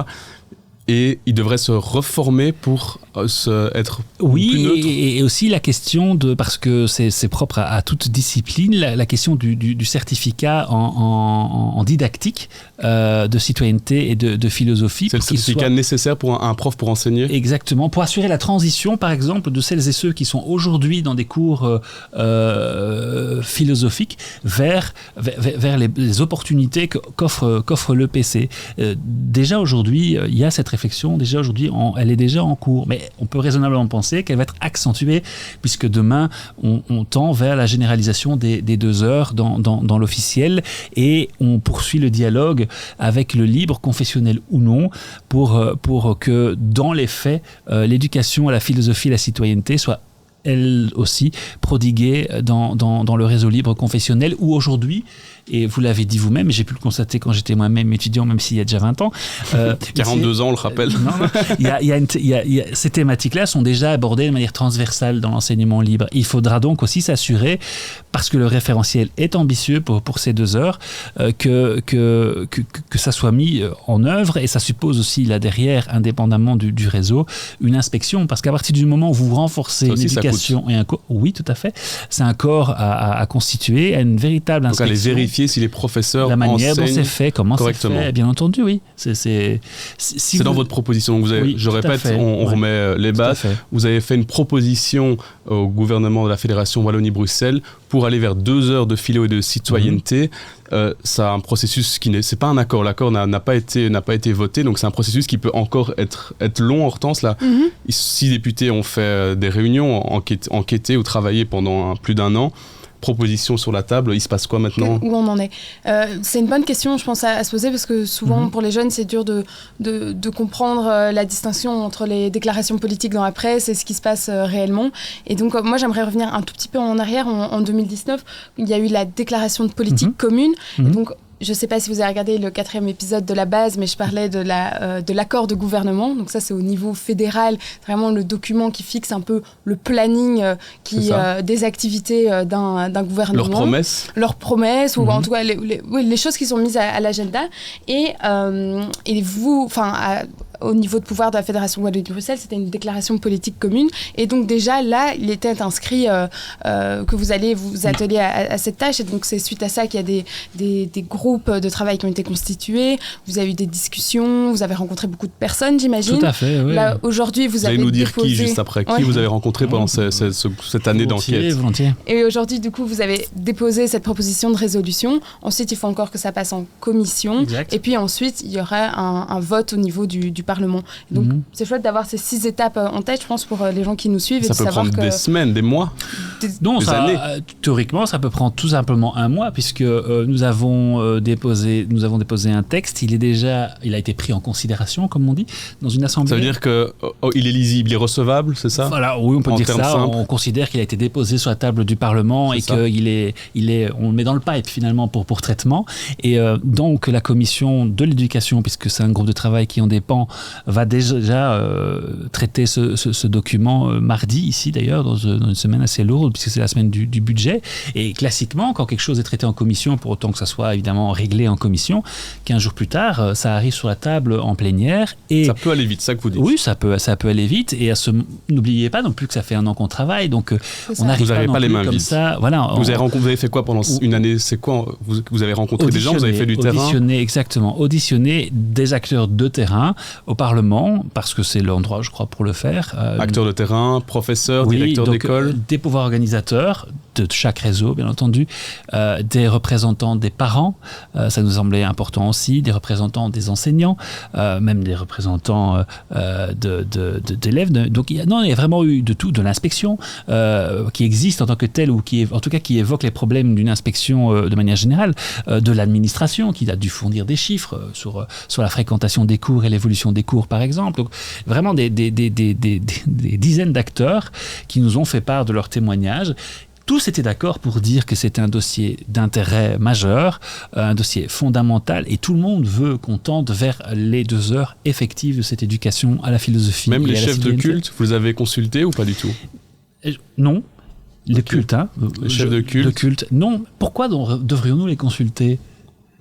et ils devraient se reformer pour être plus neutres. Et aussi la question parce que c'est propre à toute discipline, la question du certificat en didactique de citoyenneté et de philosophie. C'est le certificat nécessaire pour un prof pour enseigner. Exactement, pour assurer la transition, par exemple, de celles et ceux qui sont aujourd'hui dans des cours philosophiques vers les opportunités qu'offre le PC. Déjà aujourd'hui, il y a cette réflexion, déjà aujourd'hui, elle est déjà en cours, mais on peut raisonnablement penser qu'elle va être accentuée, puisque demain, on tend vers la généralisation des 2 heures dans l'officiel, et on poursuit le dialogue avec le libre, confessionnel ou non, pour que dans les faits, l'éducation à la philosophie et la citoyenneté soit elle aussi prodiguée dans le réseau libre confessionnel, où aujourd'hui, et vous l'avez dit vous-même, et j'ai pu le constater quand j'étais moi-même étudiant, même s'il y a déjà 20 ans. 42 ans, on le rappelle. Ces thématiques-là sont déjà abordées de manière transversale dans l'enseignement libre. Il faudra donc aussi s'assurer, parce que le référentiel est ambitieux pour ces 2 heures, que ça soit mis en œuvre, et ça suppose aussi là derrière, indépendamment du réseau, une inspection, parce qu'à partir du moment où vous renforcez une éducation et un corps, oui, tout à fait, c'est un corps à constituer, à une véritable inspection. Donc à les vérifier si les professeurs la manière dont c'est fait, comment c'est fait, bien entendu, oui. C'est dans votre proposition. Donc je répète, on remet les bases. Vous avez fait une proposition au gouvernement de la Fédération Wallonie-Bruxelles pour aller vers 2 heures de philo et de citoyenneté. Ça a un processus c'est pas un accord. L'accord n'a pas été voté, donc c'est un processus qui peut encore être long. Hortense, là, 6 députés ont fait des réunions, enquêté ou travaillé pendant plus d'1 an. Proposition sur la table, il se passe quoi maintenant? Où on en est? C'est une bonne question, je pense, à se poser, parce que souvent, pour les jeunes, c'est dur de comprendre la distinction entre les déclarations politiques dans la presse et ce qui se passe réellement. Et donc, moi, j'aimerais revenir un tout petit peu en arrière. En 2019, il y a eu la déclaration de politique commune. Et donc, je ne sais pas si vous avez regardé le 4e épisode de La Base, mais je parlais de l'accord de gouvernement. Donc ça, c'est au niveau fédéral, vraiment le document qui fixe un peu le planning des activités d'un gouvernement. Leurs promesses, ou en tout cas les choses qui sont mises à l'agenda. Et vous, au niveau de pouvoir de la Fédération Wallonie-Bruxelles, c'était une déclaration politique commune. Et donc déjà, là, il était inscrit que vous allez vous atteler à cette tâche. Et donc c'est suite à ça qu'il y a des groupes de travail qui ont été constitués. Vous avez eu des discussions, vous avez rencontré beaucoup de personnes, j'imagine. Tout à fait, oui. Là, aujourd'hui, vous avez nous dire déposé... qui, juste après, qui vous avez rencontré pendant cette année d'enquête. Volontiers. Et aujourd'hui, du coup, vous avez déposé cette proposition de résolution. Ensuite, il faut encore que ça passe en commission. Exact. Et puis ensuite, il y aura un vote au niveau du Parlement. Donc, c'est chouette d'avoir ces 6 étapes en tête, je pense, pour les gens qui nous suivent. Ça peut prendre des semaines, des mois, des années. Théoriquement, ça peut prendre tout simplement 1 mois, puisque nous avons déposé un texte. Il a été pris en considération, comme on dit, dans une assemblée. Ça veut dire qu'il est lisible, il est recevable, c'est ça? Voilà, oui, on peut dire ça. Simples. On considère qu'il a été déposé sur la table du Parlement et qu'on le met dans le pipe finalement pour traitement. Et donc la commission de l'éducation, puisque c'est un groupe de travail qui en dépend, va déjà traiter ce document mardi ici d'ailleurs, dans une semaine assez lourde, puisque c'est la semaine du budget. Et classiquement, quand quelque chose est traité en commission, pour autant que ça soit évidemment réglé en commission, 15 jours plus tard, ça arrive sur la table en plénière. Et ça peut aller vite, ça que vous dites. Oui, ça peut aller vite. Et n'oubliez pas non plus que ça fait 1 an qu'on travaille, donc on n'arrive pas les mains comme vides. Ça. Voilà, vous avez fait quoi pendant une année? C'est quoi? Vous avez rencontré des gens, vous avez fait du terrain? Auditionner des acteurs de terrain au Parlement, parce que c'est l'endroit, je crois, pour le faire. Acteurs de terrain, professeurs, directeurs d'école. Des pouvoirs organisateurs de chaque réseau, bien entendu, des représentants des parents, ça nous semblait important aussi, des représentants des enseignants, même des représentants d'élèves. Donc il y a vraiment eu de tout, de l'inspection qui existe en tant que telle, ou en tout cas qui évoque les problèmes d'une inspection de manière générale, de l'administration qui a dû fournir des chiffres sur la fréquentation des cours et l'évolution des cours, par exemple. Donc vraiment des dizaines d'acteurs qui nous ont fait part de leurs témoignages. Tous étaient d'accord pour dire que c'était un dossier d'intérêt majeur, un dossier fondamental, et tout le monde veut qu'on tende vers les 2 heures effectives de cette éducation à la philosophie. Même les chefs de culte, vous les avez consultés ou pas du tout? Non. Les cultes, hein. Les chefs de culte. Non. Pourquoi devrions-nous les consulter?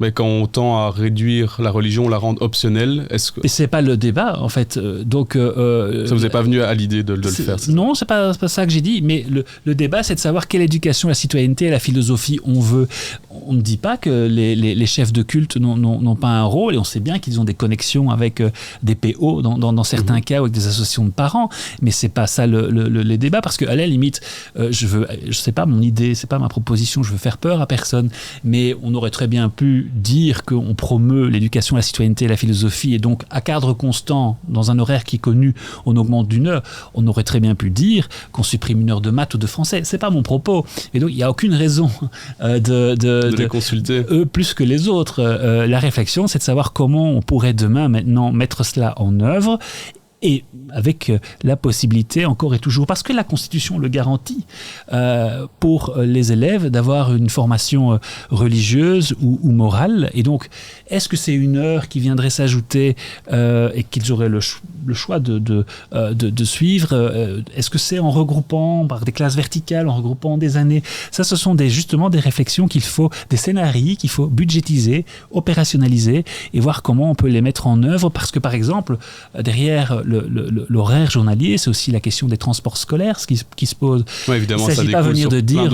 Mais quand on tend à réduire la religion, la rendre optionnelle, est-ce que... Et c'est pas le débat, en fait. Donc, ça vous est pas venu à l'idée de le faire? Non, c'est pas ça que j'ai dit. Mais le débat, c'est de savoir quelle éducation à la citoyenneté et à la philosophie on veut. On ne dit pas que les chefs de culte n'ont pas un rôle, et on sait bien qu'ils ont des connexions avec des PO dans certains cas, ou avec des associations de parents. Mais c'est pas ça le débat, parce qu'à la limite, je sais pas, mon idée, c'est pas ma proposition, je veux faire peur à personne. Mais on aurait très bien pu dire qu'on promeut l'éducation à la citoyenneté et la philosophie, et donc à cadre constant, dans un horaire qui est connu, on augmente d'1 heure. On aurait très bien pu dire qu'on supprime 1 heure de maths ou de français. C'est pas mon propos. Et donc il n'y a aucune raison de les consulter. Eux plus que les autres. La réflexion, c'est de savoir comment on pourrait demain maintenant mettre cela en œuvre, et avec la possibilité, encore et toujours, parce que la Constitution le garantit, pour les élèves d'avoir une formation religieuse ou morale. Et donc, est-ce que c'est 1 heure qui viendrait s'ajouter et qu'ils auraient le choix de suivre? Est-ce que c'est en regroupant par des classes verticales, en regroupant des années? Ça, ce sont justement des réflexions des scénarios qu'il faut budgétiser, opérationnaliser, et voir comment on peut les mettre en œuvre, parce que, par exemple, derrière l'horaire journalier, c'est aussi la question des transports scolaires qui se pose. Ouais, évidemment, il ne s'agit pas venir de dire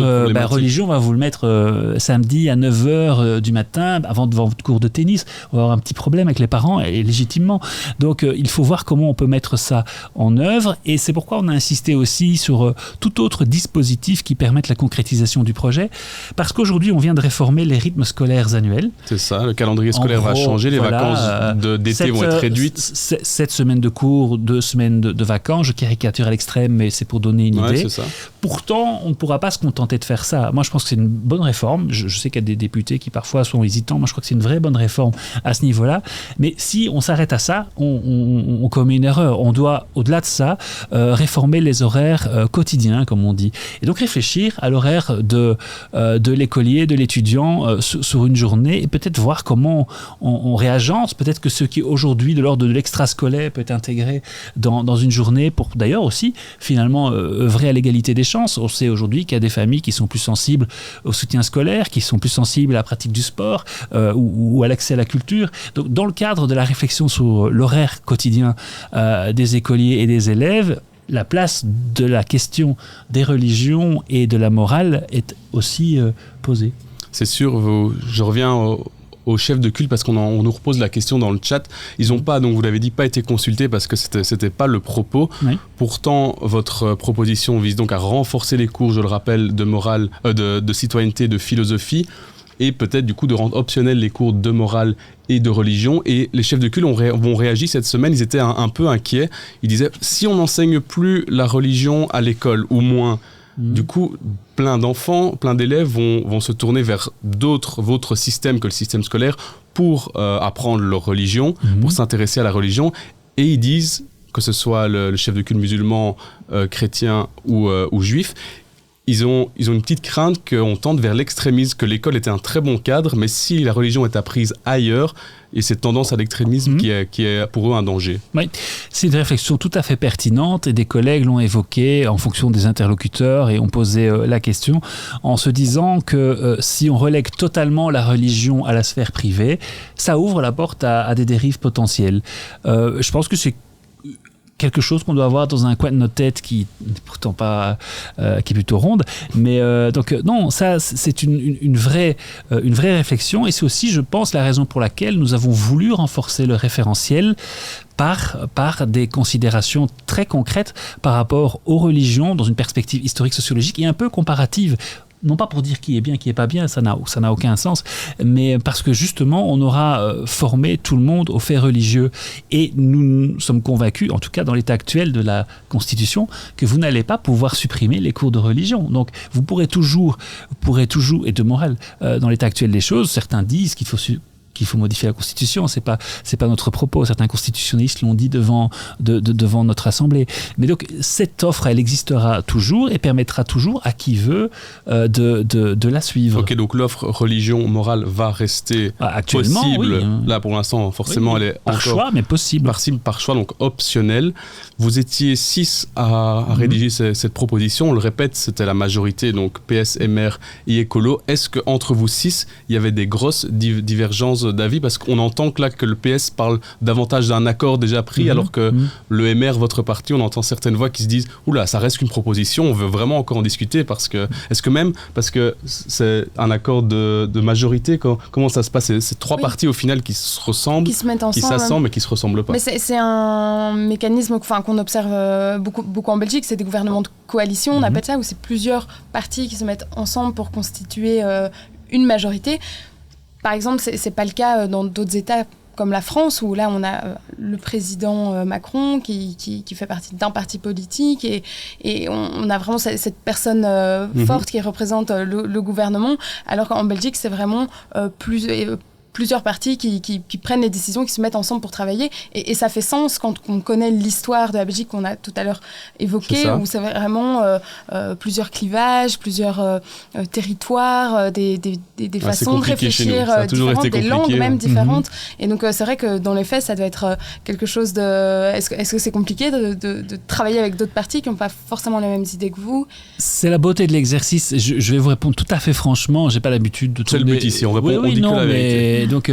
religion, on va vous le mettre samedi à 9h du matin avant votre cours de tennis. On va avoir un petit problème avec les parents, et légitimement. Donc il faut voir comment on peut mettre ça en œuvre, et c'est pourquoi on a insisté aussi sur tout autre dispositif qui permette la concrétisation du projet, parce qu'aujourd'hui on vient de réformer les rythmes scolaires annuels. C'est ça, le calendrier scolaire va changer, les vacances d'été vont être réduites. 7 semaines de cours, 2 semaines de vacances, je caricature à l'extrême, mais c'est pour donner une idée. C'est ça. Pourtant, on ne pourra pas se contenter de faire ça. Moi, je pense que c'est une bonne réforme. Je sais qu'il y a des députés qui parfois sont hésitants. Moi, je crois que c'est une vraie bonne réforme à ce niveau-là. Mais si on s'arrête à ça, on commet une erreur. On doit, au-delà de ça, réformer les horaires quotidiens, comme on dit. Et donc réfléchir à l'horaire de l'écolier, de l'étudiant sur une journée, et peut-être voir comment on réagence. Peut-être que ce qui aujourd'hui de l'ordre de l'extrascolaire peut être intégré dans une journée, pour d'ailleurs aussi finalement œuvrer à l'égalité des chances. On sait aujourd'hui qu'il y a des familles qui sont plus sensibles au soutien scolaire, qui sont plus sensibles à la pratique du sport ou à l'accès à la culture. Donc dans le cadre de la réflexion sur l'horaire quotidien des écoliers et des élèves, la place de la question des religions et de la morale est aussi posée. C'est sûr, je reviens aux chefs de culte, parce qu'on nous repose la question dans le chat. Ils n'ont pas, donc vous l'avez dit, pas été consultés parce que c'était pas le propos. Oui. Pourtant, votre proposition vise donc à renforcer les cours, je le rappelle, de morale, de citoyenneté, de philosophie, et peut-être du coup de rendre optionnels les cours de morale et de religion. Et les chefs de culte ont réagi cette semaine, ils étaient un peu inquiets. Ils disaient, si on n'enseigne plus la religion à l'école, ou moins, du coup, plein d'enfants, plein d'élèves vont se tourner vers d'autres systèmes que le système scolaire pour apprendre leur religion, pour s'intéresser à la religion. Et ils disent, que ce soit le chef de culte musulman, chrétien ou juif, ils ont une petite crainte qu'on tende vers l'extrémisme, que l'école était un très bon cadre, mais si la religion est apprise ailleurs, et cette tendance à l'extrémisme qui est pour eux un danger. Oui, c'est une réflexion tout à fait pertinente, et des collègues l'ont évoqué en fonction des interlocuteurs, et ont posé la question en se disant que si on relègue totalement la religion à la sphère privée, ça ouvre la porte à des dérives potentielles. Je pense que c'est quelque chose qu'on doit avoir dans un coin de notre tête qui n'est pourtant pas, qui est plutôt ronde. Mais donc non, ça c'est une vraie réflexion, et c'est aussi, je pense, la raison pour laquelle nous avons voulu renforcer le référentiel par des considérations très concrètes par rapport aux religions dans une perspective historique, sociologique et un peu comparative. Non pas pour dire qui est bien, qui est pas bien, ça n'a aucun sens, mais parce que justement, on aura formé tout le monde aux faits religieux. Et nous sommes convaincus, en tout cas dans l'état actuel de la Constitution, que vous n'allez pas pouvoir supprimer les cours de religion. Donc, vous pourrez toujours, et de morale, dans l'état actuel des choses, certains disent qu'il faut modifier la Constitution, c'est pas notre propos. Certains constitutionnalistes l'ont dit devant notre Assemblée. Mais donc cette offre, elle existera toujours et permettra toujours à qui veut de la suivre. Ok, donc l'offre religion morale va rester actuellement, possible. Oui. Là, pour l'instant, forcément, elle est par encore choix, mais possible. Par choix, donc optionnelle. Vous étiez 6 à rédiger cette proposition. On le répète, c'était la majorité, donc PS, MR et Écolo. Est-ce qu'entre vous 6, il y avait des grosses divergences d'avis, parce qu'on entend que là que le PS parle davantage d'un accord déjà pris, alors que le MR, votre parti, on entend certaines voix qui se disent oula, ça reste qu'une proposition, on veut vraiment encore en discuter, parce que c'est un accord de majorité, comment ça se passe? C'est 3 partis au final qui se ressemblent, qui se mettent ensemble, qui s'assemblent mais qui se ressemblent pas. Mais c'est un mécanisme qu'on observe beaucoup en Belgique, c'est des gouvernements de coalition, on appelle ça, où c'est plusieurs partis qui se mettent ensemble pour constituer une majorité. Par exemple, c'est pas le cas dans d'autres États comme la France, où là on a le président Macron qui fait partie d'un parti politique, et on a vraiment cette personne forte qui représente le gouvernement, alors qu'en Belgique c'est vraiment plusieurs partis qui prennent les décisions, qui se mettent ensemble pour travailler, et ça fait sens quand on connaît l'histoire de la Belgique qu'on a tout à l'heure évoquée, où c'est vraiment plusieurs clivages, plusieurs territoires, des façons de réfléchir différentes, des langues même différentes. Et donc c'est vrai que dans les faits, ça doit être quelque chose de... Est-ce que c'est compliqué de travailler avec d'autres partis qui n'ont pas forcément les mêmes idées que vous? C'est la beauté de l'exercice. Je vais vous répondre tout à fait franchement. J'ai pas l'habitude de tourner... C'est le but ici, on dit que la vérité. Et donc,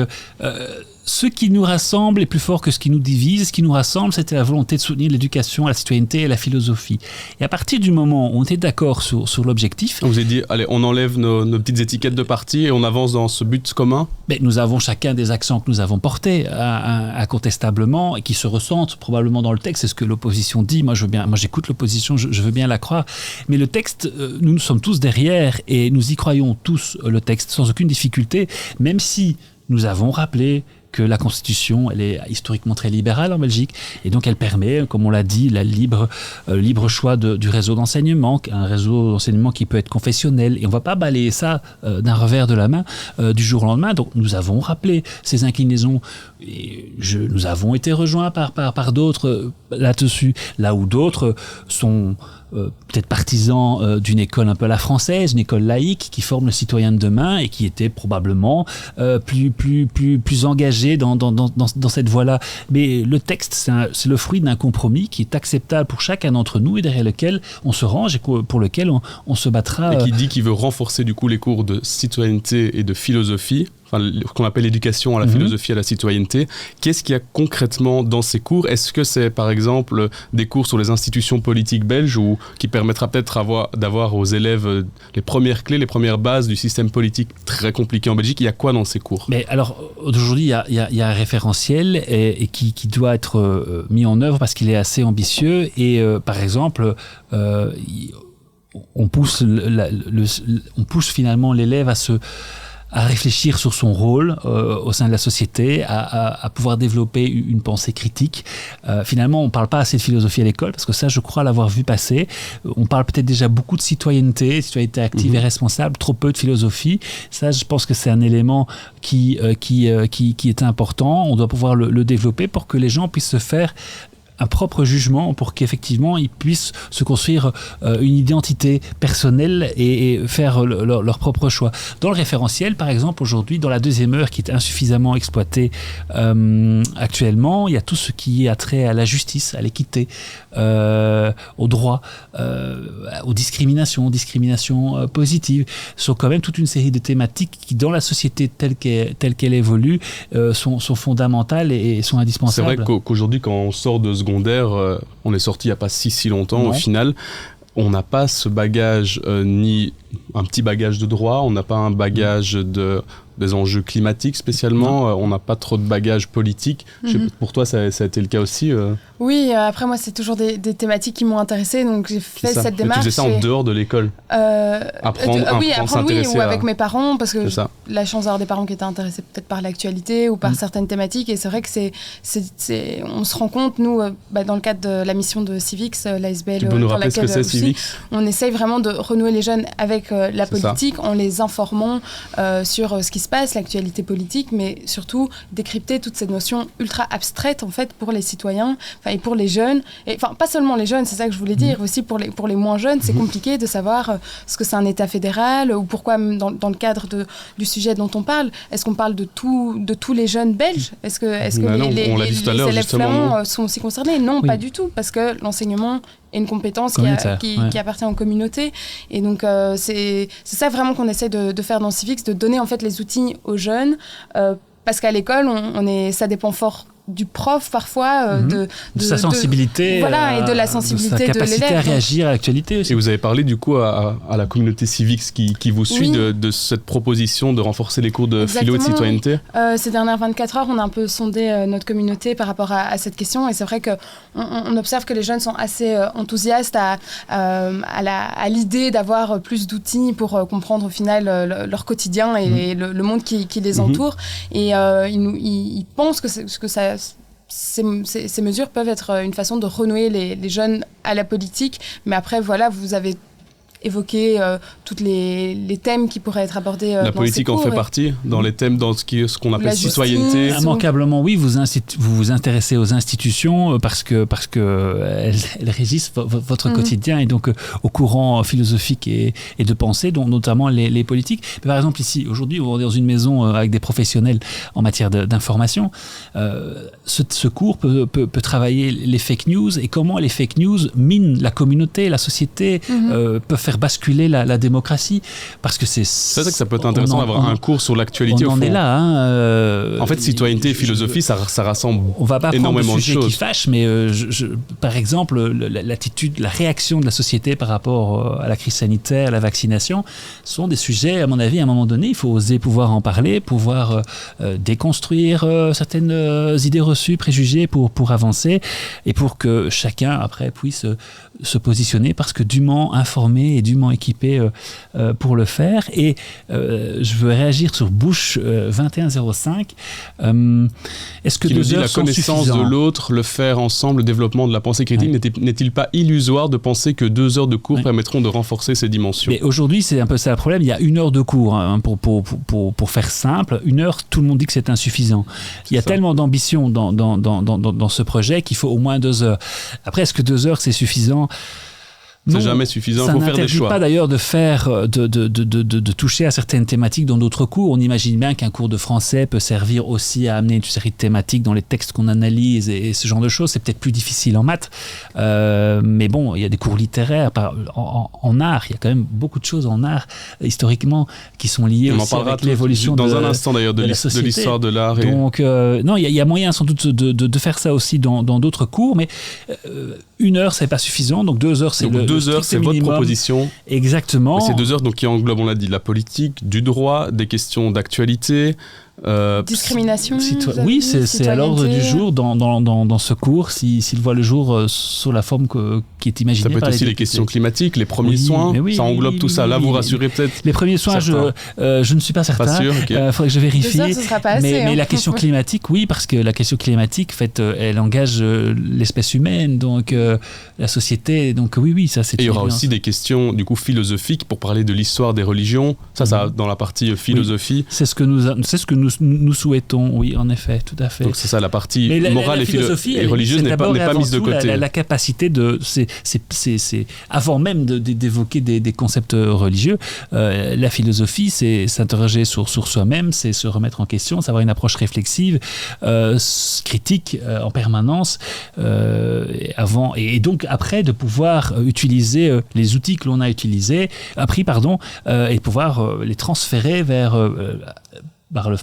ce qui nous rassemble est plus fort que ce qui nous divise. Ce qui nous rassemble, c'était la volonté de soutenir l'éducation, la citoyenneté et la philosophie. Et à partir du moment où on était d'accord sur l'objectif... On vous a dit, allez, on enlève nos petites étiquettes de parti et on avance dans ce but commun. Mais nous avons chacun des accents que nous avons portés, incontestablement, et qui se ressentent probablement dans le texte. C'est ce que l'opposition dit. Moi, j'écoute l'opposition, je veux bien la croire. Mais le texte, nous sommes tous derrière, et nous y croyons tous, le texte, sans aucune difficulté, même si nous avons rappelé que la Constitution, elle est historiquement très libérale en Belgique, et donc elle permet, comme on l'a dit, le libre choix du réseau d'enseignement, un réseau d'enseignement qui peut être confessionnel, et on ne va pas balayer ça d'un revers de la main du jour au lendemain. Donc nous avons rappelé ces inclinaisons, et nous avons été rejoints par d'autres là-dessus, là où d'autres sont... peut-être partisans d'une école un peu à la française, une école laïque qui forme le citoyen de demain, et qui était probablement plus engagé dans cette voie-là. Mais le texte, c'est le fruit d'un compromis qui est acceptable pour chacun d'entre nous, et derrière lequel on se range, et pour lequel on se battra. Et qui dit qu'il veut renforcer du coup les cours de citoyenneté et de philosophie, enfin, ce qu'on appelle l'éducation à la philosophie, à la citoyenneté. Qu'est-ce qu'il y a concrètement dans ces cours? Est-ce que c'est par exemple des cours sur les institutions politiques belges, ou qui permettra peut-être d'avoir aux élèves les premières clés, les premières bases du système politique très compliqué en Belgique? Il y a quoi dans ces cours? Mais alors, aujourd'hui, il y a un référentiel et qui doit être mis en œuvre parce qu'il est assez ambitieux, et par exemple, on pousse finalement l'élève à réfléchir sur son rôle au sein de la société, à pouvoir développer une pensée critique. Finalement, on ne parle pas assez de philosophie à l'école, parce que ça, je crois l'avoir vu passer. On parle peut-être déjà beaucoup de citoyenneté active et responsable, trop peu de philosophie. Ça, je pense que c'est un élément qui est important. On doit pouvoir le développer pour que les gens puissent se faire un propre jugement, pour qu'effectivement ils puissent se construire une identité personnelle et faire leur propre choix. Dans le référentiel, par exemple, aujourd'hui, dans la deuxième heure qui est insuffisamment exploitée actuellement, il y a tout ce qui a trait à la justice, à l'équité, au droit, aux discriminations positives. Ce sont quand même toute une série de thématiques qui, dans la société telle qu'elle évolue, sont fondamentales et sont indispensables. C'est vrai qu'aujourd'hui, quand on sort de seconde secondaire, on est sorti il n'y a pas si longtemps au final. On n'a pas ce bagage, ni un petit bagage de droit, on n'a pas un bagage des enjeux climatiques spécialement, on n'a pas trop de bagage politique. Pour toi, ça a été le cas aussi Oui, après moi, c'est toujours des thématiques qui m'ont intéressée, donc j'ai fait cette démarche. Mais tu faisais ça en dehors de l'école apprendre, s'intéresser ou avec mes parents, parce que j'ai la chance d'avoir des parents qui étaient intéressés peut-être par l'actualité ou par certaines thématiques, et c'est vrai que on se rend compte, nous, dans le cadre de la mission de Civics, l'ASBL, tu peux nous rappeler ce que c'est Civics ? On essaye vraiment de renouer les jeunes avec la politique en les informant sur ce qui se passe, l'actualité politique, mais surtout décrypter toutes ces notions ultra abstraites en fait pour les citoyens, et pour les jeunes, enfin pas seulement les jeunes, c'est ça que je voulais dire, aussi pour les moins jeunes, c'est compliqué de savoir ce que c'est un État fédéral ou pourquoi dans le cadre du sujet dont on parle, est-ce qu'on parle de tous les jeunes belges, est-ce que les élèves flamands sont aussi concernés? Non, pas du tout, parce que l'enseignement est une compétence qui appartient aux communautés. Et donc, c'est ça vraiment qu'on essaie de faire dans Civics, de donner en fait les outils aux jeunes, parce qu'à l'école, ça dépend fort du prof parfois, de sa sensibilité, et de la sensibilité de l'élève. Sa capacité à réagir à l'actualité aussi. Et vous avez parlé du coup à la communauté Civics qui vous suit de cette proposition de renforcer les cours de philo et de citoyenneté. Ces dernières 24 heures, on a un peu sondé notre communauté par rapport à cette question, et c'est vrai qu'on observe que les jeunes sont assez enthousiastes à l'idée d'avoir plus d'outils pour comprendre au final leur quotidien et le monde qui les entoure. Et ils pensent que ces mesures peuvent être une façon de renouer les jeunes à la politique. Mais après, voilà, vous avez évoqué tous les thèmes qui pourraient être abordés la politique en fait partie dans les thèmes, dans ce qu'on appelle citoyenneté. Immanquablement, oui, vous vous intéressez aux institutions parce que elles régissent votre quotidien, et donc au courant philosophique et de pensée, dont notamment les politiques. Mais par exemple, ici, aujourd'hui, on est dans une maison avec des professionnels en matière d'information. Ce cours peut travailler les fake news et comment les fake news minent la communauté, la société, peuvent faire basculer la démocratie, parce que c'est ça que ça peut être intéressant d'avoir un cours sur l'actualité. On en est là. En fait, citoyenneté et philosophie, ça rassemble énormément de choses. On va pas prendre de sujets qui fâchent, mais par exemple, l'attitude, la réaction de la société par rapport à la crise sanitaire, à la vaccination, sont des sujets, à mon avis, à un moment donné, il faut oser pouvoir en parler, pouvoir déconstruire certaines idées reçues, préjugés pour avancer, et pour que chacun, après, puisse se positionner, parce que dûment informé et dûment équipé pour le faire. Et je veux réagir sur Bush 2105. Est-ce que 2 heures la sont connaissance suffisants ? de l'autre, le faire ensemble, le développement de la pensée critique, n'est-il pas illusoire de penser que 2 heures de cours permettront de renforcer ces dimensions? Mais aujourd'hui, c'est un peu ça le problème. Il y a 1 heure de cours, pour faire simple. 1 heure, tout le monde dit que c'est insuffisant. Il y a tellement d'ambition dans ce projet qu'il faut au moins 2 heures. Après, est-ce que 2 heures, c'est suffisant ? C'est jamais suffisant, il faut faire des choix. Ça n'interdit pas d'ailleurs de toucher à certaines thématiques dans d'autres cours. On imagine bien qu'un cours de français peut servir aussi à amener une série de thématiques dans les textes qu'on analyse et ce genre de choses. C'est peut-être plus difficile en maths, mais bon, il y a des cours littéraires, en art, il y a quand même beaucoup de choses en art, historiquement, qui sont liées aussi avec l'évolution dans un instant d'ailleurs de l'histoire de l'art. Donc, non, il y a moyen sans doute de faire ça aussi dans d'autres cours, mais 1 heure, c'est pas suffisant, donc 2 heures, c'est 2 heures, c'est votre proposition. Exactement. Mais c'est 2 heures donc, qui englobent, on l'a dit, la politique, du droit, des questions d'actualité. Discrimination. Oui, c'est à l'ordre du jour dans ce cours, s'il voit le jour sous la forme qui est imaginée. Ça peut être aussi les questions climatiques, les premiers soins, ça englobe tout ça. Là, vous rassurez peut-être. Les premiers soins, je ne suis pas certain. Pas sûr, faudrait que je vérifie. 2 heures, ce sera pas assez, mais la question climatique, oui, parce que la question climatique, en fait, elle engage l'espèce humaine, donc la société. Donc oui, ça c'est. Et il y aura aussi des questions du coup philosophiques pour parler de l'histoire des religions. Ça dans la partie philosophie. Oui. C'est ce que nous souhaitons, oui, en effet, tout à fait. Donc c'est ça, la partie morale et religieuse n'est pas mise de côté. La capacité c'est avant même d'évoquer des concepts religieux, la philosophie, c'est s'interroger sur soi-même, c'est se remettre en question, c'est avoir une approche réflexive, critique en permanence, avant, et donc après de pouvoir utiliser les outils que l'on a appris, et pouvoir les transférer vers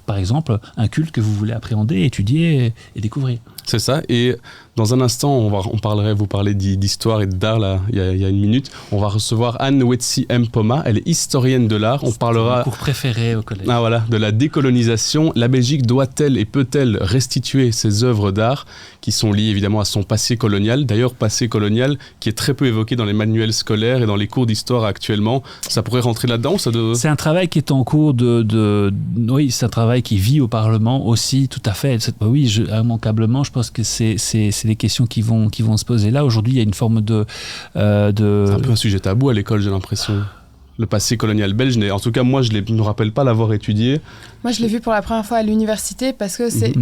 par exemple un culte que vous voulez appréhender, étudier et découvrir. C'est ça. Et dans un instant, vous parlez d'histoire et d'art là, il y a une minute. On va recevoir Anne Wetsi Mpoma. Elle est historienne de l'art. On parlera. Mon cours préféré au collège. Ah voilà, de la décolonisation. La Belgique doit-elle et peut-elle restituer ses œuvres d'art qui sont liées évidemment à son passé colonial. D'ailleurs, passé colonial qui est très peu évoqué dans les manuels scolaires et dans les cours d'histoire actuellement. Ça pourrait rentrer là-dedans. C'est un travail qui est en cours oui, c'est un travail qui vit au Parlement aussi, tout à fait. Oui, immanquablement, je pense que c'est des questions qui vont se poser là. Aujourd'hui, il y a une forme de... C'est un peu un sujet tabou à l'école, j'ai l'impression. Le passé colonial belge, en tout cas, moi, je ne me rappelle pas l'avoir étudié. Moi, je l'ai vu pour la première fois à l'université parce que c'est...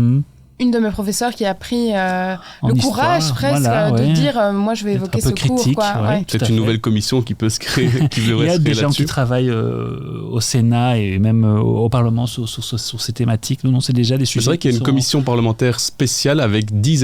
une de mes professeurs qui a pris le courage presque de dire moi je vais évoquer ce critique, cours. C'est une nouvelle commission qui peut se créer, qui devrait se créer là-dessus. Il y a des gens qui travaillent au Sénat et même au Parlement sur ces thématiques. Non, c'est déjà des sujets. C'est vrai qu'il y a une commission parlementaire spéciale avec 10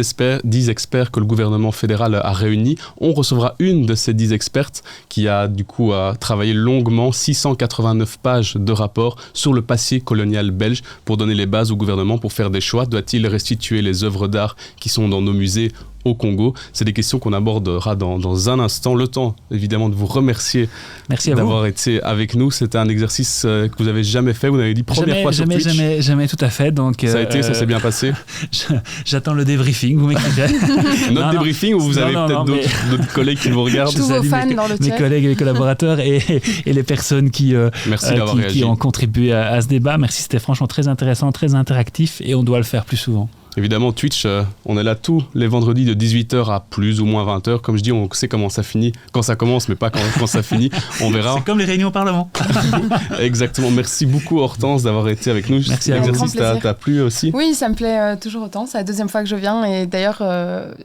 experts que le gouvernement fédéral a réunis. On recevra une de ces 10 expertes qui a du coup travaillé longuement 689 pages de rapport sur le passé colonial belge pour donner les bases au gouvernement pour faire des choix. Doit-il restituer les œuvres d'art qui sont dans nos musées au Congo? C'est des questions qu'on abordera dans un instant. Le temps, évidemment, de vous remercier d'avoir été avec nous. C'était un exercice que vous n'avez jamais fait. Vous m'avez dit première fois sur Twitch. Jamais tout à fait. Donc, ça s'est bien passé. J'attends le débriefing, vous m'écrivez. Notre débriefing ou vous avez peut-être d'autres collègues qui vous regardent? Tous vos fans dans le chat. Mes collègues et les collaborateurs et les personnes qui ont contribué à ce débat. Merci, c'était franchement très intéressant, très interactif et on doit le faire plus souvent. Évidemment, Twitch, on est là tous les vendredis de 18h à plus ou moins 20h. Comme je dis, on sait comment ça finit, quand ça commence, mais pas quand ça finit. On verra. C'est comme les réunions au Parlement. Exactement. Merci beaucoup, Hortense, d'avoir été avec nous. Merci. L'exercice t'a plu aussi? Oui, ça me plaît toujours autant. C'est la deuxième fois que je viens. Et d'ailleurs,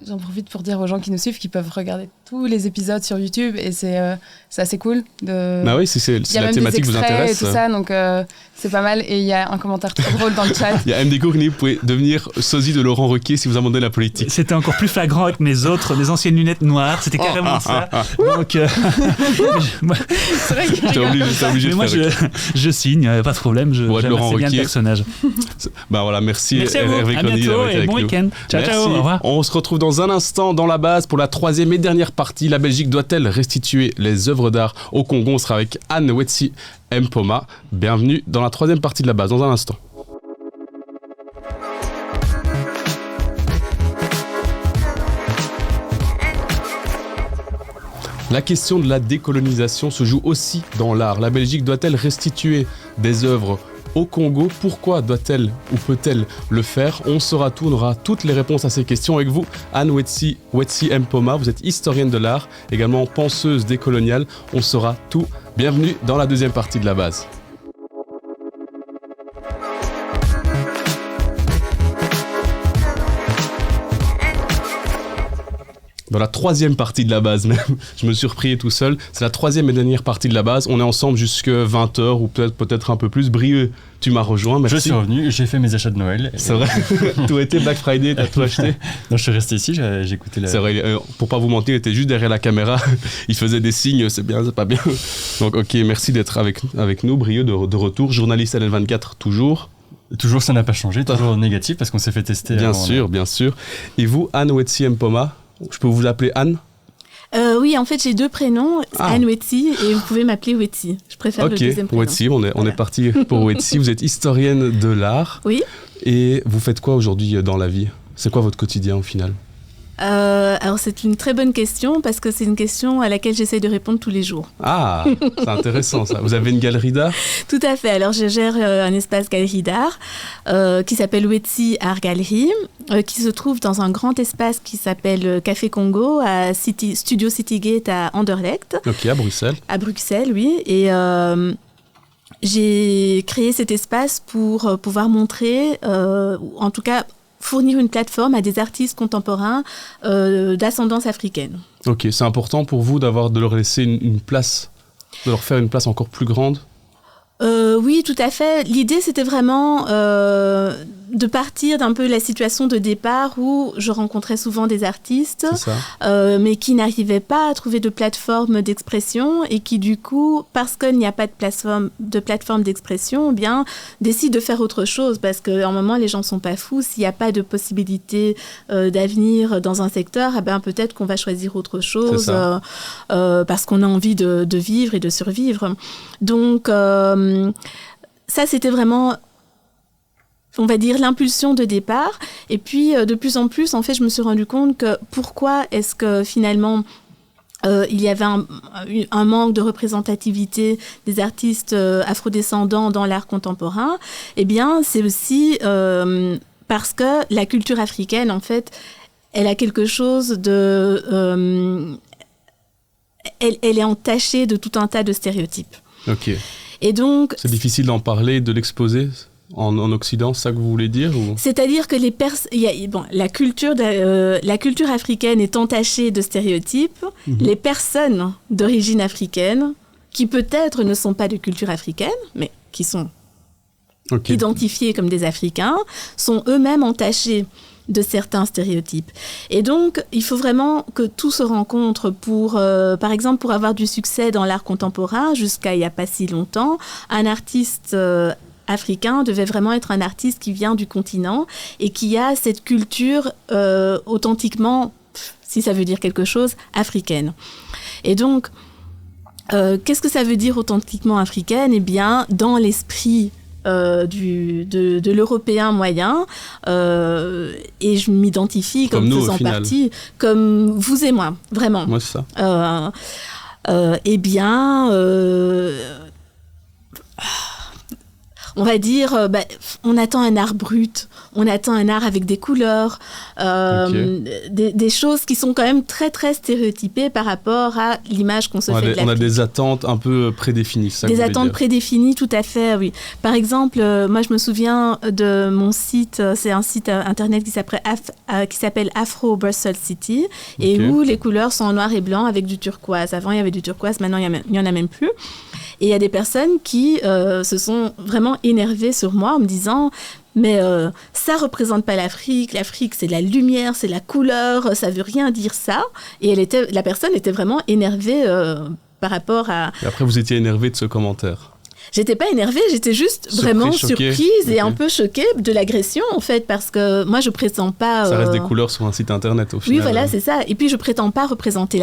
j'en profite pour dire aux gens qui nous suivent qu'ils peuvent regarder tous les épisodes sur YouTube. Et c'est assez cool. Ah oui, si la thématique vous intéresse. Et tout ça, donc c'est pas mal. Et il y a un commentaire très drôle dans le chat. Il y a MD Gourny, vous pouvez devenir sosie de Laurent Ruquier si vous abandonnez la politique. C'était encore plus flagrant avec mes anciennes lunettes noires. C'était carrément ça. Donc, c'est vrai que t'es obligé de moi, je signe, pas de problème. J'aime assez bien le personnage. Bah voilà, merci Hervé Conny d'avoir été avec nous. Bon week-end. Ciao, au revoir. On se retrouve dans un instant dans la base pour la troisième et dernière partie. La Belgique doit-elle restituer les œuvres d'art au Congo? On sera avec Anne Wetsi Mpoma. Bienvenue dans la troisième partie de la base, dans un instant. La question de la décolonisation se joue aussi dans l'art. La Belgique doit-elle restituer des œuvres au Congo? Pourquoi doit-elle ou peut-elle le faire? On saura tout, on aura toutes les réponses à ces questions avec vous. Anne Wetsi Mpoma, vous êtes historienne de l'art, également penseuse décoloniale. On saura tout. Bienvenue dans la deuxième partie de la base. Dans la troisième partie de la base même, je me suis repris tout seul. C'est la troisième et dernière partie de la base. On est ensemble jusque 20h ou peut-être un peu plus. Brieux, tu m'as rejoint, merci. Je suis revenu, j'ai fait mes achats de Noël. C'est vrai. Tout était Black Friday, t'as tout acheté? Non, je suis resté ici, j'ai écouté la... C'est vrai, pour pas vous mentir, il était juste derrière la caméra. Il faisait des signes, c'est bien, c'est pas bien. Donc ok, merci d'être avec nous, Brieux, de retour. Journaliste LL24 toujours. Toujours, ça n'a pas changé, toujours négatif parce qu'on s'est fait tester. Bien sûr. Et vous, Anne Wetsi Mpoma, je peux vous appeler Anne? Oui, en fait, j'ai deux prénoms, Anne Wetsi, et vous pouvez m'appeler Wetsi. Je préfère le deuxième prénom. Wetsi, on est parti pour Wetsi. Vous êtes historienne de l'art. Oui. Et vous faites quoi aujourd'hui dans la vie? C'est quoi votre quotidien au final? Alors, c'est une très bonne question parce que c'est une question à laquelle j'essaie de répondre tous les jours. Ah, c'est intéressant ça. Vous avez une galerie d'art? Tout à fait. Alors, je gère un espace galerie d'art qui s'appelle Wetsi Art Gallery, qui se trouve dans un grand espace qui s'appelle Café Congo à Studio Citygate à Anderlecht. Ok, à Bruxelles. À Bruxelles, oui. Et j'ai créé cet espace pour pouvoir montrer, en tout cas, fournir une plateforme à des artistes contemporains d'ascendance africaine. Ok, c'est important pour vous de leur laisser une place, de leur faire une place encore plus grande? Oui, tout à fait. L'idée, c'était vraiment de partir d'un peu la situation de départ où je rencontrais souvent des artistes, mais qui n'arrivaient pas à trouver de plateforme d'expression et qui, du coup, parce qu'il n'y a pas de plateforme d'expression, eh bien, décident de faire autre chose parce qu'à un moment, les gens ne sont pas fous. S'il n'y a pas de possibilité d'avenir dans un secteur, eh bien, peut-être qu'on va choisir autre chose parce qu'on a envie de vivre et de survivre. Donc, ça, c'était vraiment, on va dire, l'impulsion de départ. Et puis, de plus en plus, en fait, je me suis rendu compte que pourquoi est-ce que finalement, il y avait un manque de représentativité des artistes afrodescendants dans l'art contemporain. Eh bien, c'est aussi parce que la culture africaine, en fait, elle a quelque chose de... elle est entachée de tout un tas de stéréotypes. Ok. Et donc, c'est difficile d'en parler, de l'exposer en Occident, c'est ça que vous voulez dire ou... C'est-à-dire que la culture africaine est entachée de stéréotypes. Les personnes d'origine africaine, qui peut-être ne sont pas de culture africaine, mais qui sont identifiées comme des Africains, sont eux-mêmes entachées de certains stéréotypes. Et donc, il faut vraiment que tout se rencontre pour, par exemple, pour avoir du succès dans l'art contemporain, jusqu'à il n'y a pas si longtemps, un artiste africain devait vraiment être un artiste qui vient du continent et qui a cette culture authentiquement, si ça veut dire quelque chose, africaine. Et donc, qu'est-ce que ça veut dire authentiquement africaine ? Eh bien, dans l'esprit de l'Européen moyen, et je m'identifie comme nous, faisant partie, comme vous et moi, vraiment. Moi, c'est ça. Eh bien, on va dire, on attend un art brut, on attend un art avec des couleurs, des choses qui sont quand même très, très stéréotypées par rapport à l'image qu'on se fait de l'Afrique. On a des attentes un peu prédéfinies, ça des attentes prédéfinies, tout à fait, oui. Par exemple, moi, je me souviens de mon site, c'est un site internet qui s'appelle Afro Brussels City, et où les couleurs sont en noir et blanc avec du turquoise. Avant, il y avait du turquoise, maintenant, il n'y en a même plus. Et il y a des personnes qui se sont vraiment énervées sur moi en me disant « Mais ça ne représente pas l'Afrique. L'Afrique, c'est la lumière, c'est la couleur, ça ne veut rien dire ça. » Et la personne était vraiment énervée par rapport à... Et après, vous étiez énervé de ce commentaire. J'étais pas énervée, j'étais juste vraiment surprise et un peu choquée de l'agression, en fait, parce que moi, je prétends pas... Ça reste des couleurs sur un site internet, au final. Oui, voilà, c'est ça. Et puis, je prétends pas représenter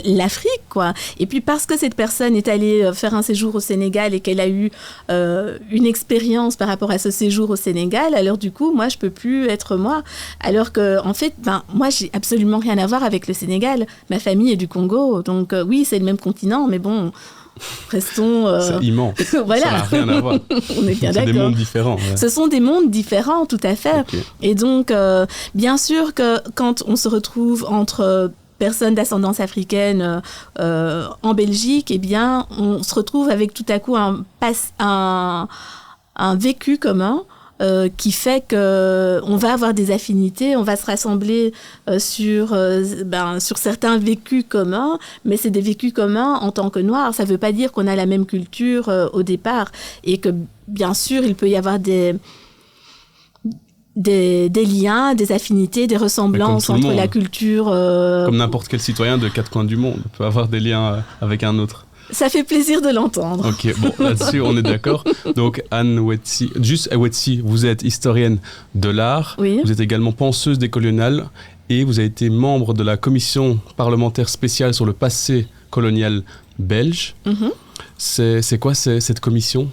l'Afrique, quoi. Et puis, parce que cette personne est allée faire un séjour au Sénégal et qu'elle a eu une expérience par rapport à ce séjour au Sénégal, alors du coup, moi, je peux plus être moi. Alors que, en fait, moi, j'ai absolument rien à voir avec le Sénégal. Ma famille est du Congo, donc oui, c'est le même continent, mais bon... Restons... C'est immense. Voilà. Ça n'a rien à voir. On est bien d'accord. C'est des mondes différents. Ouais. Ce sont des mondes différents, tout à fait. Et donc, bien sûr que quand on se retrouve entre personnes d'ascendance africaine en Belgique, eh bien, on se retrouve avec tout à coup un vécu commun qui fait qu'on va avoir des affinités, on va se rassembler sur certains vécus communs, mais c'est des vécus communs en tant que Noirs. Ça ne veut pas dire qu'on a la même culture au départ et que, bien sûr, il peut y avoir des liens, des affinités, des ressemblances entre la culture... Comme n'importe quel citoyen de 4 coins du monde peut avoir des liens avec un autre. Ça fait plaisir de l'entendre. Ok, bon, là-dessus, on est d'accord. Donc, Anne Wetsi, vous êtes historienne de l'art. Oui. Vous êtes également penseuse décoloniale et vous avez été membre de la commission parlementaire spéciale sur le passé colonial belge. C'est quoi cette commission ?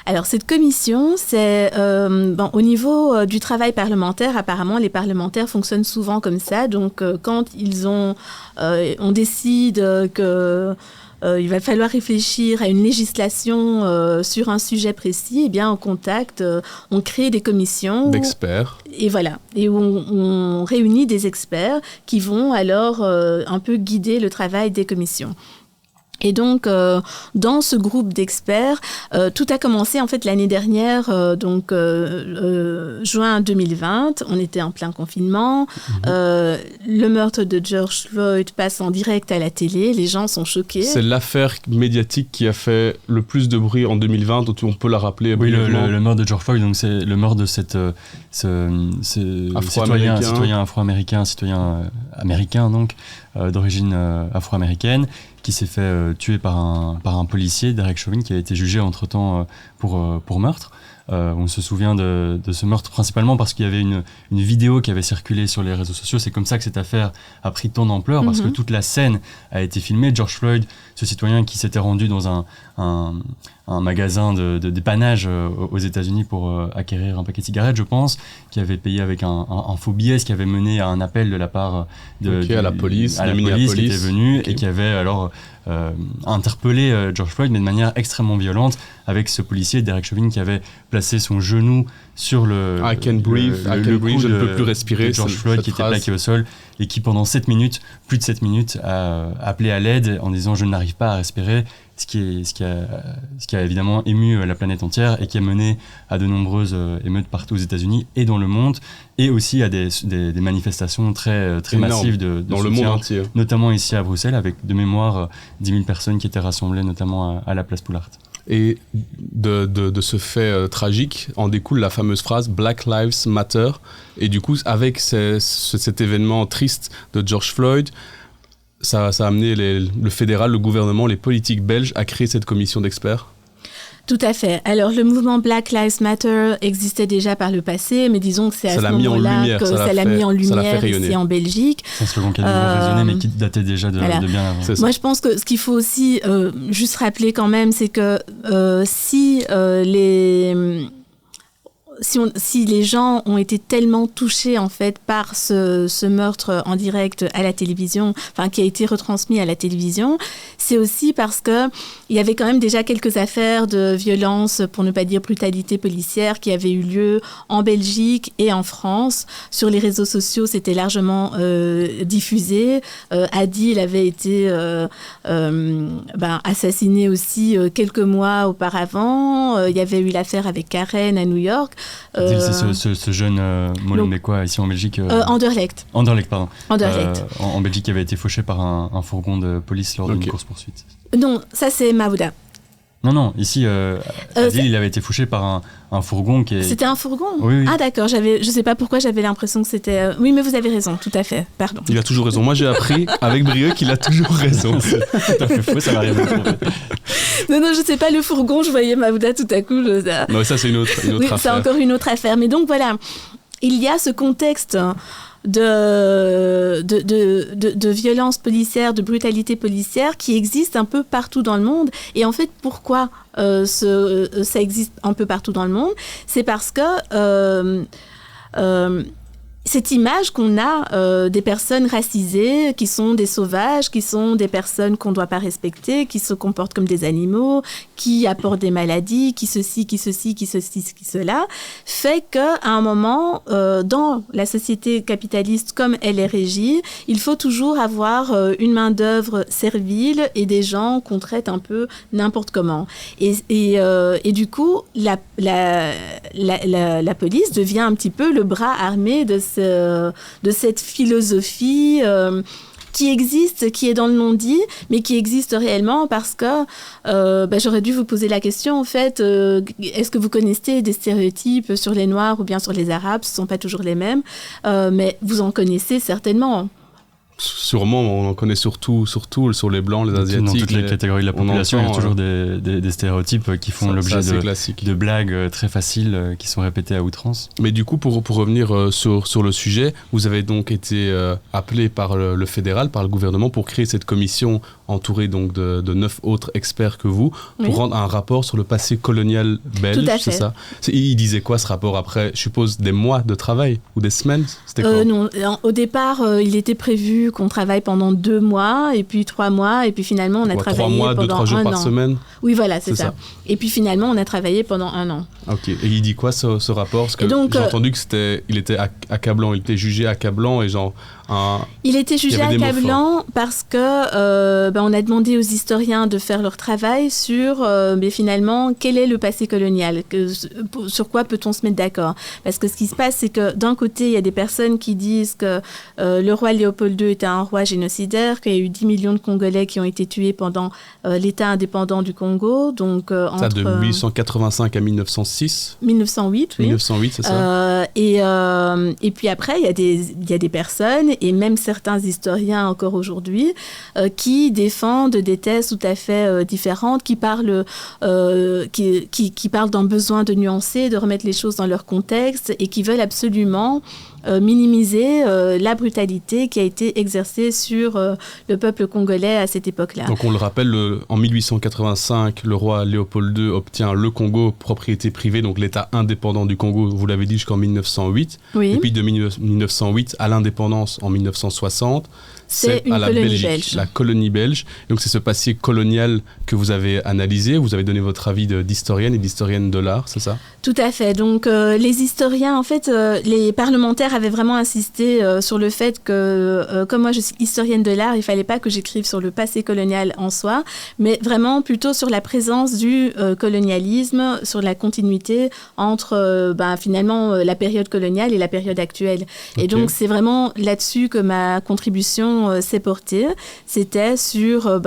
Alors, cette commission, c'est au niveau du travail parlementaire, apparemment, les parlementaires fonctionnent souvent comme ça. Donc, quand on décide que... il va falloir réfléchir à une législation sur un sujet précis, eh bien, on crée des commissions. D'experts. Et voilà. Et on réunit des experts qui vont alors un peu guider le travail des commissions. Et donc, dans ce groupe d'experts, tout a commencé en fait l'année dernière, juin 2020. On était en plein confinement. Le meurtre de George Floyd passe en direct à la télé. Les gens sont choqués. C'est l'affaire médiatique qui a fait le plus de bruit en 2020. On peut la rappeler. Oui, le meurtre de George Floyd, donc c'est le meurtre de ce citoyen afro-américain, citoyen américain donc d'origine afro-américaine, qui s'est fait tuer par un policier, Derek Chauvin, qui a été jugé entre-temps pour meurtre. On se souvient de ce meurtre principalement parce qu'il y avait une vidéo qui avait circulé sur les réseaux sociaux. C'est comme ça que cette affaire a pris tant d'ampleur, parce que toute la scène a été filmée. George Floyd, ce citoyen qui s'était rendu dans un magasin de dépannage aux États-Unis pour acquérir un paquet de cigarettes, je pense, qui avait payé avec un faux billet, ce qui avait mené à un appel de la part à la police qui était venue et qui avait alors interpellé George Floyd, mais de manière extrêmement violente, avec ce policier, Derek Chauvin, qui avait placé son genou sur le I can breathe, je ne peux plus respirer. De George Floyd, qui était plaqué au sol, et qui pendant plus de 7 minutes, a appelé à l'aide en disant « je n'arrive pas à respirer », ce qui a évidemment ému la planète entière et qui a mené à de nombreuses émeutes partout aux États-Unis et dans le monde, et aussi à des manifestations très massives de dans soutien, le monde entier. Notamment ici à Bruxelles, avec de mémoire 10 000 personnes qui étaient rassemblées notamment à la place Poulart. Et de ce fait tragique en découle la fameuse phrase « Black Lives Matter ». Et du coup, avec cet événement triste de George Floyd, ça a amené le fédéral, le gouvernement, les politiques belges à créer cette commission d'experts. Tout à fait. Alors, le mouvement Black Lives Matter existait déjà par le passé, mais disons que c'est à ce moment-là que ça l'a mis en lumière ici en Belgique. C'est un slogan qui a nouveau résonné, mais qui datait déjà de bien avant. Moi, je pense que ce qu'il faut aussi juste rappeler quand même, c'est que si les gens ont été tellement touchés en fait par ce meurtre en direct à la télévision, enfin qui a été retransmis à la télévision, c'est aussi parce que il y avait quand même déjà quelques affaires de violence, pour ne pas dire brutalité policière, qui avaient eu lieu en Belgique et en France. Sur les réseaux sociaux, c'était largement diffusé. Adil avait été assassiné aussi quelques mois auparavant. Il y avait eu l'affaire avec Karen à New York. C'est ce jeune Molenbeekois ici en Belgique. Anderlecht. Anderlecht, pardon. Anderlecht. En Belgique, qui avait été fauché par un fourgon de police lors d'une course-poursuite. Non, ça c'est Maouda. Non, ici, Adil, il avait été fauché par un fourgon qui est... C'était un fourgon ? Oui. Ah d'accord, je sais pas pourquoi j'avais l'impression que c'était... Oui, mais vous avez raison, tout à fait, pardon. Il a toujours raison. Moi, j'ai appris avec Brieux qu'il a toujours raison. C'est tout à fait faux, ça m'arrive. Non, je sais pas, le fourgon, je voyais Maouda tout à coup. Non, ça c'est une autre affaire. C'est encore une autre affaire. Mais donc voilà, il y a ce contexte de violence policière, de brutalité policière qui existe un peu partout dans le monde. Et en fait, pourquoi ça existe un peu partout dans le monde ? C'est parce que cette image qu'on a des personnes racisées, qui sont des sauvages, qui sont des personnes qu'on ne doit pas respecter, qui se comportent comme des animaux, qui apportent des maladies, qui ceci, qui cela, fait qu'à un moment, dans la société capitaliste comme elle est régie, il faut toujours avoir une main-d'œuvre servile et des gens qu'on traite un peu n'importe comment. Et du coup, la police devient un petit peu le bras armé de cette philosophie qui existe, qui est dans le non-dit, mais qui existe réellement parce que j'aurais dû vous poser la question, en fait, est-ce que vous connaissez des stéréotypes sur les Noirs ou bien sur les Arabes ? Ce ne sont pas toujours les mêmes, mais vous en connaissez certainement. Sûrement, on en connaît surtout sur les Blancs, les Asiatiques. Dans toutes les catégories de la population, il y a toujours des stéréotypes qui font l'objet de blagues très faciles qui sont répétées à outrance. Mais du coup, pour revenir sur le sujet, vous avez donc été appelé par le fédéral, par le gouvernement, pour créer cette commission entourée donc de 9 autres experts que vous, pour rendre un rapport sur le passé colonial belge, c'est ça ? Il disait quoi ce rapport après, je suppose, des mois de travail ou des semaines ? C'était quoi ? Non, au départ, il était prévu qu'on travaille pendant 2 mois, et puis 3 mois, et puis finalement on a travaillé 3 mois, pendant 2-3 jours par semaine. Oui, voilà, c'est ça. Et puis finalement on a travaillé pendant 1 an. Ok, et il dit quoi ce rapport ? Parce que j'ai entendu que il était accablant, il était jugé accablant et genre Il était jugé accablant parce que on a demandé aux historiens de faire leur travail sur, mais finalement, quel est le passé colonial, sur quoi peut-on se mettre d'accord. Parce que ce qui se passe, c'est que d'un côté, il y a des personnes qui disent que le roi Léopold II était un roi génocidaire, qu'il y a eu 10 millions de Congolais qui ont été tués pendant l'État indépendant du Congo. Donc, ça, de 1885 à 1906 1908, oui. 1908, c'est ça. Et puis après, il y a des personnes, et même certains historiens encore aujourd'hui, qui défendent des thèses tout à fait différentes, qui parlent d'un besoin de nuancer, de remettre les choses dans leur contexte, et qui veulent absolument minimiser la brutalité qui a été exercée sur le peuple congolais à cette époque-là. Donc on le rappelle, en 1885, le roi Léopold II obtient le Congo, propriété privée, donc l'État indépendant du Congo, vous l'avez dit, jusqu'en 1908. Oui. Et puis de 1908 à l'indépendance en 1960, c'est à la Belgique, belge. La colonie belge. Donc c'est ce passé colonial que vous avez analysé, vous avez donné votre avis d'historienne et d'historienne de l'art, c'est ça? Tout à fait. Donc les historiens, en fait, les parlementaires avaient vraiment insisté sur le fait que, comme moi je suis historienne de l'art, il ne fallait pas que j'écrive sur le passé colonial en soi, mais vraiment plutôt sur la présence du colonialisme, sur la continuité entre finalement la période coloniale et la période actuelle. Okay. Et donc c'est vraiment là-dessus que ma contribution s'est portée. C'était sur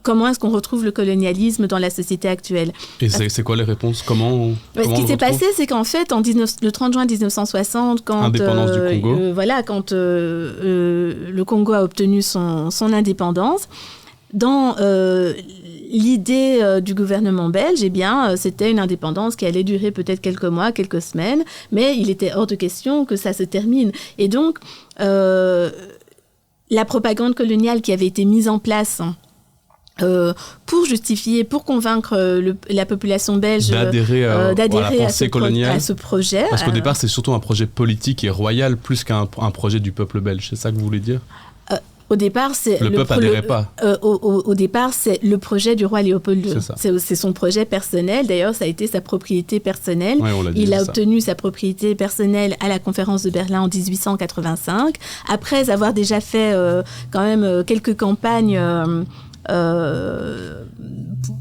comment est-ce qu'on retrouve le colonialisme dans la société actuelle. Et c'est quoi les réponses? Ce qui s'est passé, c'est qu'en fait, le 30 juin 1960, quand indépendance du Congo. Quand le Congo a obtenu son indépendance, dans l'idée du gouvernement belge, c'était une indépendance qui allait durer peut-être quelques mois, quelques semaines, mais il était hors de question que ça se termine. Et donc, la propagande coloniale qui avait été mise en place pour justifier, pour convaincre la population belge d'adhérer à ce projet. Parce qu'au départ, c'est surtout un projet politique et royal plus qu'un projet du peuple belge. C'est ça que vous voulez dire? Au départ, c'est le peuple n'adhérait pas. Au départ, c'est le projet du roi Léopold II. C'est son projet personnel. D'ailleurs, ça a été sa propriété personnelle. Ouais, il a obtenu sa propriété personnelle à la conférence de Berlin en 1885. Après avoir déjà fait quand même quelques campagnes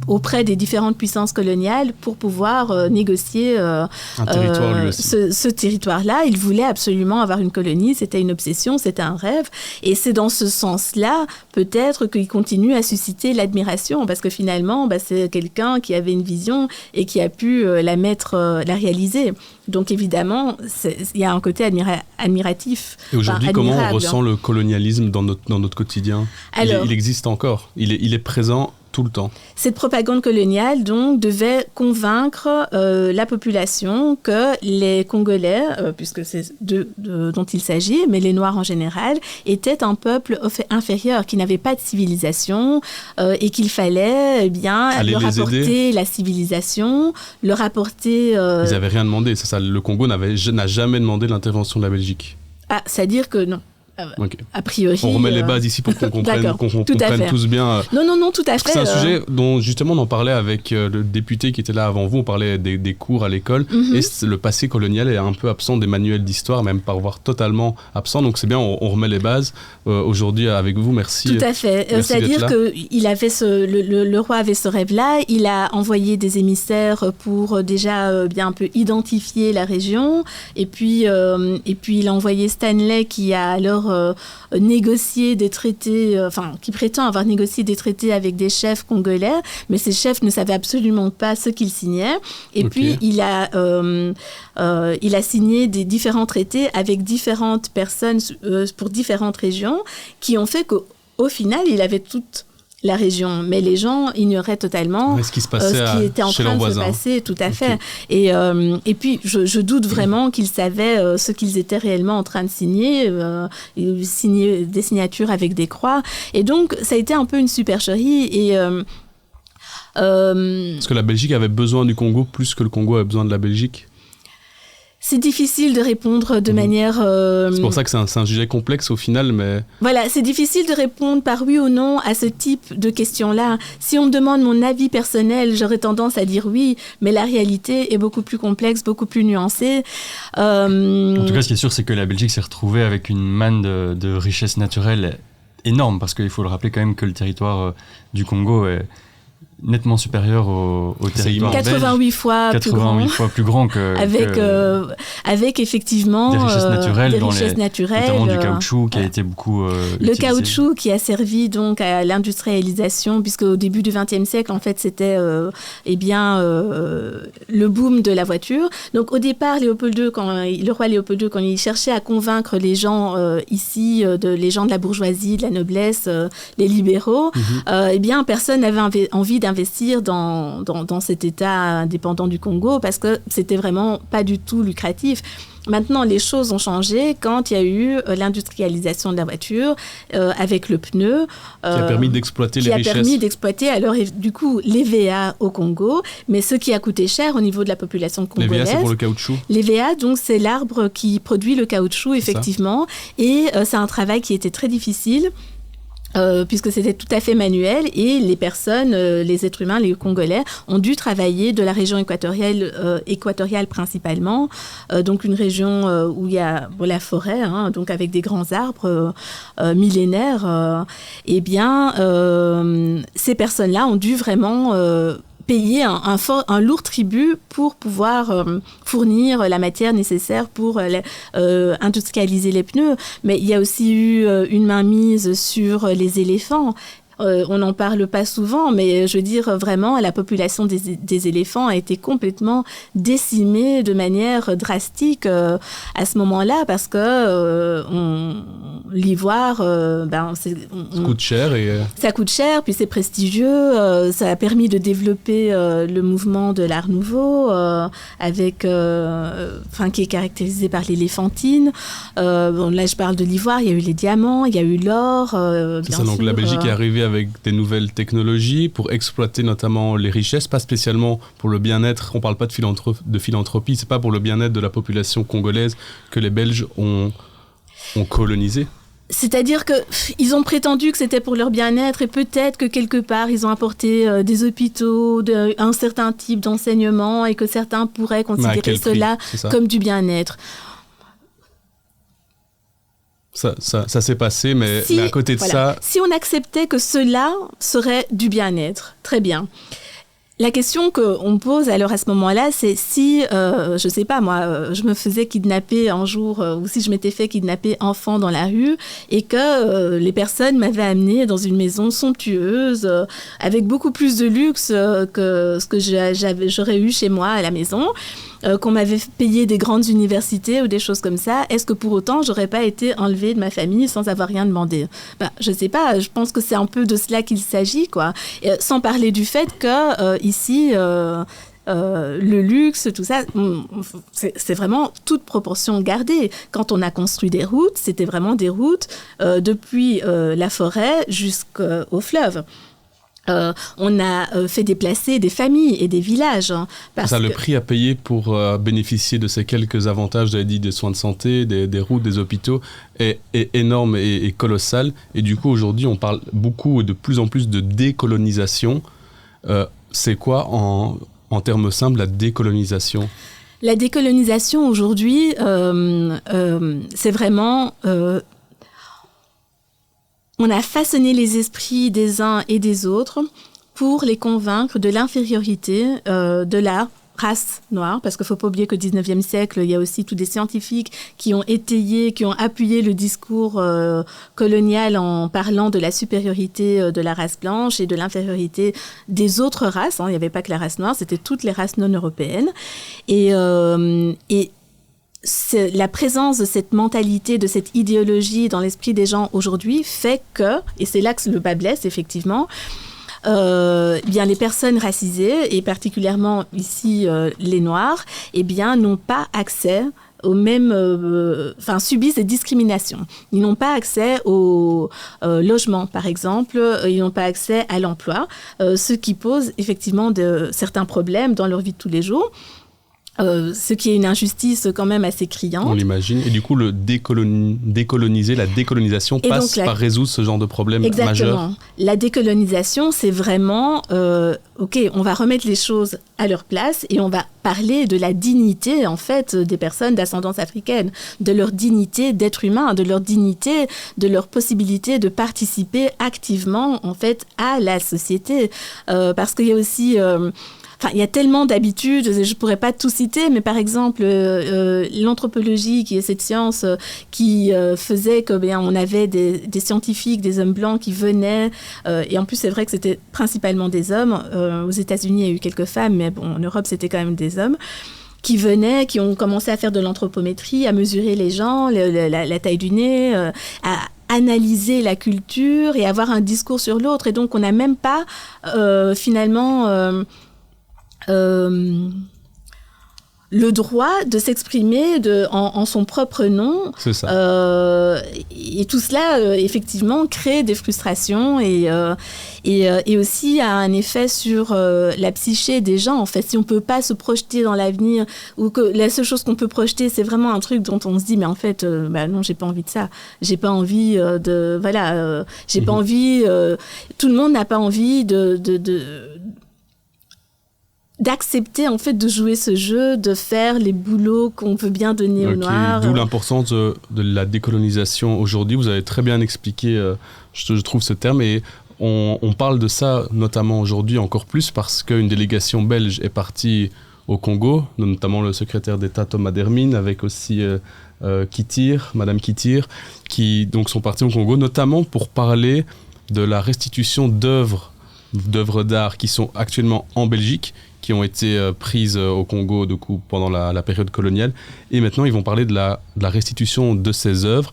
auprès des différentes puissances coloniales pour pouvoir négocier un territoire lui aussi. Ce territoire-là. Il voulait absolument avoir une colonie, c'était une obsession, c'était un rêve. Et c'est dans ce sens-là, peut-être, qu'il continue à susciter l'admiration, parce que finalement, c'est quelqu'un qui avait une vision et qui a pu la réaliser. Donc évidemment, il y a un côté admiratif. Et aujourd'hui, comment on ressent le colonialisme dans notre quotidien? Alors, il existe encore, il est présent tout le temps. Cette propagande coloniale, donc, devait convaincre la population que les Congolais, puisque c'est dont il s'agit, mais les Noirs en général, étaient un peuple inférieur, qui n'avait pas de civilisation et qu'il fallait leur apporter la civilisation, leur apporter... Ils n'avaient rien demandé, c'est ça. Le Congo n'a jamais demandé l'intervention de la Belgique. Ah, c'est-à-dire que non. Okay. A priori... On remet les bases ici pour qu'on comprenne tous bien. Non, tout à fait. C'est un sujet dont, justement, on en parlait avec le député qui était là avant vous. On parlait des cours à l'école. Et le passé colonial est un peu absent des manuels d'histoire, même par voire totalement absent. Donc, c'est bien, on remet les bases aujourd'hui avec vous. Merci. Tout à fait. C'est-à-dire que le roi avait ce rêve-là. Il a envoyé des émissaires pour déjà un peu identifier la région. Et puis il a envoyé Stanley qui a alors négocié des traités, qui prétend avoir négocié des traités avec des chefs congolais, mais ces chefs ne savaient absolument pas ce qu'ils signaient. Et puis, il a signé des différents traités avec différentes personnes pour différentes régions qui ont fait qu'au final, il avait toute la région, mais les gens ignoraient totalement ce qui était en train de se passer, tout à fait. Et puis, je doute vraiment qu'ils savaient ce qu'ils étaient réellement en train de signer des signatures avec des croix. Et donc, ça a été un peu une supercherie. Est-ce que la Belgique avait besoin du Congo plus que le Congo avait besoin de la Belgique? C'est difficile de répondre de manière... C'est pour ça que c'est un sujet complexe au final, mais... Voilà, c'est difficile de répondre par oui ou non à ce type de questions-là. Si on me demande mon avis personnel, j'aurais tendance à dire oui, mais la réalité est beaucoup plus complexe, beaucoup plus nuancée. En tout cas, ce qui est sûr, c'est que la Belgique s'est retrouvée avec une manne de richesses naturelles énorme, parce qu'il faut le rappeler quand même que le territoire du Congo est nettement supérieur au territoire 88 belge. fois 88 fois plus grand que avec effectivement des richesses naturelles, notamment du caoutchouc caoutchouc qui a été beaucoup le utilisé. Caoutchouc qui a servi donc à l'industrialisation, puisque au début du XXe siècle en fait c'était le boom de la voiture. Donc au départ le roi Léopold II, quand il cherchait à convaincre les gens ici, les gens de la bourgeoisie, de la noblesse, les libéraux, eh bien personne n'avait envie d'investir dans cet État indépendant du Congo parce que c'était vraiment pas du tout lucratif. Maintenant, les choses ont changé quand il y a eu l'industrialisation de la voiture avec le pneu. Qui a permis d'exploiter les richesses. Qui a permis d'exploiter, alors, du coup, l'EVA au Congo, mais ce qui a coûté cher au niveau de la population congolaise. L'EVA, c'est pour le caoutchouc. L'EVA, donc, c'est l'arbre qui produit le caoutchouc, effectivement. Et c'est un travail qui était très difficile. Puisque c'était tout à fait manuel et les personnes, les êtres humains, les Congolais, ont dû travailler de la région équatoriale principalement, donc une région où il y a la forêt, donc avec des grands arbres millénaires. Eh bien, ces personnes-là ont dû vraiment payer un lourd tribut pour pouvoir fournir la matière nécessaire pour industrialiser les pneus. Mais il y a aussi eu une mainmise sur les éléphants. On n'en parle pas souvent, mais je veux dire vraiment, la population des éléphants a été complètement décimée de manière drastique à ce moment-là, parce que l'ivoire, ça coûte cher. Ça coûte cher, puis c'est prestigieux. Ça a permis de développer le mouvement de l'Art Nouveau, qui est caractérisé par l'éléphantine. Là, je parle de l'ivoire, il y a eu les diamants, il y a eu l'or. C'est ça, donc la Belgique est arrivée avec des nouvelles technologies pour exploiter notamment les richesses, pas spécialement pour le bien-être. On ne parle pas de philanthropie, c'est pas pour le bien-être de la population congolaise que les Belges ont colonisé. C'est-à-dire qu'ils ont prétendu que c'était pour leur bien-être et peut-être que quelque part, ils ont apporté des hôpitaux, un certain type d'enseignement et que certains pourraient considérer cela comme du bien-être. Ça s'est passé, mais à côté de ça... Si on acceptait que cela serait du bien-être, très bien. La question qu'on me pose alors à ce moment-là, c'est si, je sais pas moi, je me faisais kidnapper un jour, ou si je m'étais fait kidnapper enfant dans la rue, et que les personnes m'avaient amenée dans une maison somptueuse, avec beaucoup plus de luxe que ce que j'aurais eu chez moi à la maison, qu'on m'avait payé des grandes universités ou des choses comme ça, est-ce que pour autant j'aurais pas été enlevée de ma famille sans avoir rien demandé? Je sais pas, je pense que c'est un peu de cela qu'il s'agit, quoi. Sans parler du fait que ici, le luxe, tout ça, c'est vraiment toute proportion gardée. Quand on a construit des routes, c'était vraiment des routes depuis la forêt jusqu'au fleuve. On a fait déplacer des familles et des villages. Le prix à payer pour bénéficier de ces quelques avantages, j'avais dit, des soins de santé, des routes, des hôpitaux, est énorme et colossal. Et du coup, aujourd'hui, on parle beaucoup et de plus en plus de décolonisation. C'est quoi, en termes simples, la décolonisation ? La décolonisation, aujourd'hui, c'est vraiment... on a façonné les esprits des uns et des autres pour les convaincre de l'infériorité de la race noire, parce qu'il ne faut pas oublier qu'au 19e siècle, il y a aussi tous des scientifiques qui ont appuyé le discours colonial en parlant de la supériorité de la race blanche et de l'infériorité des autres races. Il n'y avait pas que la race noire, c'était toutes les races non européennes. Et la présence de cette mentalité, de cette idéologie dans l'esprit des gens aujourd'hui fait que, et c'est là que le bas blesse effectivement, bien les personnes racisées, et particulièrement ici les Noirs, n'ont pas accès aux mêmes, subissent des discriminations. Ils n'ont pas accès au logement, par exemple, ils n'ont pas accès à l'emploi, ce qui pose effectivement certains problèmes dans leur vie de tous les jours. ce qui est une injustice quand même assez criante. On l'imagine. Et du coup, la décolonisation passe par résoudre ce genre de problème majeur. Exactement. La décolonisation, c'est vraiment, OK, on va remettre les choses à leur place et on va parler de la dignité, en fait, des personnes d'ascendance africaine, de leur dignité d'être humain, de leur dignité, de leur possibilité de participer activement, en fait, à la société. Parce qu'il y a aussi... il y a tellement d'habitudes, je ne pourrais pas tout citer, mais par exemple, l'anthropologie, qui est cette science qui faisait qu'on avait des scientifiques, des hommes blancs qui venaient, et en plus, c'est vrai que c'était principalement des hommes. Aux États-Unis, il y a eu quelques femmes, mais bon, en Europe, c'était quand même des hommes qui venaient, qui ont commencé à faire de l'anthropométrie, à mesurer les gens, la taille du nez, à analyser la culture et avoir un discours sur l'autre. Et donc, on n'a même pas, finalement... le droit de s'exprimer en son propre nom. C'est ça. Et tout cela, effectivement, crée des frustrations et aussi a un effet sur la psyché des gens. En fait, si on ne peut pas se projeter dans l'avenir ou que la seule chose qu'on peut projeter, c'est vraiment un truc dont on se dit, mais en fait, non, j'ai pas envie de ça. J'ai pas envie j'ai pas envie... tout le monde n'a pas envie d'accepter en fait de jouer ce jeu, de faire les boulots qu'on veut bien donner aux Noirs. D'où l'importance de la décolonisation aujourd'hui. Vous avez très bien expliqué, je trouve, ce terme. Et on parle de ça notamment aujourd'hui encore plus parce qu'une délégation belge est partie au Congo, notamment le secrétaire d'État Thomas Dermine, avec aussi Madame Kittir, qui donc sont partis au Congo, notamment pour parler de la restitution d'œuvres d'art qui sont actuellement en Belgique, qui ont été prises au Congo du coup, pendant la période coloniale. Et maintenant, ils vont parler de la restitution de ces œuvres.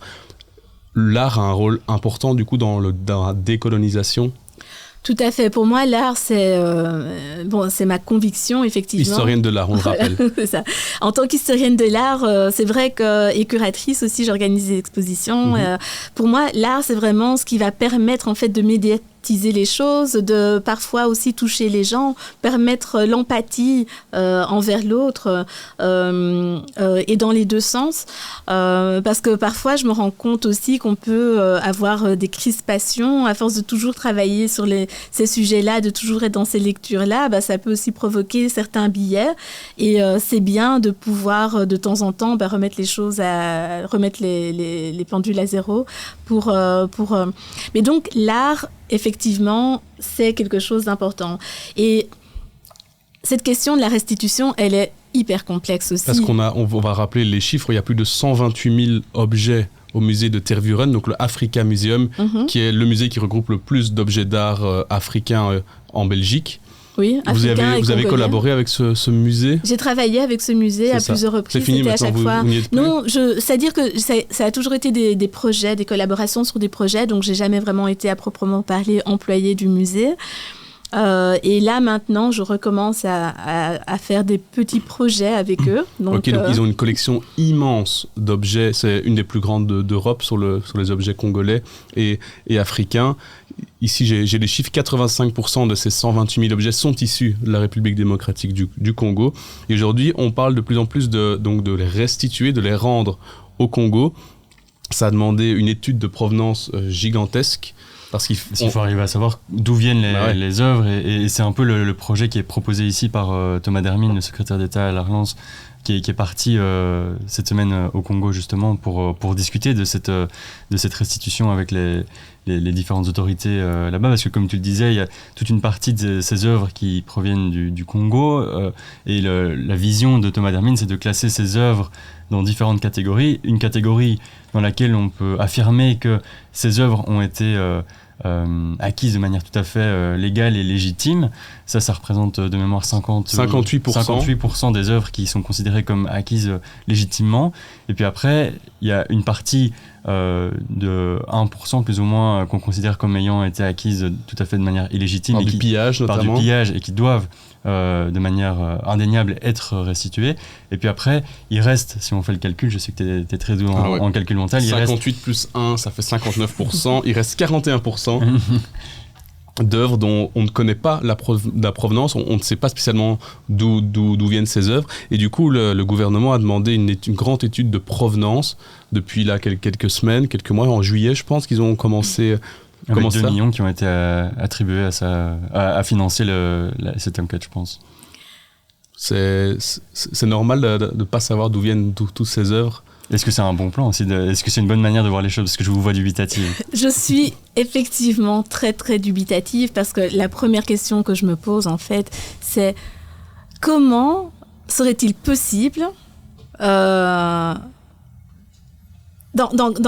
L'art a un rôle important du coup dans la décolonisation. Tout à fait. Pour moi, l'art, c'est ma conviction, effectivement. Historienne de l'art, on le rappelle. C'est ça. En tant qu'historienne de l'art, c'est vrai et curatrice aussi, j'organise des expositions. Pour moi, l'art, c'est vraiment ce qui va permettre en fait de médiatiser les choses, de parfois aussi toucher les gens, permettre l'empathie envers l'autre et dans les deux sens. Parce que parfois, je me rends compte aussi qu'on peut avoir des crispations à force de toujours travailler sur ces sujets-là, de toujours être dans ces lectures-là, ça peut aussi provoquer certains biais. Et c'est bien de pouvoir, de temps en temps, remettre les choses remettre les pendules à zéro Mais donc, l'art, effectivement, c'est quelque chose d'important. Et cette question de la restitution, elle est hyper complexe aussi. Parce on va rappeler les chiffres, il y a plus de 128 000 objets au musée de Tervuren, donc le Africa Museum, qui est le musée qui regroupe le plus d'objets d'art africains en Belgique. Oui, vous avez collaboré avec ce musée? J'ai travaillé avec ce musée à plusieurs reprises. C'est fini maintenant, à chaque fois. Non, c'est-à-dire que ça a toujours été des projets, des collaborations sur des projets, donc j'ai jamais vraiment été à proprement parler employée du musée. Et là, maintenant, je recommence à faire des petits projets avec eux. Donc ils ont une collection immense d'objets. C'est une des plus grandes d'Europe sur les objets congolais et africains. Ici, j'ai les chiffres, 85% de ces 128 000 objets sont issus de la République démocratique du Congo. Et aujourd'hui, on parle de plus en plus de les restituer, de les rendre au Congo. Ça a demandé une étude de provenance gigantesque. Parce qu'il faut arriver à savoir d'où viennent les œuvres. Et c'est un peu le projet qui est proposé ici par Thomas Dermine, le secrétaire d'État à la relance, qui est parti cette semaine au Congo justement pour discuter de cette restitution avec les différentes autorités là-bas, parce que comme tu le disais, il y a toute une partie de ces œuvres qui proviennent du Congo et la vision de Thomas Dermine, c'est de classer ces œuvres dans différentes catégories. Une catégorie dans laquelle on peut affirmer que ces œuvres ont été acquises de manière tout à fait légale et légitime. Ça représente de mémoire 58% des œuvres qui sont considérées comme acquises légitimement. Et puis après, il y a une partie de 1% plus ou moins qu'on considère comme ayant été acquises tout à fait de manière illégitime. Par du pillage et qui doivent de manière indéniable être restituées. Et puis après, il reste, si on fait le calcul, je sais que tu es très doué en calcul mental. 58 plus 1, ça fait 59%. Il reste 41% d'œuvres dont on ne connaît pas la provenance, on ne sait pas spécialement d'où viennent ces œuvres. Et du coup, le gouvernement a demandé une grande étude de provenance depuis là quelques semaines, quelques mois. En juillet, je pense qu'ils ont commencé... Avec 2 millions qui ont été attribués à financer cette enquête, je pense. C'est normal de ne pas savoir d'où viennent toutes ces œuvres. Est-ce que c'est un bon plan aussi est-ce que c'est une bonne manière de voir les choses? Parce que je vous vois dubitative. Je suis effectivement très très dubitative parce que la première question que je me pose en fait, c'est comment serait-il possible dans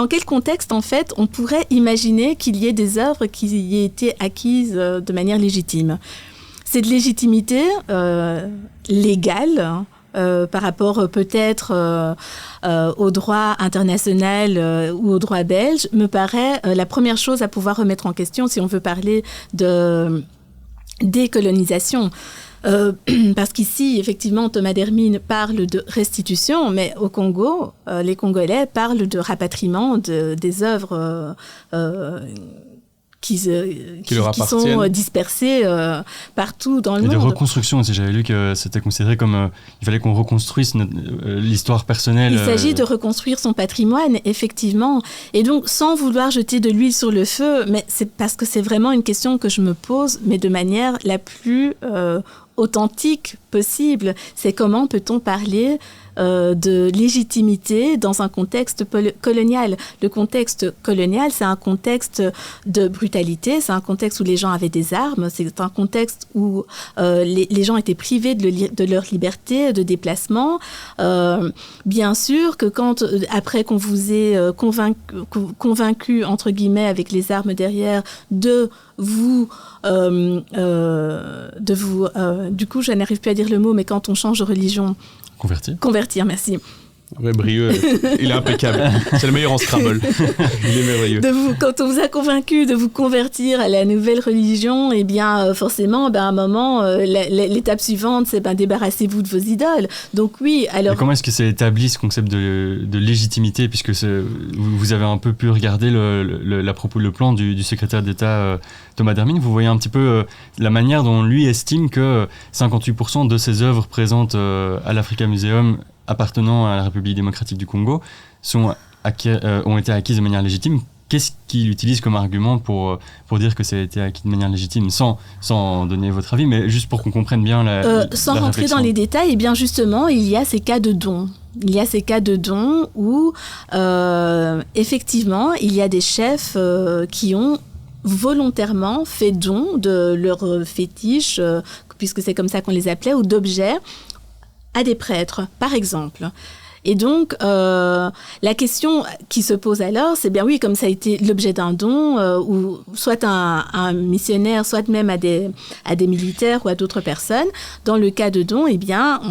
quel contexte en fait on pourrait imaginer qu'il y ait des œuvres qui aient été acquises de manière légitime? Cette légitimité légale par rapport peut-être au droit international ou au droit belge, me paraît la première chose à pouvoir remettre en question si on veut parler de décolonisation. Parce qu'ici, effectivement, Thomas d'Hermine parle de restitution, mais au Congo, les Congolais parlent de rapatriement des œuvres qui sont dispersés partout dans le monde. Et de reconstruction aussi, j'avais lu que c'était considéré comme il fallait qu'on reconstruise l'histoire personnelle. Il s'agit de reconstruire son patrimoine, effectivement. Et donc, sans vouloir jeter de l'huile sur le feu, mais c'est parce que c'est vraiment une question que je me pose, mais de manière la plus authentique possible. C'est comment peut-on parler de légitimité dans un contexte colonial. Le contexte colonial, c'est un contexte de brutalité, c'est un contexte où les gens avaient des armes, c'est un contexte où les gens étaient privés de leur liberté de déplacement. Bien sûr que après qu'on vous ait convaincu, entre guillemets, avec les armes derrière, du coup, je n'arrive plus à dire le mot, mais quand on change de religion... Convertir, merci. Ouais, Brieux, il est impeccable. C'est le meilleur en Scrabble. Il est merveilleux. Quand on vous a convaincu de vous convertir à la nouvelle religion, eh bien, forcément, à un moment, l'étape suivante, c'est débarrassez-vous de vos idoles. Donc oui, alors... Et comment est-ce que c'est établi ce concept de légitimité, puisque vous avez un peu pu regarder le plan du secrétaire d'État Thomas d'Hermine, vous voyez un petit peu la manière dont lui estime que 58% de ses œuvres présentes à l'Africa Museum appartenant à la République démocratique du Congo ont été acquises de manière légitime. Qu'est-ce qu'il utilise comme argument pour dire que ça a été acquis de manière légitime, sans donner votre avis, mais juste pour qu'on comprenne bien sans rentrer dans les détails, eh bien justement, il y a ces cas de dons. Il y a ces cas de dons où, effectivement, il y a des chefs qui ont volontairement fait don de leurs fétiches, puisque c'est comme ça qu'on les appelait, ou d'objets, à des prêtres, par exemple. Et donc, la question qui se pose alors, c'est bien oui, comme ça a été l'objet d'un don, ou soit un missionnaire, soit même à des militaires ou à d'autres personnes. Dans le cas de don, eh bien,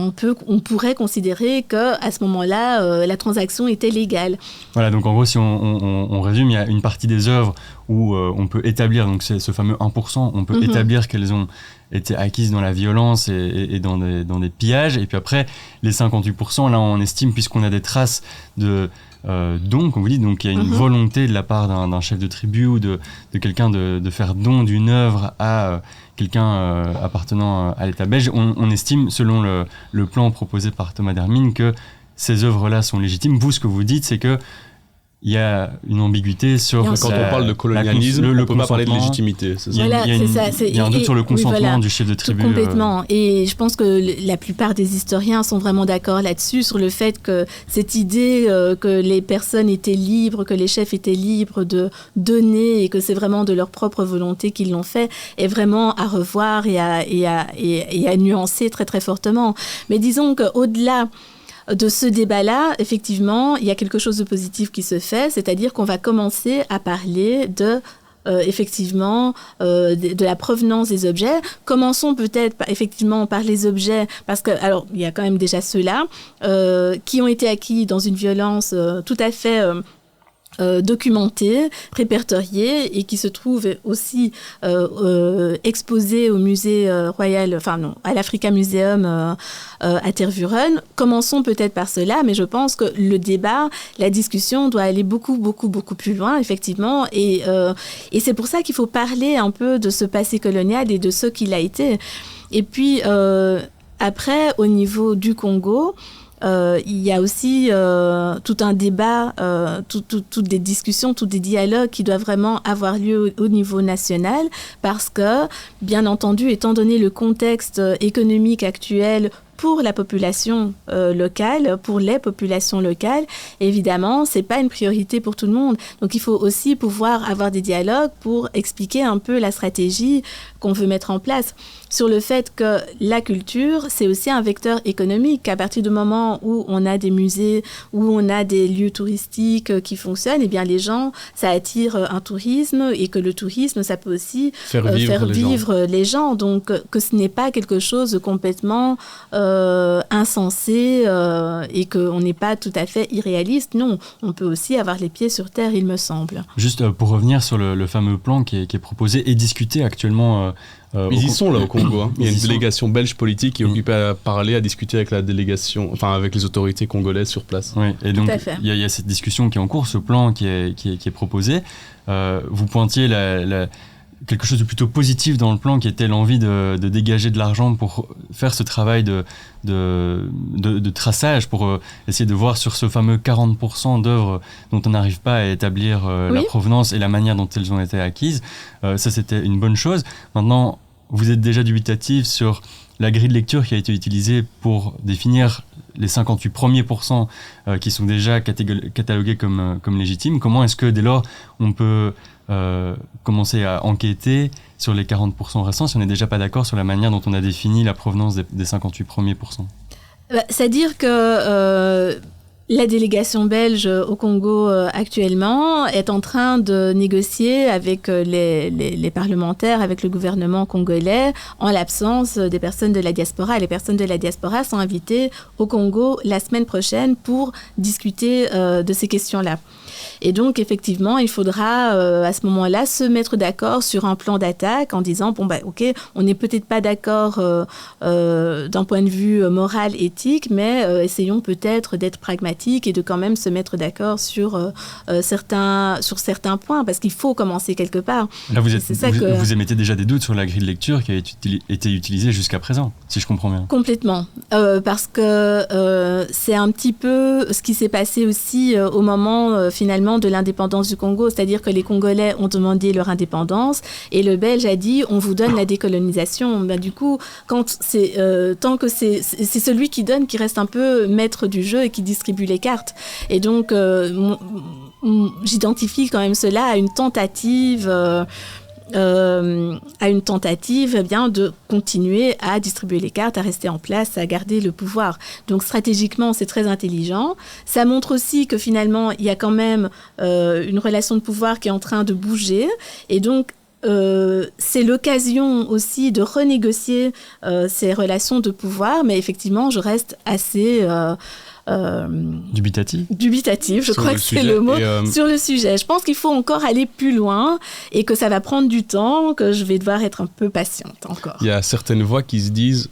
on pourrait considérer qu'à ce moment-là, la transaction était légale. Voilà, donc en gros, si on résume, il y a une partie des œuvres où on peut établir, donc c'est ce fameux 1%, on peut établir qu'elles ont été acquises dans la violence et dans des pillages. Et puis après, les 58%, là, on estime, puisqu'on a des traces de dons, comme vous dites, donc il y a une volonté de la part d'un chef de tribu ou de quelqu'un de faire don d'une œuvre à quelqu'un appartenant à l'État belge. On estime, selon le plan proposé par Thomas d'Hermine, que ces œuvres-là sont légitimes. Vous, ce que vous dites, c'est que il y a une ambiguïté sur... Quand on parle de colonialisme, on ne peut pas parler de légitimité. C'est ça. Voilà, il y a un doute sur le consentement du chef de tribu. Complètement. Et je pense que la plupart des historiens sont vraiment d'accord là-dessus, sur le fait que cette idée que les personnes étaient libres, que les chefs étaient libres de donner et que c'est vraiment de leur propre volonté qu'ils l'ont fait, est vraiment à revoir et à nuancer très très fortement. Mais disons qu'au-delà de ce débat-là, effectivement, il y a quelque chose de positif qui se fait, c'est-à-dire qu'on va commencer à parler de la provenance des objets. Commençons peut-être effectivement par les objets, parce que alors il y a quand même déjà ceux-là qui ont été acquis dans une violence tout à fait documenté, répertorié et qui se trouve aussi exposé au musée royal, à l'Africa Museum à Tervuren. Commençons peut-être par cela, mais je pense que le débat, la discussion doit aller beaucoup, beaucoup, beaucoup plus loin, effectivement. Et c'est pour ça qu'il faut parler un peu de ce passé colonial et de ce qu'il a été. Et puis, après, au niveau du Congo, il y a aussi tout un débat, toutes des discussions, tous des dialogues qui doivent vraiment avoir lieu au niveau national parce que, bien entendu, étant donné le contexte économique actuel pour la population locale, pour les populations locales, évidemment, c'est pas une priorité pour tout le monde. Donc, il faut aussi pouvoir avoir des dialogues pour expliquer un peu la stratégie qu'on veut mettre en place sur le fait que la culture, c'est aussi un vecteur économique. À partir du moment où on a des musées, où on a des lieux touristiques qui fonctionnent, eh bien, les gens, ça attire un tourisme et que le tourisme, ça peut aussi faire vivre les gens. Donc, que ce n'est pas quelque chose de complètement insensé et qu'on n'est pas tout à fait irréaliste. Non, on peut aussi avoir les pieds sur terre, il me semble. Juste pour revenir sur le fameux plan qui est proposé et discuté actuellement. Ils y sont là au Congo. Hein. Il y a une délégation belge politique qui est occupée à parler, à discuter avec la délégation, avec les autorités congolaises sur place. Oui, et donc il y a cette discussion qui est en cours, ce plan qui est proposé. Vous pointiez quelque chose de plutôt positif dans le plan qui était l'envie de dégager de l'argent pour faire ce travail de traçage, pour essayer de voir sur ce fameux 40% d'œuvres dont on n'arrive pas à établir la provenance et la manière dont elles ont été acquises. Ça, c'était une bonne chose. Maintenant, vous êtes déjà dubitatif sur la grille de lecture qui a été utilisée pour définir les 58 premiers pourcents qui sont déjà catalogués comme légitimes. Comment est-ce que, dès lors, on peut commencer à enquêter sur les 40% restants si on n'est déjà pas d'accord sur la manière dont on a défini la provenance des 58 premiers pourcents? C'est-à-dire que la délégation belge au Congo actuellement est en train de négocier avec les parlementaires, avec le gouvernement congolais, en l'absence des personnes de la diaspora. Les personnes de la diaspora sont invitées au Congo la semaine prochaine pour discuter de ces questions-là. Et donc, effectivement, il faudra à ce moment-là se mettre d'accord sur un plan d'attaque en disant, ok, on n'est peut-être pas d'accord d'un point de vue moral, éthique, mais essayons peut-être d'être pragmatiques et de quand même se mettre d'accord sur certains points, parce qu'il faut commencer quelque part. Là, vous émettez déjà des doutes sur la grille de lecture qui a été utilisée jusqu'à présent, si je comprends bien. Complètement, parce que c'est un petit peu ce qui s'est passé aussi au moment finalement de l'indépendance du Congo, c'est-à-dire que les Congolais ont demandé leur indépendance et le Belge a dit on vous donne la décolonisation. Du coup, tant que c'est celui qui donne qui reste un peu maître du jeu et qui distribue les cartes. Et donc, j'identifie quand même cela à une tentative de continuer à distribuer les cartes, à rester en place, à garder le pouvoir. Donc stratégiquement, c'est très intelligent. Ça montre aussi que finalement, il y a quand même une relation de pouvoir qui est en train de bouger. Et donc, c'est l'occasion aussi de renégocier ces relations de pouvoir. Mais effectivement, je reste assez... Dubitatif, je crois que c'est le mot sur le sujet. Je pense qu'il faut encore aller plus loin et que ça va prendre du temps, que je vais devoir être un peu patiente encore. Il y a certaines voix qui se disent,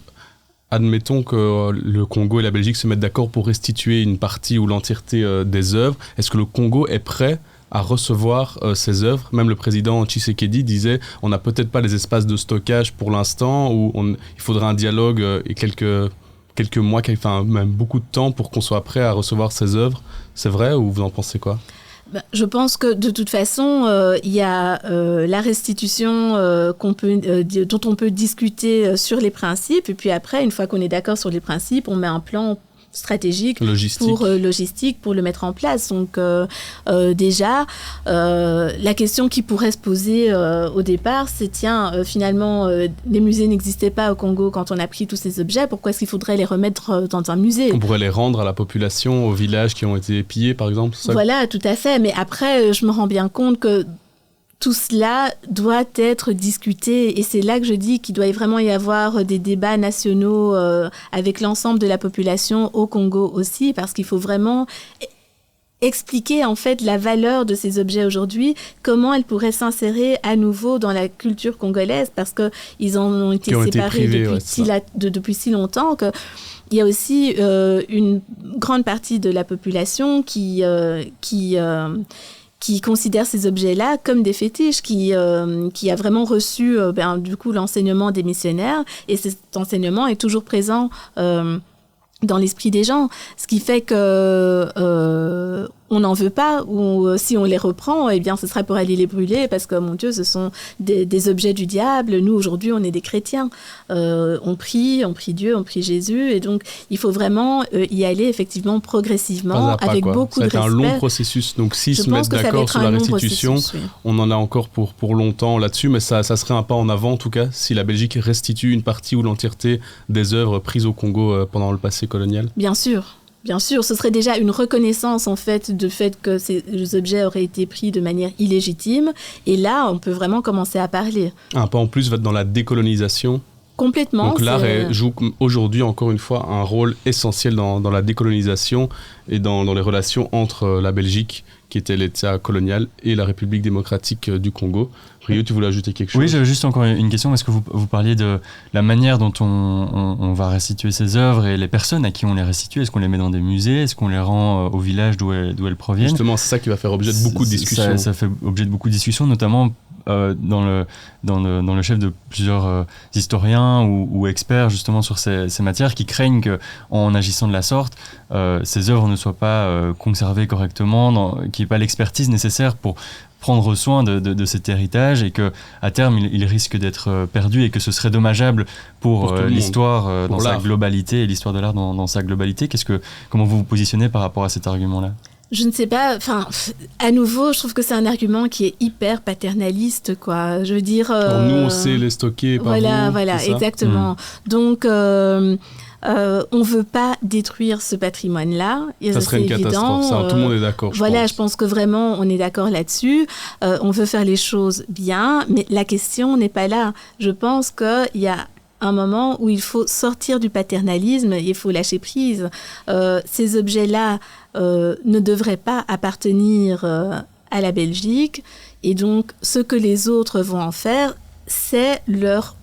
admettons que le Congo et la Belgique se mettent d'accord pour restituer une partie ou l'entièreté des œuvres. Est-ce que le Congo est prêt à recevoir ces œuvres? Même le président Tshisekedi disait on n'a peut-être pas les espaces de stockage pour l'instant, ou il faudra un dialogue et quelques mois, même beaucoup de temps pour qu'on soit prêt à recevoir ces œuvres. C'est vrai ou vous en pensez quoi? Je pense que de toute façon, il y a la restitution dont on peut discuter sur les principes. Et puis après, une fois qu'on est d'accord sur les principes, on met un plan stratégique logistique pour le mettre en place. Donc déjà, la question qui pourrait se poser au départ, c'est finalement, les musées n'existaient pas au Congo quand on a pris tous ces objets, pourquoi est-ce qu'il faudrait les remettre dans un musée? On pourrait les rendre à la population, aux villages qui ont été pillés, par exemple? Voilà, tout à fait. Mais après, je me rends bien compte que tout cela doit être discuté et c'est là que je dis qu'il doit vraiment y avoir des débats nationaux avec l'ensemble de la population au Congo aussi, parce qu'il faut vraiment expliquer en fait la valeur de ces objets aujourd'hui, comment elle pourrait s'insérer à nouveau dans la culture congolaise, parce que ils en ont été séparés depuis si longtemps que il y a aussi une grande partie de la population qui considère ces objets-là comme des fétiches, qui a vraiment reçu du coup l'enseignement des missionnaires, et cet enseignement est toujours présent dans l'esprit des gens, ce qui fait que on n'en veut pas, ou si on les reprend, eh bien ce sera pour aller les brûler, parce que mon Dieu, ce sont des objets du diable. Nous aujourd'hui on est des chrétiens, on prie Dieu, on prie Jésus, et donc il faut vraiment y aller effectivement progressivement, avec beaucoup de respect. Ça va être un long processus, donc s'ils se mettent d'accord sur la restitution, on en a encore pour longtemps là-dessus, mais ça serait un pas en avant en tout cas, si la Belgique restitue une partie ou l'entièreté des œuvres prises au Congo pendant le passé colonial. Bien sûr, ce serait déjà une reconnaissance en fait du fait que ces objets auraient été pris de manière illégitime, et là on peut vraiment commencer à parler. Un pas en plus va dans la décolonisation. Complètement. Donc l'art joue aujourd'hui encore une fois un rôle essentiel dans la décolonisation et dans les relations entre la Belgique, qui était l'État colonial, et la République démocratique du Congo. Rio, tu voulais ajouter quelque chose ? Oui, j'avais juste encore une question, parce que vous parliez de la manière dont on va restituer ces œuvres et les personnes à qui on les restitue. Est-ce qu'on les met dans des musées ? Est-ce qu'on les rend au village d'où elles proviennent ? Justement, c'est ça qui va faire objet de beaucoup de discussions. Ça fait objet de beaucoup de discussions, notamment dans le chef de plusieurs historiens ou experts justement sur ces matières, qui craignent qu'en agissant de la sorte, ces œuvres ne soient pas conservées correctement, qu'il n'y ait pas l'expertise nécessaire pour prendre soin de cet héritage, et qu'à terme il risque d'être perdu, et que ce serait dommageable pour l'histoire dans sa globalité, et l'histoire de l'art dans sa globalité. Comment vous vous positionnez par rapport à cet argument-là ? Je ne sais pas, à nouveau, je trouve que c'est un argument qui est hyper paternaliste, quoi. Je veux dire... nous, on sait les stocker par vous. Voilà, exactement. Donc, on ne veut pas détruire ce patrimoine-là. Ça serait une catastrophe, tout le monde est d'accord, je pense que vraiment, on est d'accord là-dessus. On veut faire les choses bien, mais la question n'est pas là. Je pense qu'il y a un moment où il faut sortir du paternalisme, il faut lâcher prise. Ces objets-là ne devraient pas appartenir à la Belgique, et donc ce que les autres vont en faire, c'est leur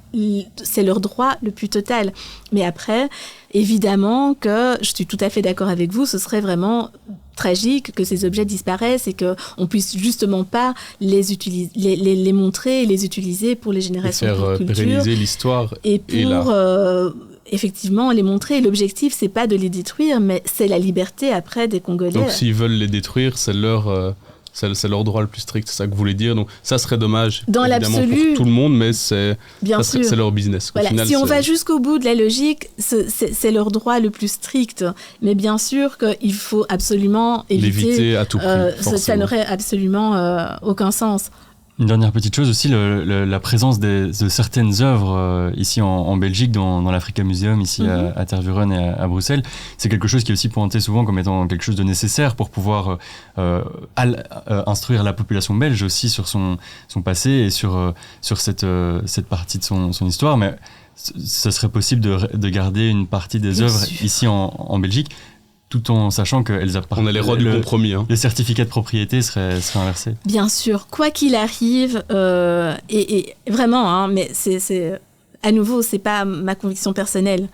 droit le plus total. Mais après, évidemment que je suis tout à fait d'accord avec vous, ce serait vraiment tragique que ces objets disparaissent et qu'on puisse justement pas les utiliser, les montrer et les utiliser pour les générations futures. Et faire pérenniser l'histoire et pour effectivement les montrer. L'objectif, c'est pas de les détruire, mais c'est la liberté après des Congolais. Donc s'ils veulent les détruire, c'est leur droit le plus strict, c'est ça que vous voulez dire. Donc ça serait dommage, dans évidemment, pour tout le monde, mais c'est leur business. Voilà. Final, si on va jusqu'au bout de la logique, c'est leur droit le plus strict. Mais bien sûr qu'il faut absolument l'éviter à tout prix. Ça n'aurait absolument aucun sens. Une dernière petite chose aussi, la présence de certaines œuvres ici en Belgique, dans l'Africa Museum, ici à Tervuren et à Bruxelles, c'est quelque chose qui est aussi pointé souvent comme étant quelque chose de nécessaire pour pouvoir instruire la population belge aussi sur son passé et sur cette partie de son histoire. Mais ce serait possible de garder une partie des œuvres ici en Belgique, tout en sachant qu'elles appartiennent. On a les rois du compromis. Le certificat de propriété serait inversé. Bien sûr, quoi qu'il arrive, et vraiment, mais c'est à nouveau, c'est pas ma conviction personnelle.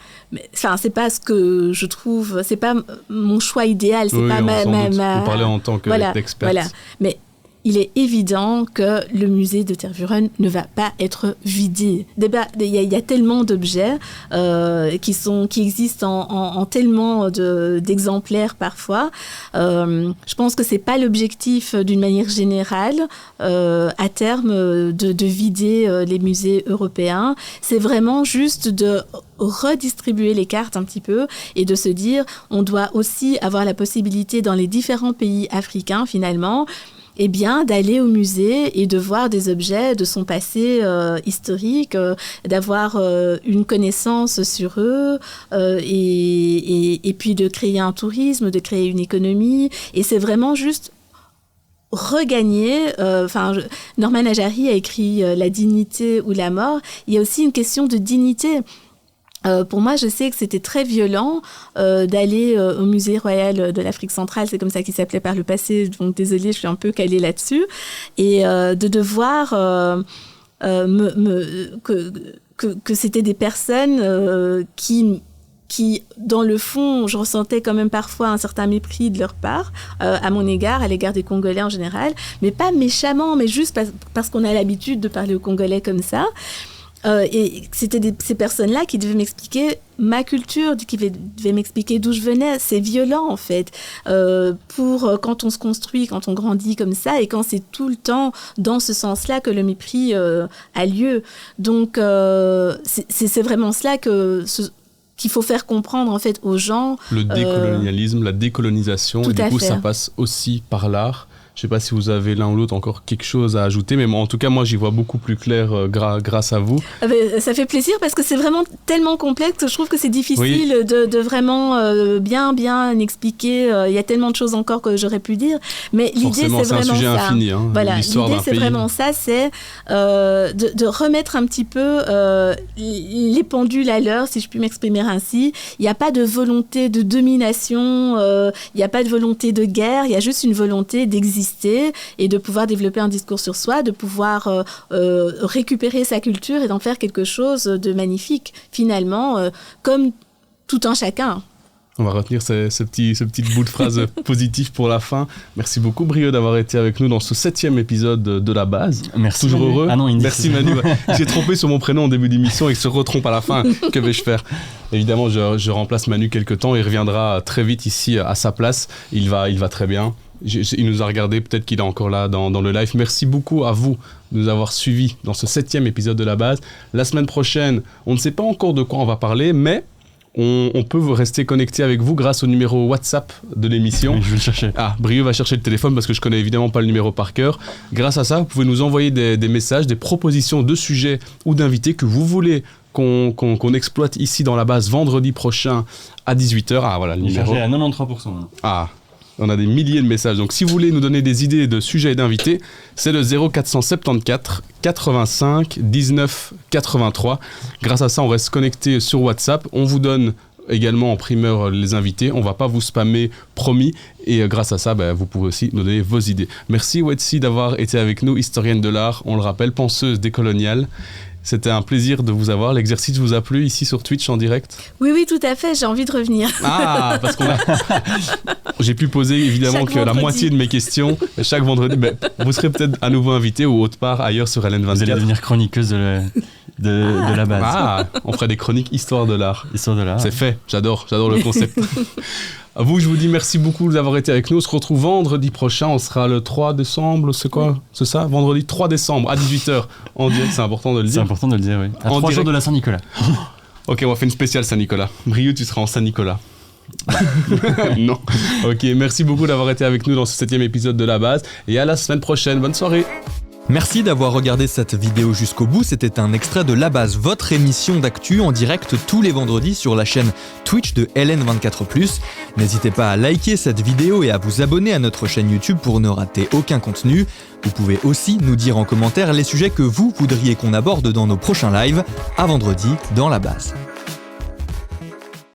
C'est pas ce que je trouve, c'est pas mon choix idéal, c'est pas ma. Vous parlez en tant qu'experte. Voilà, mais il est évident que le musée de Tervuren ne va pas être vidé. Il y a tellement d'objets qui existent en tellement d'exemplaires parfois. Je pense que c'est pas l'objectif d'une manière générale à terme de vider les musées européens. C'est vraiment juste de redistribuer les cartes un petit peu et de se dire on doit aussi avoir la possibilité dans les différents pays africains finalement d'aller au musée et de voir des objets de son passé historique, d'avoir une connaissance sur eux et puis de créer un tourisme, de créer une économie. Et c'est vraiment juste regagner. Norman Ajari a écrit La dignité ou la mort. Il y a aussi une question de dignité. Pour moi, je sais que c'était très violent d'aller au musée royal de l'Afrique centrale, c'est comme ça qu'il s'appelait par le passé, donc désolée, je suis un peu calée là-dessus, et de devoir que c'était des personnes qui, dans le fond, je ressentais quand même parfois un certain mépris de leur part, à mon égard, à l'égard des Congolais en général, mais pas méchamment, mais juste parce qu'on a l'habitude de parler aux Congolais comme ça. Et c'était ces personnes-là qui devaient m'expliquer ma culture, qui devaient m'expliquer d'où je venais. C'est violent, en fait, pour quand on se construit, quand on grandit comme ça, et quand c'est tout le temps dans ce sens-là que le mépris a lieu. Donc, c'est vraiment cela qu'il faut faire comprendre, en fait, aux gens. Le décolonialisme, la décolonisation, et du coup, ça passe aussi par l'art. Je ne sais pas si vous avez l'un ou l'autre encore quelque chose à ajouter, mais en tout cas, moi, j'y vois beaucoup plus clair grâce à vous. Ça fait plaisir parce que c'est vraiment tellement complexe que je trouve que c'est difficile de vraiment bien expliquer. Il y a tellement de choses encore que j'aurais pu dire, mais l'idée, c'est vraiment ça. C'est un sujet infini, hein, voilà, l'idée, c'est vraiment ça, c'est de remettre un petit peu les pendules à l'heure, si je puis m'exprimer ainsi. Il n'y a pas de volonté de domination, il n'y a pas de volonté de guerre, il y a juste une volonté d'exister et de pouvoir développer un discours sur soi, de pouvoir récupérer sa culture et d'en faire quelque chose de magnifique, finalement, comme tout un chacun. On va retenir ce petit bout de phrase positif pour la fin. Merci beaucoup, Brieux, d'avoir été avec nous dans ce 7e épisode de La Base. Merci. Toujours Manu. heureux. Ah non, merci Manu. J'ai trompé sur mon prénom en début d'émission et il se retrompe à la fin. Que vais-je faire ? Évidemment, je remplace Manu quelque temps. Il reviendra très vite ici à sa place. Il va très bien. Il nous a regardé, peut-être qu'il est encore là dans le live. Merci beaucoup à vous de nous avoir suivis dans ce 7e épisode de La Base. La semaine prochaine, on ne sait pas encore de quoi on va parler, mais on peut rester connecté avec vous grâce au numéro WhatsApp de l'émission. Oui, je vais le chercher. Ah, Brieux va chercher le téléphone parce que je connais évidemment pas le numéro par cœur. Grâce à ça, vous pouvez nous envoyer des messages, des propositions de sujets ou d'invités que vous voulez qu'on exploite ici dans La Base vendredi prochain à 18h. Ah voilà, le numéro. À 93%. Ah, on a des milliers de messages. Donc si vous voulez nous donner des idées de sujets et d'invités, c'est le 0474 85 19 83. Grâce à ça, on reste connecté sur WhatsApp. On vous donne également en primeur les invités. On ne va pas vous spammer, promis. Et grâce à ça, vous pouvez aussi nous donner vos idées. Merci Wetsi d'avoir été avec nous, historienne de l'art, on le rappelle, penseuse décoloniale. C'était un plaisir de vous avoir. L'exercice vous a plu ici sur Twitch en direct ? Oui, tout à fait. J'ai envie de revenir. Ah, parce j'ai pu poser évidemment chaque que vendredi. La moitié de mes questions chaque vendredi. Vous serez peut-être à nouveau invité ou autre part ailleurs sur LN24. Vous allez devenir chroniqueuse de La Base. Ah, on ferait des chroniques histoire de l'art. Histoire de l'art. C'est fait. J'adore le concept. À vous, je vous dis merci beaucoup d'avoir été avec nous. On se retrouve vendredi prochain. On sera le 3 décembre. C'est quoi ? C'est ça ? Vendredi 3 décembre à 18h. En direct, c'est important de le dire. C'est important de le dire, oui. À 3 jours de la Saint-Nicolas. Ok, on va faire une spéciale Saint-Nicolas. Brieux, tu seras en Saint-Nicolas. Non. Ok, merci beaucoup d'avoir été avec nous dans ce 7e épisode de La Base. Et à la semaine prochaine. Bonne soirée. Merci d'avoir regardé cette vidéo jusqu'au bout. C'était un extrait de La Base, votre émission d'actu en direct tous les vendredis sur la chaîne Twitch de LN24+. N'hésitez pas à liker cette vidéo et à vous abonner à notre chaîne YouTube pour ne rater aucun contenu. Vous pouvez aussi nous dire en commentaire les sujets que vous voudriez qu'on aborde dans nos prochains lives. À vendredi dans La Base.